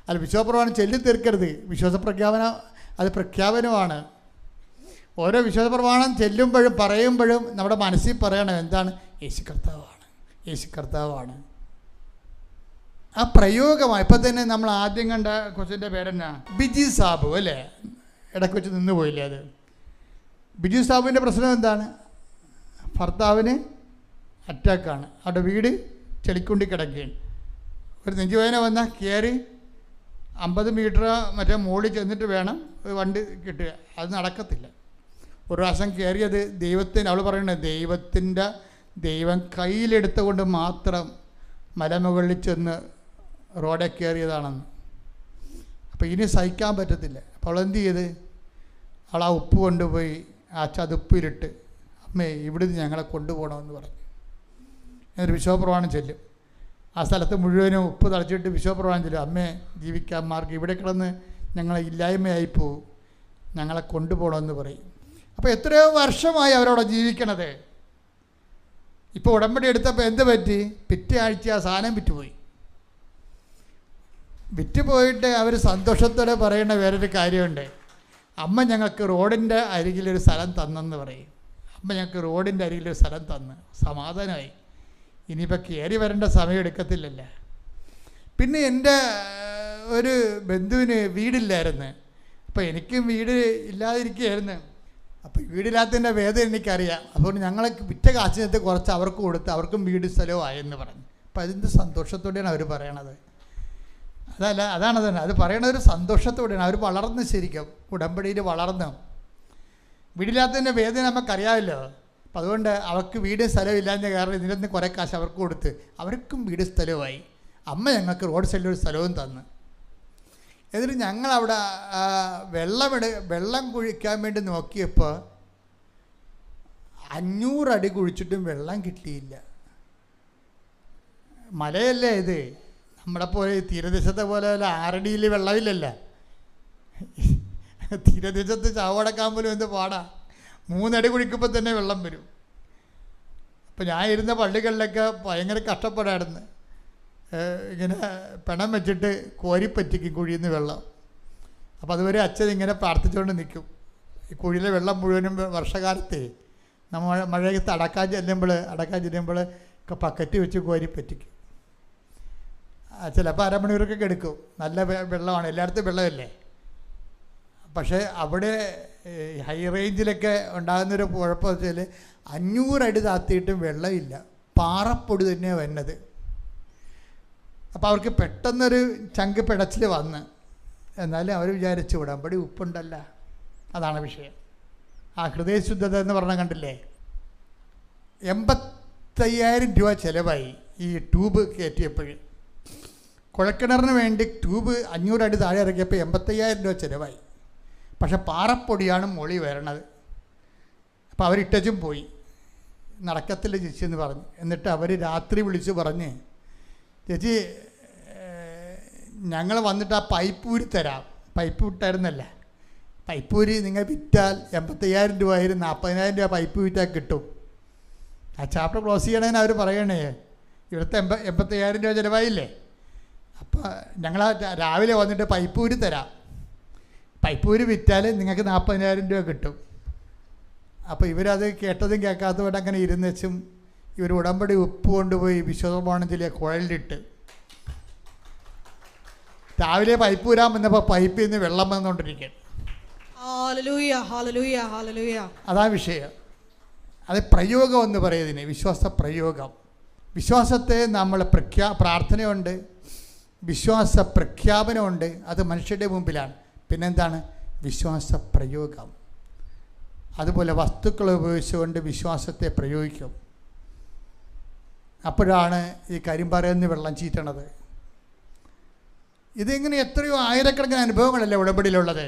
അല്ല, വിശ്വാസപ്രമാണം ചൊല്ലി തീർക്കരുത്. വിശ്വാസപ്രഖ്യാപനം അത് പ്രഖ്യാപനമാണ്. ഓരോ വിശ്വാസപ്രമാണം ചെല്ലുമ്പോഴും പറയുമ്പോഴും നമ്മുടെ മനസ്സിൽ പറയണം എന്താണ്? യേശു കർത്താവാണ്, യേശു കർത്താവാണ്. ആ പ്രയോഗമാണ്. ഇപ്പം തന്നെ നമ്മൾ ആദ്യം കണ്ട കൊച്ചിൻ്റെ പേരെന്നാ? ബിജി സാബു അല്ലേ? ഇടയ്ക്ക് വെച്ച് നിന്ന് പോയില്ലേ അത്? ബിജു സാബുവിൻ്റെ പ്രശ്നം എന്താണ്? ഭർത്താവിന് അറ്റാക്കാണ്. അവിടെ വീട് ചെളിക്കുണ്ടി കിടക്കുകയാണ്. ഒരു നെഞ്ചുവേദന വന്നാൽ കയറി 50 മീറ്റർ മറ്റേ മുകളിൽ ചെന്നിട്ട് വേണം വണ്ടി കിട്ടുക. അത് നടക്കത്തില്ല. ഒരു പ്രാവശ്യം കയറിയത് അവൾ പറയുന്നത് ദൈവം കയ്യിലെടുത്തുകൊണ്ട് മാത്രം മലമുകളിൽ ചെന്ന് റോഡിൽ കയറിയതാണെന്ന്. അപ്പോൾ ഇനി സഹിക്കാൻ പറ്റത്തില്ല. അപ്പോൾ അവൾ എന്ത് ചെയ്ത്? അവൾ ആ ഉപ്പ് കൊണ്ടുപോയി ആ ചതുപ്പിലിട്ട്, അമ്മേ ഇവിടുന്ന് ഞങ്ങളെ കൊണ്ടുപോകണമെന്ന് പറഞ്ഞു. എന്നൊരു വിശ്വാസപ്രമാണം ചെല്ലും. ആ സ്ഥലത്ത് മുഴുവനും ഉപ്പ് തളിച്ചിട്ട് വിശ്വാസപ്രമാണം ചെല്ലും, അമ്മേ ജീവിക്കാൻ മാർഗ്ഗം, ഇവിടെ കിടന്ന് ഞങ്ങളെ ഇല്ലായ്മയായിപ്പോവും, ഞങ്ങളെ കൊണ്ടുപോകണമെന്ന് പറയും. അപ്പോൾ എത്രയോ വർഷമായി അവരവിടെ ജീവിക്കണത്. ഇപ്പോൾ ഉടമ്പടി എടുത്തപ്പോൾ എന്ത് പറ്റി? പിറ്റേ ആഴ്ച ആ സാധനം വിറ്റുപോയി. വിറ്റുപോയിട്ട് അവർ സന്തോഷത്തോടെ പറയുന്ന വേറൊരു കാര്യമുണ്ട്. അമ്മ ഞങ്ങൾക്ക് റോഡിൻ്റെ അരികിലൊരു സ്ഥലം തന്നെന്ന് പറയും. അമ്മ ഞങ്ങൾക്ക് റോഡിൻ്റെ അരികിലൊരു സ്ഥലം തന്ന്, സമാധാനമായി. ഇനിയിപ്പോൾ കയറി വരേണ്ട സമയം എടുക്കത്തില്ലല്ലോ. പിന്നെ എൻ്റെ ഒരു ബന്ധുവിന് വീടില്ലായിരുന്നു. അപ്പോൾ എനിക്കും വീട് ഇല്ലാതിരിക്കുകയായിരുന്നു. അപ്പോൾ വീടില്ലാത്തതിൻ്റെ വേദന എനിക്കറിയാം. അതുകൊണ്ട് ഞങ്ങൾ വിറ്റ കാശിനകത്ത് കുറച്ച് അവർക്ക് കൊടുത്ത് അവർക്കും വീട് സ്ഥലമായെന്ന് പറഞ്ഞു. അപ്പോൾ അതിൻ്റെ സന്തോഷത്തോടെയാണ് അവർ പറയണത്. അതാണ് തന്നെ അത് പറയണത്, ഒരു സന്തോഷത്തോടെയാണ്. അവർ വളർന്ന്, ശരിക്കും ഉടമ്പടിയിൽ വളർന്നു. വീടില്ലാത്തതിൻ്റെ വേദന നമുക്കറിയാമല്ലോ. അപ്പം അതുകൊണ്ട് അവർക്ക് വീട് സ്ഥലമില്ലാഞ്ഞ കാരണം ഇതിൽ നിന്ന് കുറേ കാശ് അവർക്ക് കൊടുത്ത് അവർക്കും വീട് സ്ഥലവുമായി. അമ്മ ഞങ്ങൾക്ക് റോഡ് സൈഡിലൊരു സ്ഥലവും തന്നു. എന്നിട്ട് ഞങ്ങളവിടെ വെള്ളം കുഴിക്കാൻ വേണ്ടി നോക്കിയപ്പോൾ 500 അടി കുഴിച്ചിട്ടും വെള്ളം കിട്ടിയില്ല. മലയല്ലേ ഇത്, നമ്മളെ പോലെ തീരദേശത്തെ പോലെ 6 അടിയിൽ വെള്ളമില്ലല്ലോ. തീരദേശത്ത് ചാവടക്കാൻ പോലും എന്ത് പാടാ, 3 അടി കുഴിക്കുമ്പോൾ തന്നെ വെള്ളം വരും. അപ്പോൾ ഞാൻ ഇരുന്ന പള്ളികളിലൊക്കെ ഭയങ്കര കഷ്ടപ്പാടായിരുന്നു. ഇങ്ങനെ പിണം വെച്ചിട്ട് കോരിപ്പറ്റിക്കും കുഴിയിൽ നിന്ന് വെള്ളം. അപ്പോൾ അതുവരെ അച്ഛൻ ഇങ്ങനെ പ്രാർത്ഥിച്ചുകൊണ്ട് നിൽക്കും. ഈ കുഴിയിലെ വെള്ളം മുഴുവനും വർഷകാലത്തെ നമ്മൾ മഴയത്ത് അടക്കാൻ ചെല്ലുമ്പോൾ ബക്കറ്റ് വെച്ച് കോരിപ്പറ്റിക്കും. ചിലപ്പോൾ അരമണിക്കൂറൊക്കെ എടുക്കും. നല്ല വെള്ളമാണ്, എല്ലായിടത്തും വെള്ളമല്ലേ. പക്ഷേ അവിടെ ഹൈ റേഞ്ചിലൊക്കെ ഉണ്ടാകുന്നൊരു കുഴപ്പം വെച്ചാൽ 500 അടി താത്തിയിട്ടും വെള്ളമില്ല, പാറപ്പൊടി തന്നെയാണ് വരുന്നത്. അപ്പോൾ അവർക്ക് പെട്ടെന്നൊരു ചങ്ക് പിടച്ചിൽ വന്ന്, എന്നാലും അവർ വിചാരിച്ചു ഉടമ്പടി ഉപ്പുണ്ടല്ല. അതാണ് വിഷയം. ആ ഹൃദയശുദ്ധത എന്ന് പറഞ്ഞാൽ കണ്ടില്ലേ, 85,000 രൂപ ചിലവായി ഈ ട്യൂബ് കയറ്റിയപ്പോൾ. കുഴക്കിണറിന് വേണ്ടി ട്യൂബ് 500 അടി താഴെ ഇറക്കിയപ്പോൾ 85,000 രൂപ ചിലവായി. പക്ഷെ പാറപ്പൊടിയാണ് മൊളി വരണത്. അപ്പോൾ അവരിട്ടും പോയി, നടക്കത്തില്ല ചേച്ചി എന്ന് പറഞ്ഞു. എന്നിട്ട് അവർ രാത്രി വിളിച്ച് പറഞ്ഞ്, ചേച്ചി ഞങ്ങൾ വന്നിട്ട് ആ പൈപ്പ് ഊരി തരാം. പൈപ്പ് വിട്ടായിരുന്നല്ല, പൈപ്പ് ഊരി നിങ്ങൾ വിറ്റാൽ 85,000 രൂപ 40,000 രൂപ പൈപ്പ് വിറ്റാൽ കിട്ടും. ആ ചാപ്റ്റർ ക്ലോസ് ചെയ്യണേന്ന് അവർ പറയണേ, ഇവിടുത്തെ 85,000 രൂപ ചിലവായില്ലേ. അപ്പോൾ ഞങ്ങൾ രാവിലെ വന്നിട്ട് പൈപ്പ് ഊരി തരാം, പൈപ്പ് ഊരി വിറ്റാൽ നിങ്ങൾക്ക് 40,000 രൂപ കിട്ടും. അപ്പോൾ ഇവരത് കേട്ടതും കേൾക്കാത്തതുകൊണ്ട് അങ്ങനെ ഇരുന്നുവെച്ചും ഇവർ ഉടമ്പടി ഉപ്പ് കൊണ്ടുപോയി വിശ്വസമാണെങ്കിലെ കുഴലിലിട്ട് രാവിലെ പൈപ്പ് ഊരാൻ വന്നപ്പോൾ പൈപ്പിൽ നിന്ന് വെള്ളം വന്നുകൊണ്ടിരിക്കുകയാണ്. അതാ വിഷയം. അത് പ്രയോഗം എന്ന് പറയുന്നതിന് വിശ്വാസ പ്രയോഗം. വിശ്വാസത്തെ നമ്മൾ പ്രാർത്ഥനയുണ്ട്, വിശ്വാസ പ്രഖ്യാപനമുണ്ട്, അത് മനുഷ്യരുടെ മുമ്പിലാണ്. പിന്നെന്താണ് വിശ്വാസ പ്രയോഗം. അതുപോലെ വസ്തുക്കൾ ഉപയോഗിച്ചുകൊണ്ട് വിശ്വാസത്തെ പ്രയോഗിക്കും. അപ്പോഴാണ് ഈ കരിമ്പാറയിൽ വെള്ളം ചീറ്റണത്. ഇതിങ്ങനെ എത്രയോ ആയിരക്കണക്കിന് അനുഭവങ്ങളല്ലേ ഉടമ്പടിയിലുള്ളത്.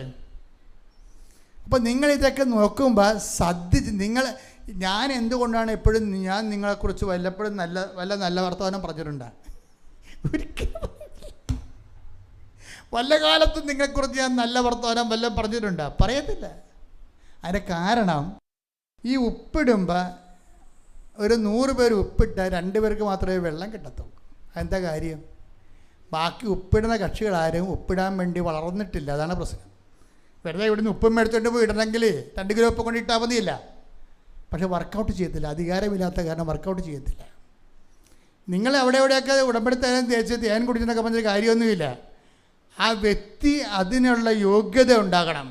അപ്പോൾ നിങ്ങളിതൊക്കെ നോക്കുമ്പോൾ ഞാൻ എന്തുകൊണ്ടാണ് എപ്പോഴും ഞാൻ നിങ്ങളെക്കുറിച്ച് വല്ലപ്പോഴും നല്ല വർത്തമാനം പറഞ്ഞിട്ടുണ്ടോ? ഒരിക്കലും. വല്ല കാലത്തും നിങ്ങളെക്കുറിച്ച് ഞാൻ നല്ല വർത്തമാനം വല്ലതും പറഞ്ഞിട്ടുണ്ടോ? പറയത്തില്ല. അതിൻ്റെ കാരണം ഈ ഉപ്പിടുമ്പോൾ ഒരു 100 പേര് ഉപ്പിട്ടാൽ 2 പേർക്ക് മാത്രമേ വെള്ളം കിട്ടത്തുള്ളൂ. അതെന്താ കാര്യം? ബാക്കി ഉപ്പിടുന്ന കക്ഷികളാരും ഉപ്പിടാൻ വേണ്ടി വളർന്നിട്ടില്ല. അതാണ് പ്രശ്നം. വെറുതെ ഇവിടുന്ന് ഉപ്പും മേടിച്ചുകൊണ്ട് പോയി ഇടണമെങ്കിൽ 2 കിലോ ഉപ്പ് കൊണ്ട് ഇട്ടാൽ മതിയില്ല. പക്ഷെ വർക്കൗട്ട് ചെയ്യത്തില്ല. അധികാരമില്ലാത്ത കാരണം വർക്കൗട്ട് ചെയ്യത്തില്ല. നിങ്ങൾ എവിടെയൊക്കെ ഉടമ്പടി തേൻ തേച്ച് തേൻ കുടിച്ചെന്നൊക്കെ പറഞ്ഞൊരു കാര്യമൊന്നുമില്ല. ആ വ്യക്തി അതിനുള്ള യോഗ്യത ഉണ്ടാകണം.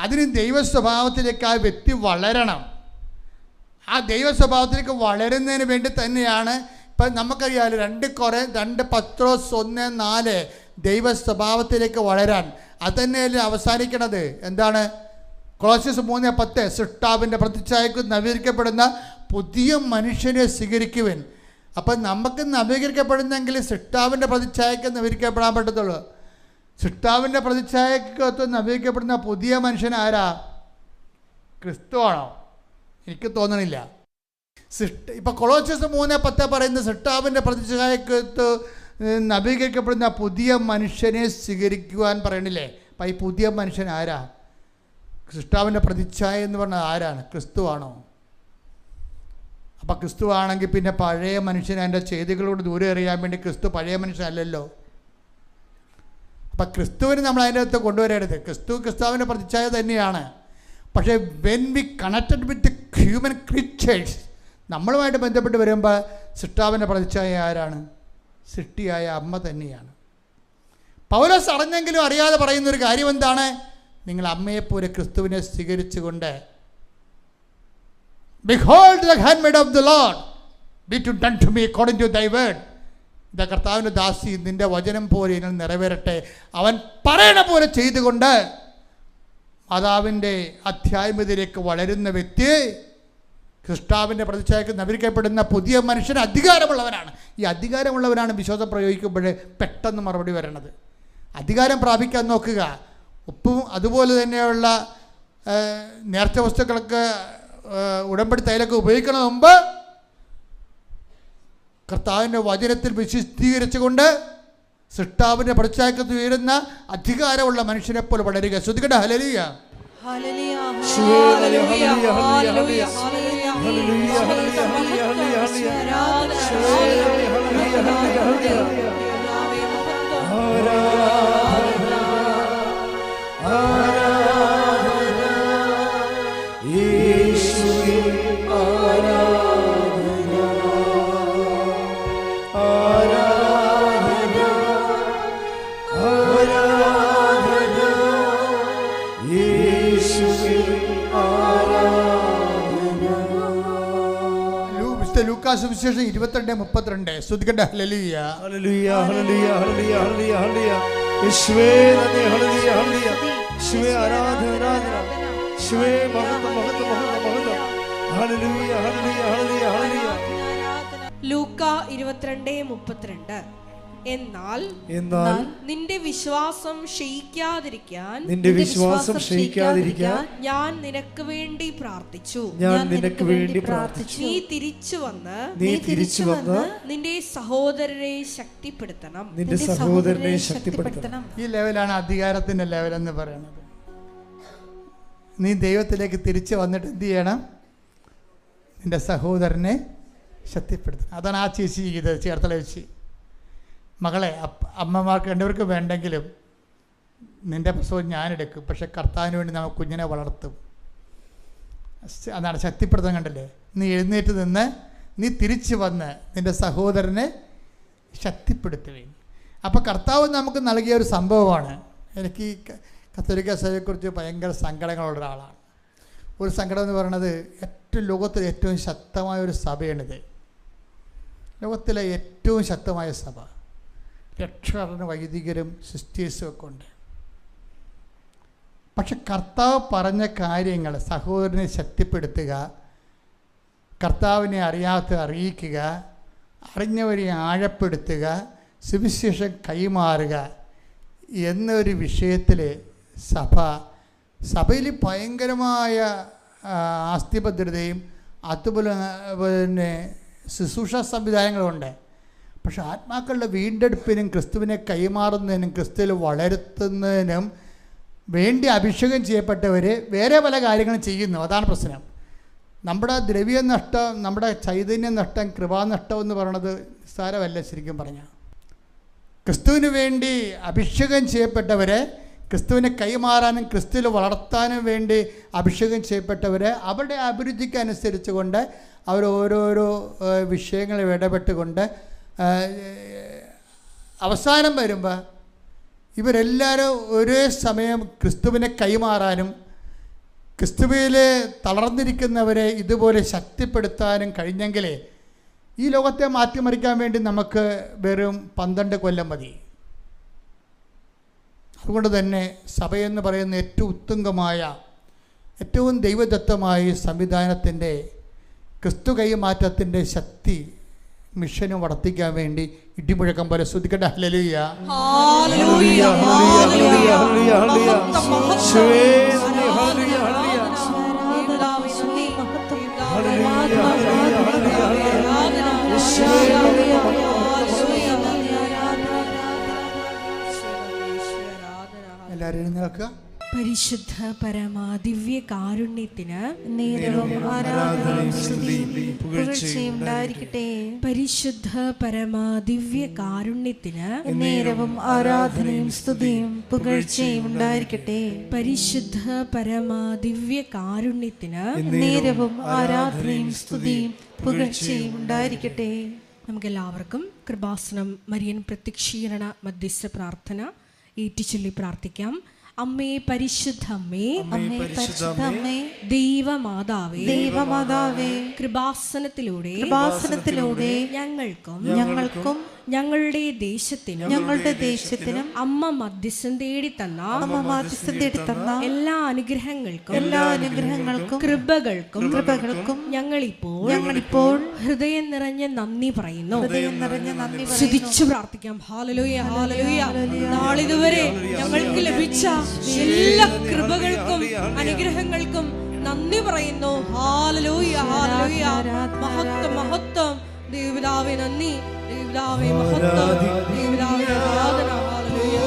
അതിന് ദൈവ സ്വഭാവത്തിലേക്ക് ആ വ്യക്തി വളരണം. ആ ദൈവ സ്വഭാവത്തിലേക്ക് വളരുന്നതിന് വേണ്ടി തന്നെയാണ് ഇപ്പം നമുക്കറിയാമല്ലോ 2 പത്രോസ് 1:4 ദൈവ സ്വഭാവത്തിലേക്ക് വളരാൻ. അത് തന്നെയല്ലേ അവസാനിക്കണത്. എന്താണ്? കൊളോസ്യസ് 3:10 സൃഷ്ടാവിൻ്റെ പ്രതിച്ഛായക്ക് നവീകരിക്കപ്പെടുന്ന പുതിയ മനുഷ്യനെ സ്വീകരിക്കുവാൻ. അപ്പം നമുക്ക് നവീകരിക്കപ്പെടുന്നെങ്കിൽ സൃഷ്ടാവിൻ്റെ പ്രതിച്ഛായക്ക് നവീകരിക്കപ്പെടാൻ പറ്റത്തുള്ളൂ. സൃഷ്ടാവിൻ്റെ പ്രതിച്ഛായക്കകത്ത് നവീകരിക്കപ്പെടുന്ന പുതിയ മനുഷ്യൻ ആരാ? ക്രിസ്തുവാണോ? എനിക്ക് തോന്നണില്ല. ഇപ്പം കൊളോസ്യസ് 3:10 പറയുന്ന സൃഷ്ടാവിൻ്റെ പ്രതിച്ഛായക്കകത്ത് നവീകരിക്കപ്പെടുന്ന പുതിയ മനുഷ്യനെ സ്വീകരിക്കുവാൻ പറയണില്ലേ? അപ്പം ഈ പുതിയ മനുഷ്യൻ ആരാ? സൃഷ്ടാവിൻ്റെ പ്രതിച്ഛായ എന്ന് പറഞ്ഞാൽ ആരാണ്? ക്രിസ്തുവാണോ? അപ്പം ക്രിസ്തുവാണെങ്കിൽ പിന്നെ പഴയ മനുഷ്യനെ അതിൻ്റെ ചെയ്തികളോട് ദൂരെ എറിയാൻ വേണ്ടി ക്രിസ്തു പഴയ മനുഷ്യനല്ലല്ലോ. അപ്പം ക്രിസ്തുവിന് നമ്മൾ അതിൻ്റെ അകത്ത് കൊണ്ടുവരരുത്. ക്രിസ്തുവിൻ്റെ പ്രതിച്ഛായ തന്നെയാണ്. പക്ഷേ when we connected with human creatures, നമ്മളുമായിട്ട് ബന്ധപ്പെട്ട് വരുമ്പോൾ സൃഷ്ടാവിൻ്റെ പ്രതിച്ഛായ ആരാണ്? സൃഷ്ടിയായ അമ്മ തന്നെയാണ്. പൗലോസ് അറിഞ്ഞെങ്കിലും അറിയാതെ പറയുന്നൊരു കാര്യം എന്താണ്? നിങ്ങൾ അമ്മയെപ്പോലെ ക്രിസ്തുവിനെ സ്വീകരിച്ചുകൊണ്ട് Behold the handmaid of the Lord, be it done to me according to thy word. ഇതാ കർത്താവിൻ്റെ ദാസി, നിൻ്റെ വചനം പോലെ ഇതിൽ നിറവേറട്ടെ. അവൻ പറയണ പോലെ ചെയ്തുകൊണ്ട് മാതാവിൻ്റെ അധ്യാത്മത്തിലേക്ക് വളരുന്ന വ്യക്തി സൃഷ്ടാവിൻ്റെ പ്രതിച്ഛായക്ക് നവീകരിക്കപ്പെടുന്ന പുതിയ മനുഷ്യന് അധികാരമുള്ളവനാണ്. ഈ അധികാരമുള്ളവരാണ് വിശ്വാസം പ്രയോഗിക്കുമ്പോൾ പെട്ടെന്ന് മറുപടി വരണത്. അധികാരം പ്രാപിക്കാൻ നോക്കുക. ഉപ്പും അതുപോലെ തന്നെയുള്ള നേർച്ച വസ്തുക്കളൊക്കെ ഉടമ്പടി തൈലൊക്കെ ഉപയോഗിക്കണ മുമ്പ് കർത്താവിൻ്റെ വചനത്തിൽ വിശുദ്ധീകരിച്ചുകൊണ്ട് സൃഷ്ടാവിൻ്റെ പശ്ചാത്തലത്തിൽ ഉയരുന്ന അധികാരമുള്ള മനുഷ്യനെ പോലെ വളരുക. ശ്രദ്ധിക്കട്ടെ. ഹല്ലേലൂയ. ലൂക്കാസ് സുവിശേഷം 22:32. സ്തുതിക്കട്ടെ. ഹല്ലേലൂയ. ഹല്ലേലൂയ ഹല്ലേലൂയ ഹല്ലേലൂയ ഹല്ലേലൂയ ഹല്ലേലൂയ. യേശുവേ നന്ദി. ഹല്ലേലൂയ ഹല്ലേലൂയ. യേശുവേ ആരാധന ആരാധന. യേശുവേ മഹത്വം മഹത്വം മഹത്വം മഹത്വം. ഹല്ലേലൂയ ഹല്ലേലൂയ ഹല്ലേലൂയ ഹല്ലേലൂയ. ലൂക്ക 22:32. എന്നാൽ നിന്റെ വിശ്വാസം ക്ഷയിക്കാതിരിക്കാൻ ഞാൻ നിനക്ക് വേണ്ടി പ്രാർത്ഥിച്ചു. നീ തിരിച്ചു വന്ന് നിന്റെ സഹോദരനെ ശക്തിപ്പെടുത്തണം. ഈ ലെവലാണ് അധികാരത്തിന്റെ ലെവൽ എന്ന് പറയുന്നത്. നീ ദൈവത്തിലേക്ക് തിരിച്ചു വന്നിട്ട് എന്ത് ചെയ്യണം? നിന്റെ സഹോദരനെ ശക്തിപ്പെടുത്തണം. അതാണ് ആ ചേച്ചി ചെയ്തത്. ചേർത്തല ചേച്ചി, മകളെ അമ്മമാർക്ക് രണ്ടുപേർക്ക് വേണ്ടെങ്കിലും നിൻ്റെ പ്രസവം ഞാനെടുക്കും, പക്ഷെ കർത്താവിന് വേണ്ടി നമുക്ക് കുഞ്ഞിനെ വളർത്തും. അതാണ് ശക്തിപ്പെടുത്താൻ. കണ്ടില്ലേ? നീ എഴുന്നേറ്റ് നിന്ന് നീ തിരിച്ചു വന്ന് നിൻ്റെ സഹോദരനെ ശക്തിപ്പെടുത്തുകയും. അപ്പോൾ കർത്താവ് നമുക്ക് നൽകിയ ഒരു സംഭവമാണ്. എനിക്ക് ഈ കത്തോലിക്ക സഭയെക്കുറിച്ച് ഭയങ്കര സങ്കടങ്ങളുള്ള ഒരാളാണ്. ഒരു സങ്കടം എന്ന് പറയുന്നത്, ലോകത്തിലെ ഏറ്റവും ശക്തമായ ഒരു സഭയാണിത്. ലോകത്തിലെ ഏറ്റവും ശക്തമായ സഭ. രക്ഷകരും വൈദികരും സിസ്റ്റേഴ്സും ഒക്കെ ഉണ്ട്. പക്ഷെ കർത്താവ് പറഞ്ഞ കാര്യങ്ങൾ, സഹോദരനെ ശക്തിപ്പെടുത്തുക, കർത്താവിനെ അറിയാത്ത അറിയിക്കുക, അറിഞ്ഞവരെ ആഴപ്പെടുത്തുക, സുവിശേഷം കൈമാറുക എന്നൊരു വിഷയത്തിൽ സഭയിൽ ഭയങ്കരമായ ആസ്തിഭദ്രതയും അതുപോലെ തന്നെ ശുശ്രൂഷ സംവിധാനങ്ങളുണ്ട്. പക്ഷെ ആത്മാക്കളുടെ വീണ്ടെടുപ്പിനും ക്രിസ്തുവിനെ കൈമാറുന്നതിനും ക്രിസ്തുവിൽ വളർത്തുന്നതിനും വേണ്ടി അഭിഷേകം ചെയ്യപ്പെട്ടവർ വേറെ പല കാര്യങ്ങളും ചെയ്യുന്നു. അതാണ് പ്രശ്നം. നമ്മുടെ ദ്രവ്യനഷ്ടം, നമ്മുടെ ചൈതന്യനഷ്ടം, കൃപാനഷ്ടം എന്ന് പറയുന്നത് നിസ്സാരമല്ല. ശരിക്കും പറഞ്ഞാൽ ക്രിസ്തുവിന് വേണ്ടി അഭിഷേകം ചെയ്യപ്പെട്ടവരെ, ക്രിസ്തുവിനെ കൈമാറാനും ക്രിസ്തുവിൽ വളർത്താനും വേണ്ടി അഭിഷേകം ചെയ്യപ്പെട്ടവരെ അവരുടെ അഭിരുചിക്ക് അനുസരിച്ച് കൊണ്ട് അവർ ഓരോരോ വിഷയങ്ങളിൽ ഇടപെട്ടുകൊണ്ട് അവസാനം വരുമ്പോൾ ഇവരെല്ലാവരും ഒരേ സമയം ക്രിസ്തുവിനെ കൈമാറാനും ക്രിസ്തുവിൽ തളർന്നിരിക്കുന്നവരെ ഇതുപോലെ ശക്തിപ്പെടുത്താനും കഴിഞ്ഞെങ്കിൽ ഈ ലോകത്തെ മാറ്റിമറിക്കാൻ വേണ്ടി നമുക്ക് വെറും 12 കൊല്ലം മതി. അതുകൊണ്ട് തന്നെ സഭയെന്ന് പറയുന്ന ഏറ്റവും ഉത്തുംഗമായ, ഏറ്റവും ദൈവദത്തമായ സംവിധാനത്തിൻ്റെ ക്രിസ്തു കൈമാറ്റത്തിൻ്റെ ശക്തി മിഷനും വർദ്ധിക്കാൻ വേണ്ടി ഇടിമുഴക്കം പോലെ ശ്രദ്ധിക്കട്ടെ. ഹല്ലേലൂയ. ഹല്ലേലൂയ. ഹല്ലേലൂയ. ഹല്ലേലൂയ. എല്ലാവരും എഴുന്നേൽക്കുക. പരിശുദ്ധ പരമാ ദിവ്യ കാരുണ്യത്തിന് നേരവും ആരാധനയും സ്തുതിയും പുകഴ്ചയും ഉണ്ടായിരിക്കട്ടെ. പരിശുദ്ധ പരമാ ദിവ്യ കാരുണ്യത്തിന് നേരവും ആരാധനയും സ്തുതിയും പുകഴ്ചയും ഉണ്ടായിരിക്കട്ടെ. പരിശുദ്ധ പരമാ ദിവ്യ കാരുണ്യത്തിന് നേരവും ആരാധനയും സ്തുതിയും പുകഴ്ചയും ഉണ്ടായിരിക്കട്ടെ. നമുക്കെല്ലാവർക്കും കൃപാസനം മരിയൻ പ്രത്യക്ഷീകരണ മധ്യസ്ഥ പ്രാർത്ഥന ഏറ്റുചൊല്ലി പ്രാർത്ഥിക്കാം. അമ്മേ പരിശുദ്ധമ്മേ, അമ്മേ പരിശുദ്ധ അമ്മേ, ദൈവമാതാവേ, ദൈവമാതാവേ, കൃപാസനത്തിലൂടെ ഞങ്ങൾക്കും ഞങ്ങളുടെ ദേശത്തിനും അമ്മ മധ്യസ്ഥം തേടി തന്ന എല്ലാ അനുഗ്രഹങ്ങൾക്കും കൃപകൾക്കും ഞങ്ങളിപ്പോൾ ഹൃദയം നിറഞ്ഞ നന്ദി പറയുന്നു. സ്തുതിച്ചു പ്രാർത്ഥിക്കാം. Hallelujah, hallelujah. നാളിതുവരെ ഞങ്ങൾക്ക് ലഭിച്ച എല്ലാ കൃപകൾക്കും അനുഗ്രഹങ്ങൾക്കും നന്ദി പറയുന്നു. Hallelujah, hallelujah. മഹത്വം, മഹത്വം. ദൈവപിതാവേ നന്ദി, ദൈവപിതാവേ മഹത്വം, ദൈവപിതാവേ ആരാധന. ഹല്ലേലൂയ.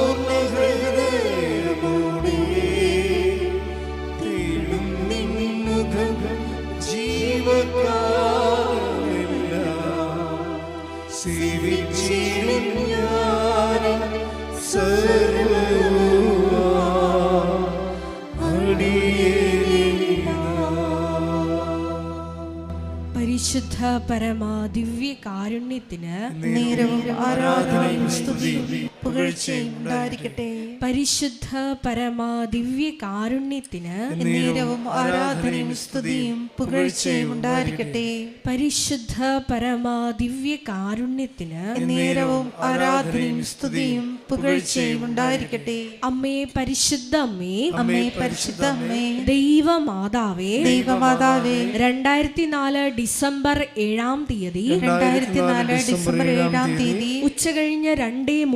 പരിശുദ്ധ പരമ ദിവ്യ കാരുണ്യത്തിന് നേരവും ആരാധനയും സ്തുതിയും പുകഴ്ചയും ഉണ്ടായിരിക്കട്ടെ. പരിശുദ്ധ പരമ ദിവ്യ കാരുണ്യത്തിന് നേരവും ആരാധനയും സ്തുതിയും പുകഴ്ചയും ഉണ്ടായിരിക്കട്ടെ. പരിശുദ്ധ പരമ ദിവ്യ കാരുണ്യത്തിന് നേരവും ആരാധനയും സ്തുതിയും പുകഴ്ചയും ഉണ്ടായിരിക്കട്ടെ. അമ്മേ പരിശുദ്ധ അമ്മേ, അമ്മേ പരിശുദ്ധ അമ്മേ, ദൈവമാതാവേ, ദൈവമാതാവേ, 2004 ഡിസംബർ 7-ാം തീയതി 2004 ഡിസംബർ 7-ാം തീയതി ഉച്ചകഴിഞ്ഞ് 2:30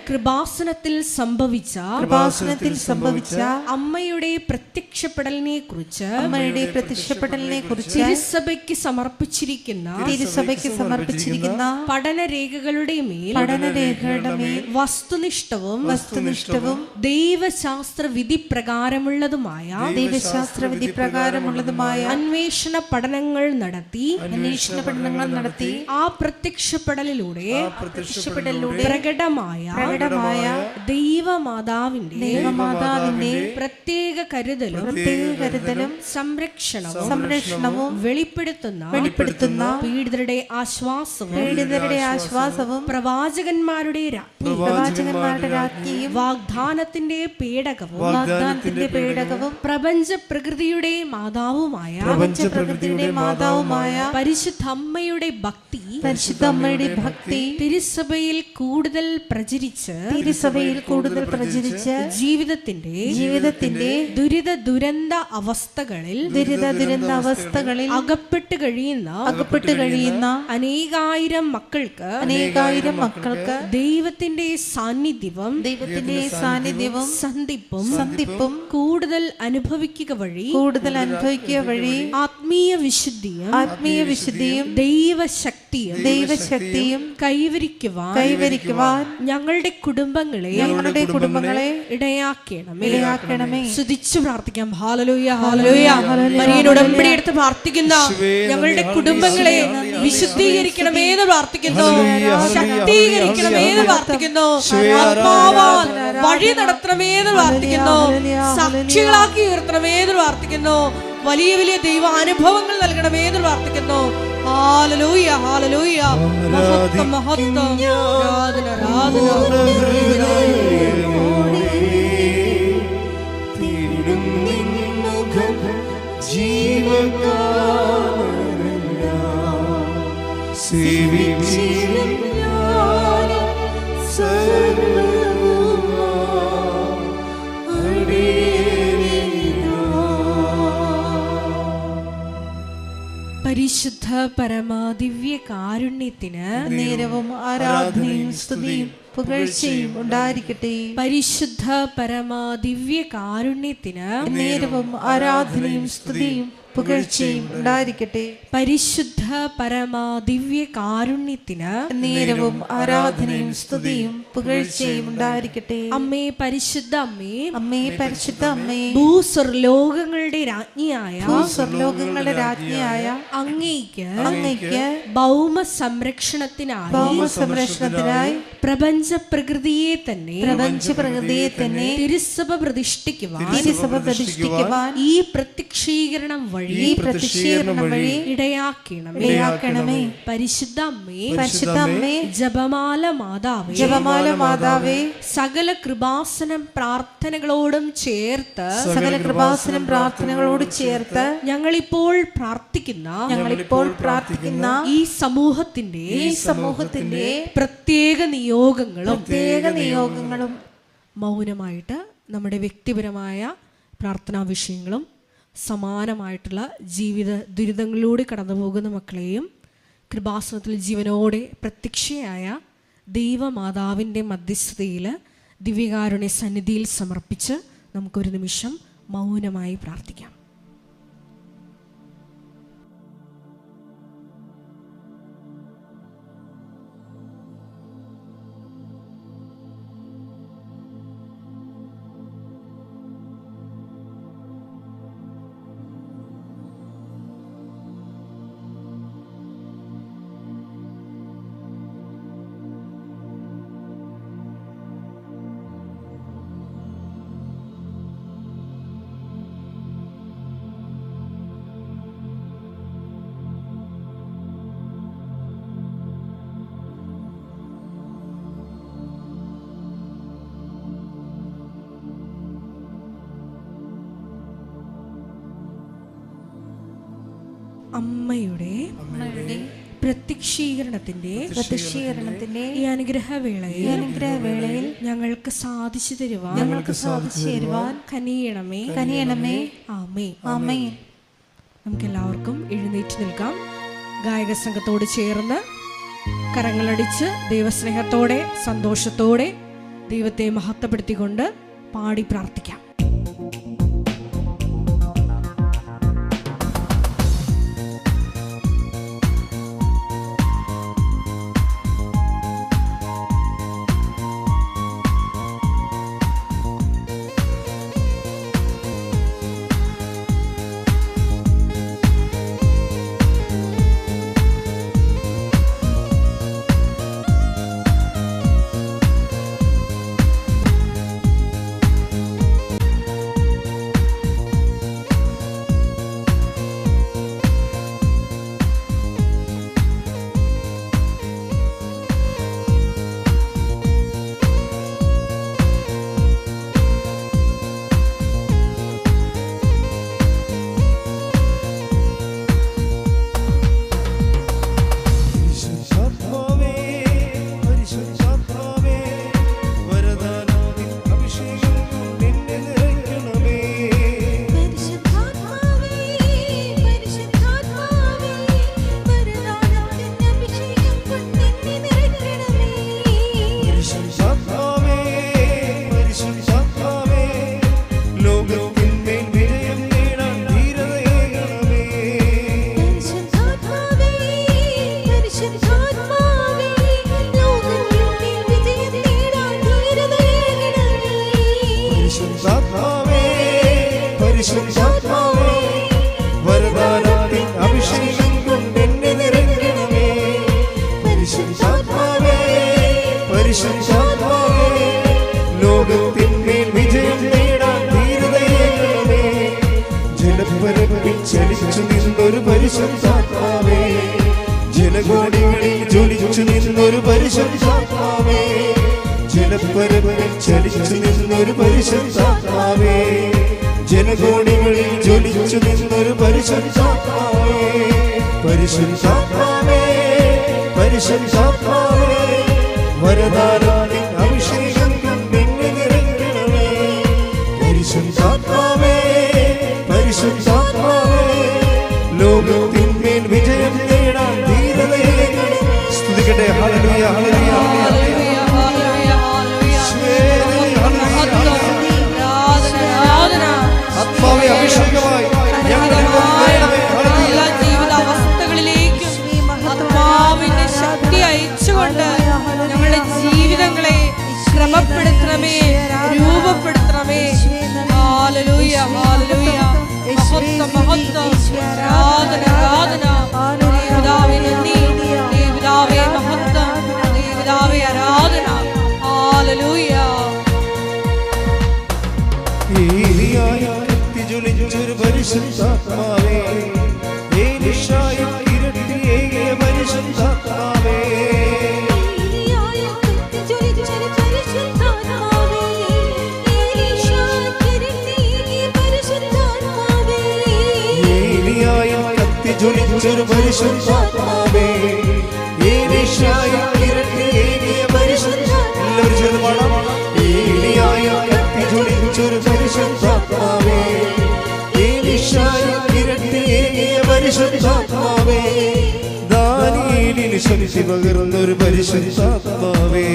കൃപാസനത്തിൽ സംഭവിച്ച അമ്മയുടെ പ്രത്യക്ഷപ്പെടലിനെ കുറിച്ച് തിരുസഭയ്ക്ക് സമർപ്പിച്ചിരിക്കുന്ന പഠനരേഖകളുടെ മേൽ വസ്തുനിഷ്ഠവും ദൈവശാസ്ത്ര വിധി പ്രകാരമുള്ളതുമായ അന്വേഷണ പഠനങ്ങൾ നടത്തി ആ പ്രത്യക്ഷപ്പെടലിലൂടെ പ്രകടമായ ദൈവമാതാവിന്റെ പ്രത്യേക കരുതലും സംരക്ഷണവും വെളിപ്പെടുത്തുന്ന പീഡിതരുടെ ആശ്വാസവും പ്രവാചകന്മാരുടെ രാജ്ഞിയും വാഗ്ദാനത്തിന്റെ പേടകവും പ്രപഞ്ച പ്രകൃതിയുടെ മാതാവുമായ പരിശുദ്ധ അമ്മയുടെ ഭക്തി തിരുസഭയിൽ കൂടുതൽ പ്രചരിച്ച് ജീവിതത്തിന്റെ ദുരിത ദുരന്ത അവസ്ഥകളിൽ അകപ്പെട്ട് കഴിയുന്ന അനേകായിരം മക്കൾക്ക് ദൈവത്തിന്റെ സാന്നിധ്യവും സന്ധിപ്പും കൂടുതൽ അനുഭവിക്കുക വഴി ആത്മീയ വിശുദ്ധിയും ദൈവശക്തിയും കൈവരിക്കുവാൻ ഞങ്ങളുടെ കുടുംബങ്ങളെ ഇടയാക്കണമേ. സ്തുതിച്ചു പ്രാർത്ഥിക്കാം. Hallelujah, hallelujah. മരിയനോട് ഉടമ്പടി എടുത്ത് പ്രാർത്ഥിക്കുന്ന ഞങ്ങളുടെ കുടുംബങ്ങളെ വിശുദ്ധീകരിക്കണമേ എന്ന് പ്രാർത്ഥിക്കുന്നു, ശക്തീകരിക്കണമേ എന്ന് പ്രാർത്ഥിക്കുന്നു, ആത്മാവാൽ വഴി നടത്തണമേ എന്ന് പ്രാർത്ഥിക്കുന്നു, സാക്ഷികളാക്കി ഉയർത്തണമേ എന്ന് പ്രാർത്ഥിക്കുന്നു, വലിയ വലിയ ദൈവാനുഭവങ്ങൾ നൽകണമേ എന്ന് പ്രാർത്ഥിക്കുന്നു. Hallelujah, hallelujah. മഹത്വം, മഹത്വം. ആരാധന, ആരാധന. പരിശുദ്ധ പരമാദിവ്യ കാരുണ്യത്തിന് നേരവും ആരാധനയും സ്തുതിയും പുകഴ്ചയും ഉണ്ടായിരിക്കട്ടെ. പരിശുദ്ധ പരമാദിവ്യ കാരുണ്യത്തിന് നേരവും ആരാധനയും സ്തുതിയും പുകഴ്ചയും ഉണ്ടായിരിക്കട്ടെ. പരിശുദ്ധ പരമാദിവ്യ കാരുണ്യത്തിന് നേരവും ആരാധനയും സ്തുതിയും പുകഴ്ചയും ഉണ്ടായിരിക്കട്ടെ. അമ്മേ പരിശുദ്ധ അമ്മേ, അമ്മേ പരിശുദ്ധ അമ്മേ, ഭൂസ്വർലോകങ്ങളുടെ രാജ്ഞിയായ അങ്ങേയ്ക്ക് ഭൗമ സംരക്ഷണത്തിനായി പ്രപഞ്ച പ്രകൃതിയെ തന്നെ തിരുസഭ പ്രതിഷ്ഠിക്കുവാൻ ഈ പ്രത്യക്ഷീകരണം വഴി ഇടയാക്കണമേ. പരിശുദ്ധ അമ്മേ, ജപമാല മാതാവേ, സകല കൃപാസനം പ്രാർത്ഥനകളോടും ചേർത്ത് ഞങ്ങളിപ്പോൾ പ്രാർത്ഥിക്കുന്ന ഈ സമൂഹത്തിന്റെ പ്രത്യേക നിയോഗങ്ങളും മൗനമായിട്ട് നമ്മുടെ വ്യക്തിപരമായ പ്രാർത്ഥനാ വിഷയങ്ങളും സമാനമായിട്ടുള്ള ജീവിത ദുരിതങ്ങളിലൂടെ കടന്നു പോകുന്ന മക്കളെയും കൃപാസനത്തിൽ ജീവനോടെ പ്രത്യക്ഷയായ ദൈവമാതാവിൻ്റെ മധ്യസ്ഥതയിൽ ദിവ്യകാരുണ്യ സന്നിധിയിൽ സമർപ്പിച്ച് നമുക്കൊരു നിമിഷം മൗനമായി പ്രാർത്ഥിക്കാം. അമ്മയുടെ പ്രത്യക്ഷീകരണത്തിന്റെ ഈ അനുഗ്രഹവേളയിൽ ഞങ്ങൾക്ക് സാധിച്ചു തരുവാൻ കനിയണമേ. ആമേൻ. നമുക്കെല്ലാവർക്കും എഴുന്നേറ്റ് നിൽക്കാം. ഗായക സംഘത്തോട് ചേർന്ന് കരങ്ങളടിച്ച് ദൈവസ്നേഹത്തോടെ സന്തോഷത്തോടെ ദൈവത്തെ മഹത്വപ്പെടുത്തിക്കൊണ്ട് പാടി പ്രാർത്ഥിക്കാം. ജലകോടികളിൽ ജ്വലിച്ചു നിന്നൊരു പരിശുദ്ധാത്മാവേ, ജലപ്പരപ്പിൽ ചലിച്ചു നിന്നൊരു പരിശുദ്ധാത്മാവേ, ജലകോടികളിൽ ജ്വലിച്ചു നിന്നൊരു പരിശുദ്ധാത്മാവേ, പരിശുദ്ധാത്മാവേ, പരിശുദ്ധാത്മാവേ, വരദാനത്തിൻ അഭിഷേകം കൊണ്ടെന്നെ നിറയ്ക്കണമേ. പരിശുദ്ധാത്മാവേ, പരിശുദ്ധാത്മാവേ, ലോകത്തിന്മേൽ വിജയം നേടാൻ ധീരതയേകണമേ. സ്തുതിക്കട്ടെ. ഹല്ലേലൂയ, ഹല്ലേലൂയ, ഹല്ലേലൂയ, ആത്മാവേ അഭിഷേകമായി എല്ലാ ജീവിതാവസ്ഥകളിലേക്കും ആത്മാവിന്റെ ശക്തി അയച്ചുകൊണ്ട് ഞങ്ങളുടെ ജീവിതങ്ങളെ ക്രമപ്പെടുത്തണമേ, രൂപപ്പെടുത്തണമേ. Hallelujah, hallelujah. മഹത്വം, മഹത്വം, ആരാധന, ആരാധന. പിതാവേ നന്ദി, പിതാവേ മഹത്വം, പിതാവേ ആരാധന. പരിശുദ്ധാത്മാവേ ഏലീശായിൽ ഇരട്ടിയേകിയ പരിശുദ്ധാത്മാവേ ജ്വലിച്ചൊരു പരിശുദ്ധാത്മാവേ ഏലീശായിൽ ഇരട്ടിയേകിയ ജ്വലിച്ചൊരു പരിശുദ്ധാത്മാവേ ഏലീശായിൽ ഇരട്ടിയേകിയ പരിശുദ്ധാത്മാവേ ദാനിയേലിന് ശക്തി പകർന്നൊരു പരിശുദ്ധാത്മാവേ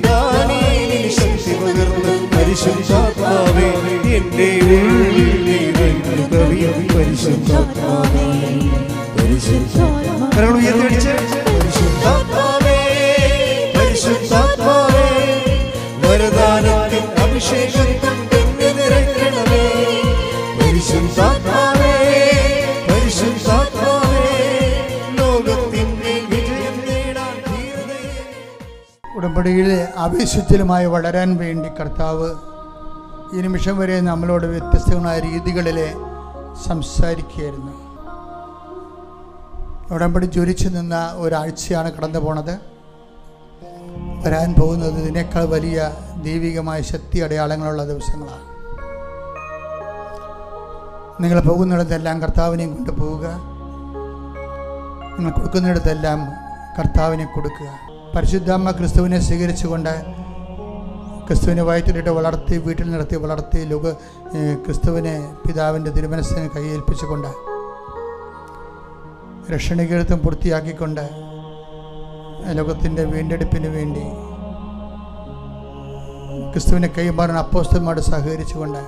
ദാനിയേലിന് ശക്തി പകർന്ന പരിശുദ്ധാത്മാവേ എന്റെ ഉള്ളിൽ നിറഞ്ഞു കവിയും പരിശുദ്ധാത്മാവേ പരിശുദ്ധാത്മാവേ പരിശുദ്ധാത്മാവേ വരദാനത്തിൻ അഭിഷേകത്തിൽ എന്നെ നിറയ്ക്കണമേ പരിശുദ്ധാത്മാവേ പരിശുദ്ധാത്മാവേ ലോകത്തിൻ്റെ വിജയം നേടാൻ ഉടമ്പടിയിലെ ആവേശത്തിലുമായി വളരാൻ വേണ്ടി കർത്താവ് ഈ നിമിഷം വരെ നമ്മളോട് വ്യത്യസ്തമായ രീതികളിൽ സംസാരിക്കുകയായിരുന്നു. ഉടമ്പടി ജ്വലിച്ചു നിന്ന ഒരാഴ്ചയാണ് കടന്നു പോണത്. വരാൻ പോകുന്നത് ഇതിനേക്കാൾ വലിയ ദൈവികമായ ശക്തി അടയാളങ്ങളുള്ള ദിവസങ്ങളാണ്. നിങ്ങൾ പോകുന്നിടത്തെല്ലാം കർത്താവിനെയും കൊണ്ട് പോവുക. നിങ്ങൾ കൊടുക്കുന്നിടത്തെല്ലാം കർത്താവിനെ കൊടുക്കുക. പരിശുദ്ധാമ്മ ക്രിസ്തുവിനെ സ്വീകരിച്ചുകൊണ്ട് ക്രിസ്തുവിനെ വയറ്റിലിട്ട് വളർത്തി വീട്ടിൽ നിർത്തി വളർത്തി ക്രിസ്തുവിനെ പിതാവിൻ്റെ തിരുമനസ്സിനെ കൈയേൽപ്പിച്ചുകൊണ്ട് രക്ഷണീകൃതം പൂർത്തിയാക്കിക്കൊണ്ട് ലോകത്തിൻ്റെ വീണ്ടെടുപ്പിന് വേണ്ടി ക്രിസ്തുവിനെ കൈമാറുന്ന അപ്പോസ്തലന്മാരോട് സഹകരിച്ചുകൊണ്ട്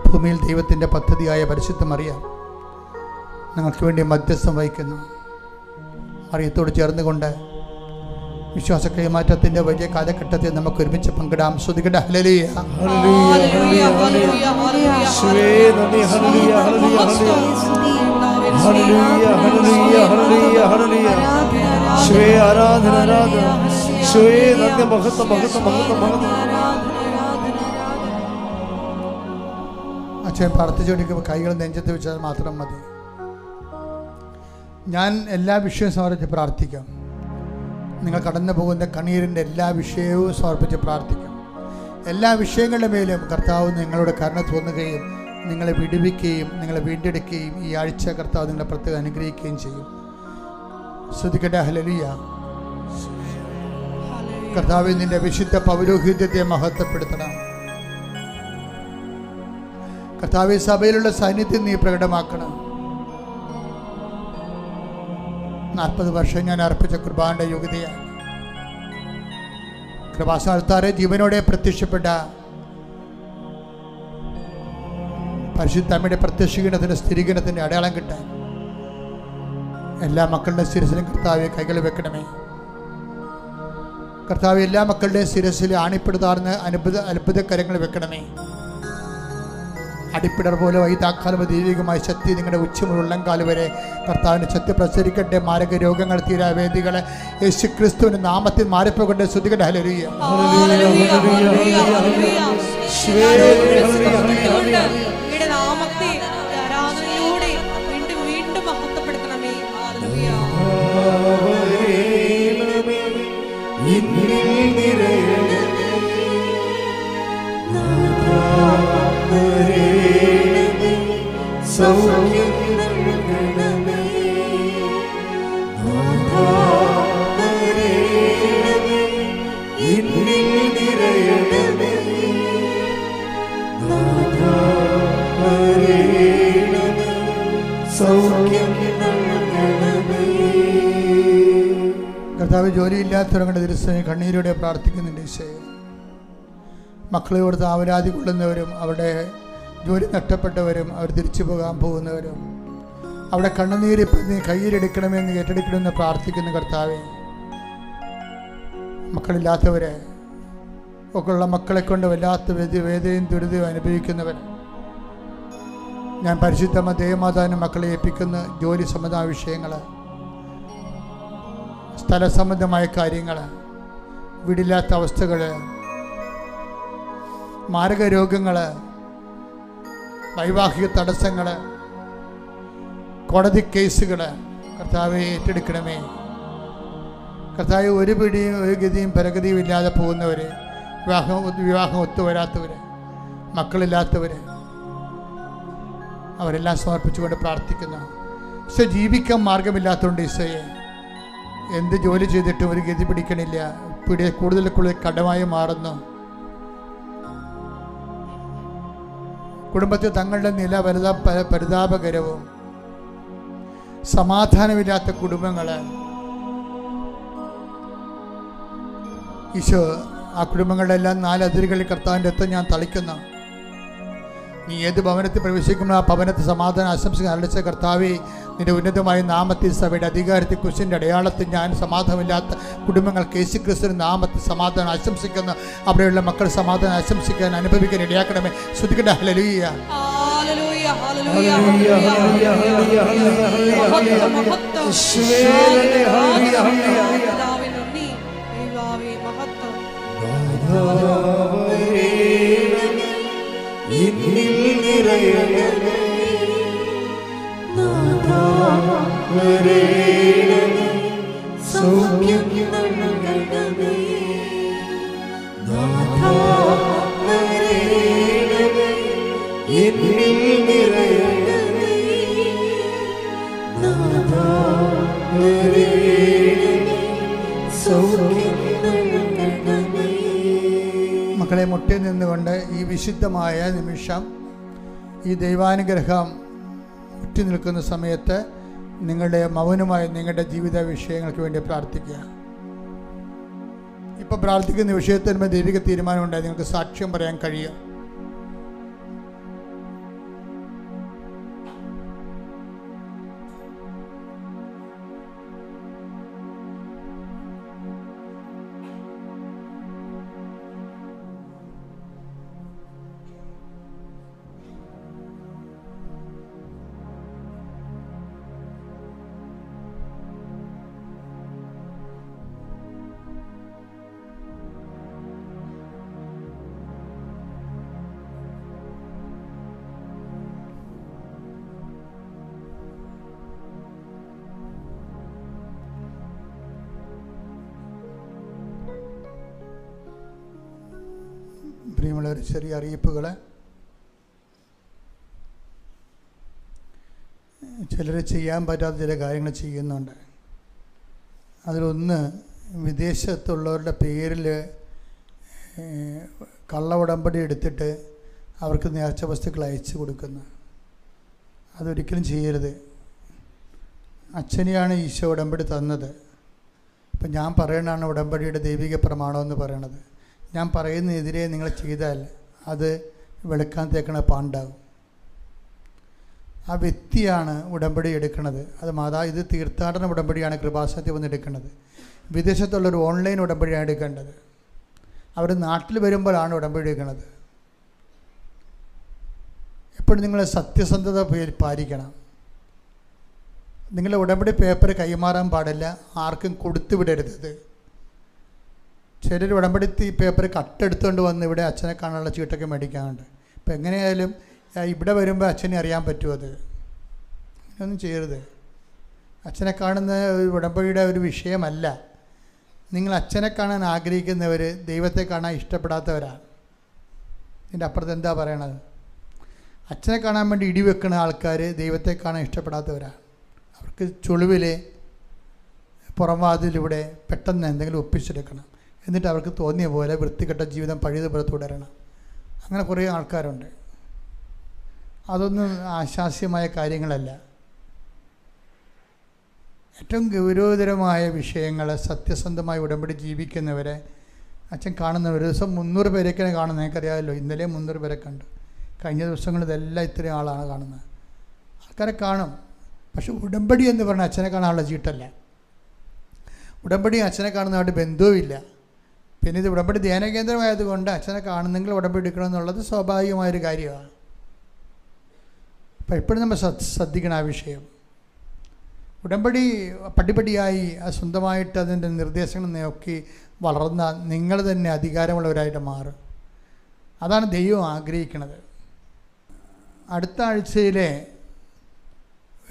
ഭൂമിയിൽ ദൈവത്തിൻ്റെ പദ്ധതിയായ പരിശുദ്ധ മറിയാം ഞങ്ങൾക്ക് വേണ്ടി മധ്യസ്ഥം വഹിക്കുന്നു. മറിയത്തോട് ചേർന്നുകൊണ്ട് വിശ്വാസ കൈമാറ്റത്തിന്റെ വലിയ കാലഘട്ടത്തെ നമുക്ക് ഒരുമിച്ച് പങ്കിടാം. ശ്രുതികട ഹല്ലേലൂയ ഹല്ലേലൂയ ഹല്ലേലൂയ ഹല്ലേലൂയ ഹല്ലേലൂയ ശ്രീ ആരാധന ആരാധന ശ്രീ നന്ദി മഹത്വം മഹത്വം മഹത്വം മഹത്വം. അച്ഛൻ പ്രാർത്ഥിച്ചുകൊണ്ടിരിക്കുമ്പോൾ കൈകൾ നെഞ്ചത്ത് വെച്ചാൽ മാത്രം മതി. ഞാൻ എല്ലാ വിഷയവും സമർപ്പിച്ച് പ്രാർത്ഥിക്കാം. നിങ്ങൾ കടന്നു പോകുന്ന കണ്ണീരിൻ്റെ എല്ലാ വിഷയവും സമർപ്പിച്ച് പ്രാർത്ഥിക്കും. എല്ലാ വിഷയങ്ങളുടെ മേലും കർത്താവ് നിങ്ങളുടെ കരുണ തോന്നുകയും നിങ്ങളെ വിടുവിക്കുകയും നിങ്ങളെ വീണ്ടെടുക്കുകയും ഈ ആഴ്ച കർത്താവ് നിങ്ങളെ പ്രത്യേകം അനുഗ്രഹിക്കുകയും ചെയ്യും. ശ്രുതിക്കട്ടെ ഹല്ലേലൂയ. കർത്താവ് നിന്റെ വിശുദ്ധ പൗരോഹിത്യത്തെ മഹത്വപ്പെടുത്തണം. കർത്താവ് സഭയിലുള്ള സാന്നിധ്യം നീ പ്രകടമാക്കണം. 40 വർഷം ഞാൻ അർപ്പിച്ച കൃപാന്റെ യോഗ്യതയാണ്. കൃപാസ്ഥാനത്താറെ ജീവനോടെ പ്രത്യക്ഷപ്പെട്ട പരിശുദ്ധമ്മയുടെ പ്രത്യക്ഷീകരണത്തിന്റെ സ്ഥിരീകരണത്തിന്റെ അടയാളം കിട്ടാൻ എല്ലാ മക്കളുടെ ശിരസിലും കർത്താവെ കൈകൾ വെക്കണമേ. കർത്താവ് എല്ലാ മക്കളുടെയും ശിരസിൽ ആണിപ്പെടുത്താർന്ന് അത്ഭുത കരങ്ങൾ വെക്കണമേ. അടിപ്പിടർ പോലെ വൈതാക്കാലം ദൈവികമായ ശക്തി നിങ്ങളുടെ ഉച്ചമുള്ളങ്കാല് വരെ കർത്താവിൻ്റെ ശക്തി പ്രസരിക്കട്ടെ. മാരക രോഗങ്ങൾ തീരാവേദികളെ യേശു ക്രിസ്തുവിന്റെ നാമത്തിൽ മാറിപ്പോകട്ടെ. ശ്രുതികട്ടെ ഹല്ലേലൂയ. നാമത്തെ ആരാധനയിലൂടെ വീണ്ടും വീണ്ടും മഹത്വപ്പെടുത്തണമേ. സൗഖ്യം കർത്താവ് ജോലിയില്ലാത്തവരുടെ ദിവസം കണ്ണീരോടെ പ്രാർത്ഥിക്കുന്നുണ്ട്. ഈശോയെ, മക്കളെ കൊടുത്ത് ആവരാതി കൊള്ളുന്നവരും അവരുടെ ജോലി നഷ്ടപ്പെട്ടവരും അവർ തിരിച്ചു പോകാൻ പോകുന്നവരും അവിടെ കണ്ണുനീര് നീ കയ്യിലെടുക്കണമെന്ന് ഏറ്റെടുക്കണമെന്ന് പ്രാർത്ഥിക്കുന്ന കർത്താവെ, മക്കളില്ലാത്തവരെ ഒക്കെയുള്ള മക്കളെ കൊണ്ട് വല്ലാത്ത വേദനയും ദുരിതവും അനുഭവിക്കുന്നവർ ഞാൻ പരിശുദ്ധമ്മ ദേവമാതാവിന് മക്കളെ ഏൽപ്പിക്കുന്ന ജോലി സംബന്ധമായ വിഷയങ്ങൾ, സ്ഥല സംബന്ധമായ കാര്യങ്ങൾ, വീടില്ലാത്ത അവസ്ഥകൾ, മാരക രോഗങ്ങൾ, വൈവാഹിക തടസ്സങ്ങൾ, കോടതി കേസുകൾ കർത്താവെ ഏറ്റെടുക്കണമേ. കർത്താവ് ഒരു പിടിയും ഒരു ഗതിയും പരഗതിയും ഇല്ലാതെ പോകുന്നവർ, വിവാഹം ഒത്തുവരാത്തവർ, മക്കളില്ലാത്തവർ, അവരെല്ലാം സമർപ്പിച്ചുകൊണ്ട് പ്രാർത്ഥിക്കുന്നു. ഈശോ, ജീവിക്കാൻ മാർഗമില്ലാത്തതുകൊണ്ട് ഈശോയെ എന്ത് ജോലി ചെയ്തിട്ടും ഒരു ഗതി പിടിക്കണില്ല, കൂടുതൽ കടമായി മാറുന്നു. കുടുംബത്തിൽ തങ്ങളുടെ നില പരിതാപകരവും സമാധാനമില്ലാത്ത കുടുംബങ്ങൾ, ഈശോ ആ കുടുംബങ്ങളെല്ലാം 4 അതിരുകളിൽ കർത്താവിൻ്റെ രക്തം ഞാൻ തളിക്കുന്നു. നീ ഏത് ഭവനത്തിൽ പ്രവേശിക്കുമ്പോൾ ആ ഭവനത്തിൽ സമാധാനം ആശംസിക്കാൻ അരളിച്ച കർത്താവേ, നിന്റെ ഉന്നതമായ നാമത്തിൽ സഭയുടെ അധികാരത്തിൽ കുരിശിൻ്റെ അടയാളത്തിൽ ഞാൻ സമാധാനമില്ലാത്ത കുടുംബങ്ങൾക്ക് യേശുക്രിസ്തുവിന്റെ നാമത്തിൽ സമാധാനം ആശംസിക്കുന്നു. അവിടെയുള്ള മക്കൾ സമാധാനം ആശംസിക്കാൻ അനുഭവിക്കാൻ ഇടയാക്കണമേ. ശ്രുതിക്കട്ടെ. ഹല്ലേലൂയ, ഹല്ലേലൂയ, ഹല്ലേലൂയ, ഹല്ലേലൂയ. എന്നിൽ നിറയണമേ, നാഥാ വരേണമേ, സൗഖ്യം നൽകണമേ, നാഥാ വരേണമേ, എന്നിൽ നിറയണമേ, നാഥാ വരേണമേ, സൗഖ്യം നൽകണമേ. മക്കളെ, മുട്ടിൽ നിന്നുകൊണ്ട് ഈ വിശുദ്ധമായ നിമിഷം, ഈ ദൈവാനുഗ്രഹം മുറ്റി നിൽക്കുന്ന സമയത്ത് നിങ്ങളുടെ മൗനമായി നിങ്ങളുടെ ജീവിത വിഷയങ്ങൾക്ക് വേണ്ടി പ്രാർത്ഥിക്കുക. ഇപ്പോൾ പ്രാർത്ഥിക്കുന്ന വിഷയത്തിന് ദൈവിക തീരുമാനമുണ്ടായി നിങ്ങൾക്ക് സാക്ഷ്യം പറയാൻ കഴിയും. പ്രിയമുള്ള ഒരു ചെറിയ അറിയിപ്പുകൾ. ചിലർ ചെയ്യാൻ പറ്റാത്ത ചില കാര്യങ്ങൾ ചെയ്യുന്നുണ്ട്. അതിലൊന്ന്, വിദേശത്തുള്ളവരുടെ പേരിൽ കള്ള ഉടമ്പടി എടുത്തിട്ട് അവർക്ക് നേർച്ച വസ്തുക്കൾ അയച്ചു കൊടുക്കുന്നു. അതൊരിക്കലും ചെയ്യരുത്. അച്ഛനെയാണ് ഈശോ ഉടമ്പടി തന്നത്. ഇപ്പം ഞാൻ പറയണതാണ് ഉടമ്പടിയുടെ ദൈവിക പ്രമാണമെന്ന് പറയണത്. ഞാൻ പറയുന്നതിനെതിരെ നിങ്ങൾ ചെയ്താൽ അത് വെളുക്കാൻ തേക്കണ പാണ്ടാകും. ആ വ്യക്തിയാണ് ഉടമ്പടി എടുക്കുന്നത്. ഇത് തീർത്ഥാടന ഉടമ്പടിയാണ് കൃപാസനത്തിൽ വന്ന് എടുക്കുന്നത്. വിദേശത്തുള്ളൊരു ഓൺലൈൻ ഉടമ്പടിയാണ് എടുക്കേണ്ടത്. അവർ നാട്ടിൽ വരുമ്പോഴാണ് ഉടമ്പടി എടുക്കുന്നത്. എപ്പോഴും നിങ്ങൾ സത്യസന്ധത പാലിക്കണം. നിങ്ങളുടെ ഉടമ്പടി പേപ്പർ കൈമാറാൻ പാടില്ല, ആർക്കും കൊടുത്തു വിടരുത്. ചിലർ ഉടമ്പടി പേപ്പർ കട്ടെടുത്തുകൊണ്ട് വന്ന് ഇവിടെ അച്ഛനെ കാണാനുള്ള ചീട്ടൊക്കെ മേടിക്കാറുണ്ട്. ഇപ്പം എങ്ങനെയായാലും ഇവിടെ വരുമ്പോൾ അച്ഛനെ അറിയാൻ പറ്റുമോ? അത് അങ്ങനെയൊന്നും ചെയ്യരുത്. അച്ഛനെ കാണുന്ന ഉടമ്പടിയുടെ ഒരു വിഷയമല്ല. നിങ്ങൾ അച്ഛനെ കാണാൻ ആഗ്രഹിക്കുന്നവർ ദൈവത്തെ കാണാൻ ഇഷ്ടപ്പെടാത്തവരാണ്. ഇതിൻ്റെ അപ്പുറത്ത് എന്താ പറയണത്? അച്ഛനെ കാണാൻ വേണ്ടി ഇടിവെക്കുന്ന ആൾക്കാർ ദൈവത്തെ കാണാൻ ഇഷ്ടപ്പെടാത്തവരാണ്. അവർക്ക് ചുളിവിൽ പുറംവാതിലൂടെ പെട്ടെന്ന് എന്തെങ്കിലും ഒപ്പിച്ചെടുക്കണം. എന്നിട്ട് അവർക്ക് തോന്നിയ പോലെ വൃത്തികെട്ട ജീവിതം പഴയതുപോലെ തുടരണം. അങ്ങനെ കുറേ ആൾക്കാരുണ്ട്. അതൊന്നും ആശാസ്യമായ കാര്യങ്ങളല്ല. ഏറ്റവും ഗൗരവതരമായ വിഷയങ്ങൾ സത്യസന്ധമായി ഉടമ്പടി ജീവിക്കുന്നവരെ അച്ഛൻ കാണുന്ന ഒരു ദിവസം 300 പേരൊക്കെയാണ് കാണുന്നത്. എനിക്കറിയാമല്ലോ, ഇന്നലെ 300 പേരെ കണ്ടു. കഴിഞ്ഞ ദിവസങ്ങളിൽ ഇതെല്ലാം ഇത്രയും ആളാണ് കാണുന്നത്. ആൾക്കാരെ കാണും. പക്ഷെ ഉടമ്പടി എന്ന് പറഞ്ഞാൽ അച്ഛനെ കാണാനുള്ള ചീട്ടല്ല. ഉടമ്പടി അച്ഛനെ കാണുന്നതായിട്ട് ബന്ധവുമില്ല. പിന്നെ ഇത് ഉടമ്പടി ധ്യാന കേന്ദ്രമായതുകൊണ്ട് അച്ഛനെ കാണുന്നെങ്കിൽ ഉടമ്പടി എടുക്കണമെന്നുള്ളത് സ്വാഭാവികമായൊരു കാര്യമാണ്. അപ്പം എപ്പോഴും നമ്മൾ ശ്രദ്ധിക്കണം ആ വിഷയം. ഉടമ്പടി പടിപടിയായി സ്വന്തമായിട്ട് അതിൻ്റെ നിർദ്ദേശങ്ങൾ നോക്കി വളർന്ന നിങ്ങൾ തന്നെ അധികാരമുള്ളവരായിട്ട് മാറും. അതാണ് ദൈവം ആഗ്രഹിക്കുന്നത്. അടുത്ത ആഴ്ചയിലെ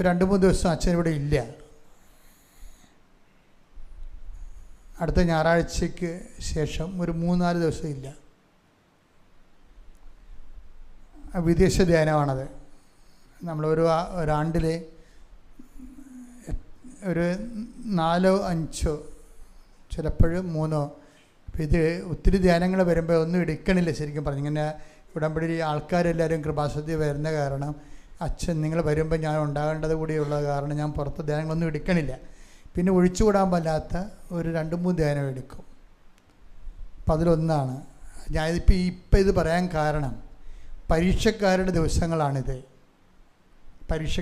2-3 ദിവസം അച്ഛൻ ഇവിടെ ഇല്ല. അടുത്ത ഞായറാഴ്ചയ്ക്ക് ശേഷം ഒരു 3-4 ദിവസം ഇല്ല. വിദേശ ധ്യാനമാണത്. ഒരാണ്ടിൽ ഒരു 4-5 ചിലപ്പോൾ 3. അപ്പോൾ ഇത് ഒത്തിരി ധ്യാനങ്ങൾ വരുമ്പോൾ ഒന്നും എടുക്കണില്ല. ശരിക്കും പറഞ്ഞു ഇങ്ങനെ ഉടമ്പടി ആൾക്കാരെല്ലാവരും കൃപാസനത്തിൽ വരുന്ന കാരണം അച്ഛൻ നിങ്ങൾ വരുമ്പോൾ ഞാൻ ഉണ്ടാകേണ്ടത് കൂടിയുള്ള കാരണം ഞാൻ പുറത്ത് ധ്യാനങ്ങളൊന്നും എടുക്കണില്ല. പിന്നെ ഒഴിച്ചുകൂടാൻ പറ്റാത്ത ഒരു 2-3 ധ്യാനം എടുക്കും. അപ്പം അതിലൊന്നാണ് ഞാനിപ്പോൾ ഇത് പറയാൻ കാരണം പരീക്ഷക്കാരുടെ ദിവസങ്ങളാണിത്. പരീക്ഷ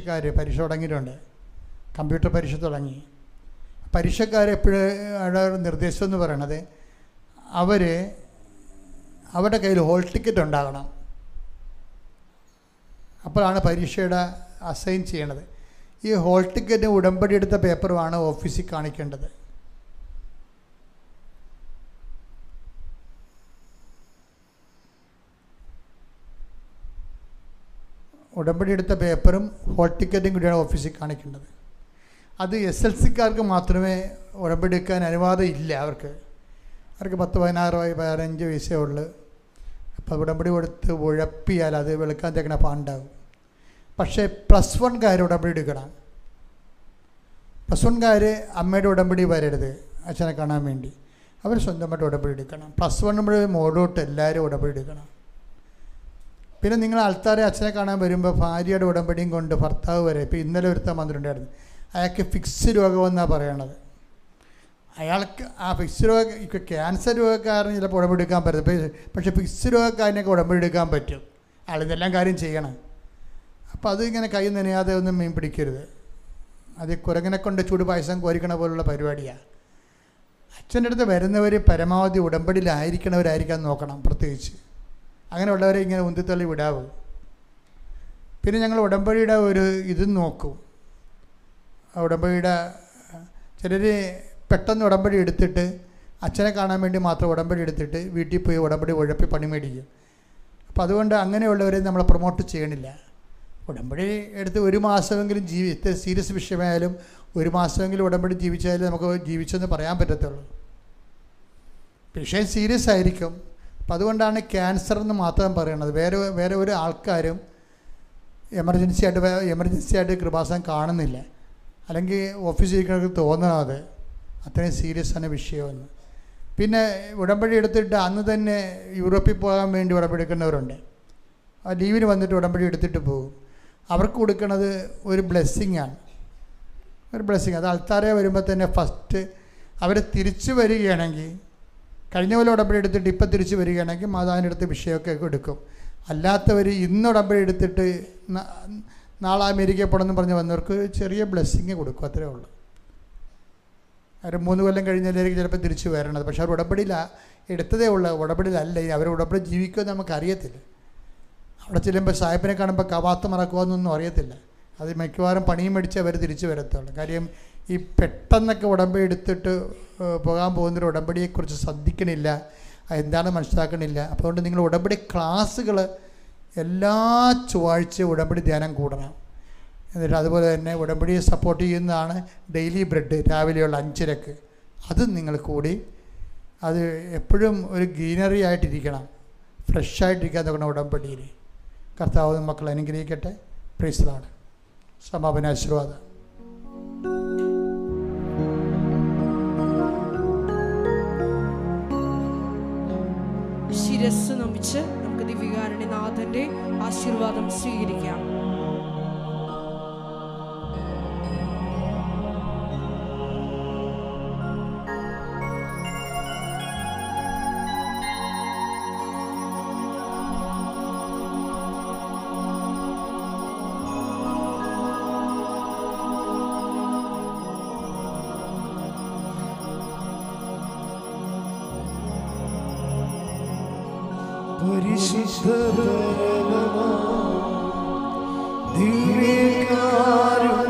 തുടങ്ങിയിട്ടുണ്ട്. കമ്പ്യൂട്ടർ പരീക്ഷ തുടങ്ങി. പരീക്ഷക്കാരെപ്പോഴും നിർദ്ദേശം എന്ന് പറയണത് അവരുടെ കയ്യിൽ ഹോൾ ടിക്കറ്റ് ഉണ്ടാകണം. അപ്പോഴാണ് പരീക്ഷയുടെ അസൈൻ ചെയ്യണത്. ഈ ഹോൾ ടിക്കറ്റ് ഉടമ്പടി എടുത്ത പേപ്പറുമാണ് ഓഫീസിൽ കാണിക്കേണ്ടത്. ഉടമ്പടി എടുത്ത പേപ്പറും ഹോൾ ടിക്കറ്റും കൂടിയാണ് ഓഫീസിൽ കാണിക്കേണ്ടത്. അത് SLCക്കാർക്ക് മാത്രമേ ഉടമ്പടി എടുക്കാൻ അനുവാദം ഇല്ല. അവർക്ക് 10, 16, 15 വയസ്സേ ഉള്ളൂ. അപ്പോൾ ഉടമ്പടി കൊടുത്ത് ഉഴപ്പിയാൽ അത് വെളുക്കാൻ തേക്കണ പാണ്ടാകും. പക്ഷേ +1കാർ ഉടമ്പടി എടുക്കണം. +1കാർ അമ്മയുടെ ഉടമ്പടി വരരുത് അച്ഛനെ കാണാൻ വേണ്ടി. അവർ സ്വന്തമായിട്ട് ഉടമ്പടി എടുക്കണം. +1 മോളോട്ട് എല്ലാവരും ഉടമ്പടി എടുക്കണം. പിന്നെ നിങ്ങൾ ആൾക്കാരെ അച്ഛനെ കാണാൻ വരുമ്പോൾ ഭാര്യയുടെ ഉടമ്പടിയും കൊണ്ട് ഭർത്താവ് വരെ. ഇപ്പോൾ ഇന്നലെ ഒരുത്തൻ വന്നിട്ടുണ്ടായിരുന്നു. അയാൾക്ക് ഫിക്സ് രോഗമെന്നാണ് പറയണത്. അയാൾക്ക് ആ ഫിക്സ് രോഗം ക്യാൻസർ രോഗക്കാരന് ചിലപ്പോൾ ഉടമ്പടി എടുക്കാൻ പറ്റും. പക്ഷേ ഫിക്സ് രോഗക്കാരനൊക്കെ ഉടമ്പടി എടുക്കാൻ പറ്റും. ആളിതെല്ലാം കാര്യം ചെയ്യണം. അപ്പോൾ അത് ഇങ്ങനെ കൈ നനയാതെ ഒന്നും മീൻ പിടിക്കരുത്. അത് കുരങ്ങനെ കൊണ്ട് ചൂട് പായസം കോരിക്കണ പോലുള്ള പരിപാടിയാണ്. അച്ഛൻ്റെ അടുത്ത് വരുന്നവർ പരമാവധി ഉടമ്പടിയിലായിരിക്കണവരായിരിക്കാൻ നോക്കണം. പ്രത്യേകിച്ച് അങ്ങനെയുള്ളവരെ ഇങ്ങനെ ഉന്തിത്തള്ളി വിടാവൂ. പിന്നെ ഞങ്ങൾ ഉടമ്പടിയുടെ ഒരു ഇതും നോക്കും. ഉടമ്പടിയുടെ ചിലർ പെട്ടെന്ന് ഉടമ്പടി എടുത്തിട്ട് അച്ഛനെ കാണാൻ വേണ്ടി മാത്രം ഉടമ്പടി എടുത്തിട്ട് വീട്ടിൽ പോയി ഉടമ്പടി ഉഴപ്പി പണി മേടിക്കും. അപ്പോൾ അതുകൊണ്ട് അങ്ങനെയുള്ളവരെ നമ്മൾ പ്രൊമോട്ട് ചെയ്യണില്ല. ഉടമ്പടി എടുത്ത് 1 മാസമെങ്കിലും ഇത്ര സീരിയസ് വിഷയമായാലും 1 മാസമെങ്കിലും ഉടമ്പടി ജീവിച്ചാലും നമുക്ക് ജീവിച്ചെന്ന് പറയാൻ പറ്റത്തുള്ളൂ. വിഷയം സീരിയസ് ആയിരിക്കും. അപ്പം അതുകൊണ്ടാണ് ക്യാൻസർ എന്ന് മാത്രം പറയണത്. വേറെ ഒരു ആൾക്കാരും എമർജൻസി ആയിട്ട് കൃപാസനം കാണുന്നില്ല. അല്ലെങ്കിൽ ഓഫീസിൽ ഇരിക്കുന്നവർക്ക് തോന്നണത് അത്രയും സീരിയസ് ആണ് വിഷയമെന്ന്. പിന്നെ ഉടമ്പടി എടുത്തിട്ട് അന്ന് തന്നെ യൂറോപ്പിൽ പോകാൻ വേണ്ടി ഉടമ്പടി എടുക്കുന്നവരുണ്ട്. ആ ലീവിന് വന്നിട്ട് ഉടമ്പടി എടുത്തിട്ട് പോകും. അവർക്ക് കൊടുക്കുന്നത് ഒരു ബ്ലെസ്സിങ്ങാണ്. അത് ആൾക്കാരെ വരുമ്പോൾ തന്നെ ഫസ്റ്റ് അവർ തിരിച്ചു വരികയാണെങ്കിൽ കഴിഞ്ഞ പോലെ ഉടമ്പടി എടുത്തിട്ട് ഇപ്പം തിരിച്ചു വരികയാണെങ്കിൽ മാതാവിൻ്റെ അടുത്ത് വിഷയമൊക്കെ എടുക്കും. അല്ലാത്തവർ ഇന്ന് ഉടമ്പടി എടുത്തിട്ട് നാളെ അമേരിക്കയിൽ പോകണമെന്ന് പറഞ്ഞ് വന്നവർക്ക് ചെറിയ ബ്ലെസ്സിങ് കൊടുക്കും. അത്രേ ഉള്ളൂ. അവർ 3 കൊല്ലം കഴിഞ്ഞാലേക്ക് ചിലപ്പോൾ തിരിച്ചു വരണത്. പക്ഷെ അവർ ഉടമ്പടിയിൽ എടുത്തതേ ഉള്ളൂ. ഉടമ്പടിയിലല്ല. അവർ ഉടമ്പടി ജീവിക്കുമെന്ന് നമുക്കറിയത്തില്ല. അവിടെ ചെല്ലുമ്പോൾ സാഹിബിനെ കാണുമ്പോൾ കവാത്ത് മറക്കുമെന്നൊന്നും അറിയത്തില്ല. അത് മിക്കവാറും പണിയും മേടിച്ച് അവർ തിരിച്ചു വരത്തുള്ളൂ. കാര്യം ഈ പെട്ടെന്നൊക്കെ ഉടമ്പടി എടുത്തിട്ട് പോകാൻ പോകുന്നൊരു ഉടമ്പടിയെക്കുറിച്ച് ശ്രദ്ധിക്കണില്ല, എന്താണ് മനസ്സിലാക്കണില്ല. അതുകൊണ്ട് നിങ്ങൾ ഉടമ്പടി ക്ലാസ്സുകൾ എല്ലാ ചൊവ്വാഴ്ചയും ഉടമ്പടി ധ്യാനം കൂടണം. എന്നിട്ട് അതുപോലെ തന്നെ ഉടമ്പടിയെ സപ്പോർട്ട് ചെയ്യുന്നതാണ് ഡെയിലി ബ്രെഡ് രാവിലെയുള്ള 5:30. അത് നിങ്ങൾ കൂടി അത് എപ്പോഴും ഒരു ഗ്രീനറി ആയിട്ടിരിക്കണം, ഫ്രഷായിട്ടിരിക്കാൻ നോക്കണം ഉടമ്പടിയിൽ. കർത്താവ് മക്കളെ അനുഗ്രഹിക്കട്ടെ. Praise the Lord. സമാപന ആശീർവാദം. ശിരസ് നമിച്ച് നമുക്ക് ദിവ്യകാരുണ്യനാഥന്റെ ആശീർവാദം സ്വീകരിക്കാം. പരിശുദ്ധ ദിവ്യകാരുണ്യമേ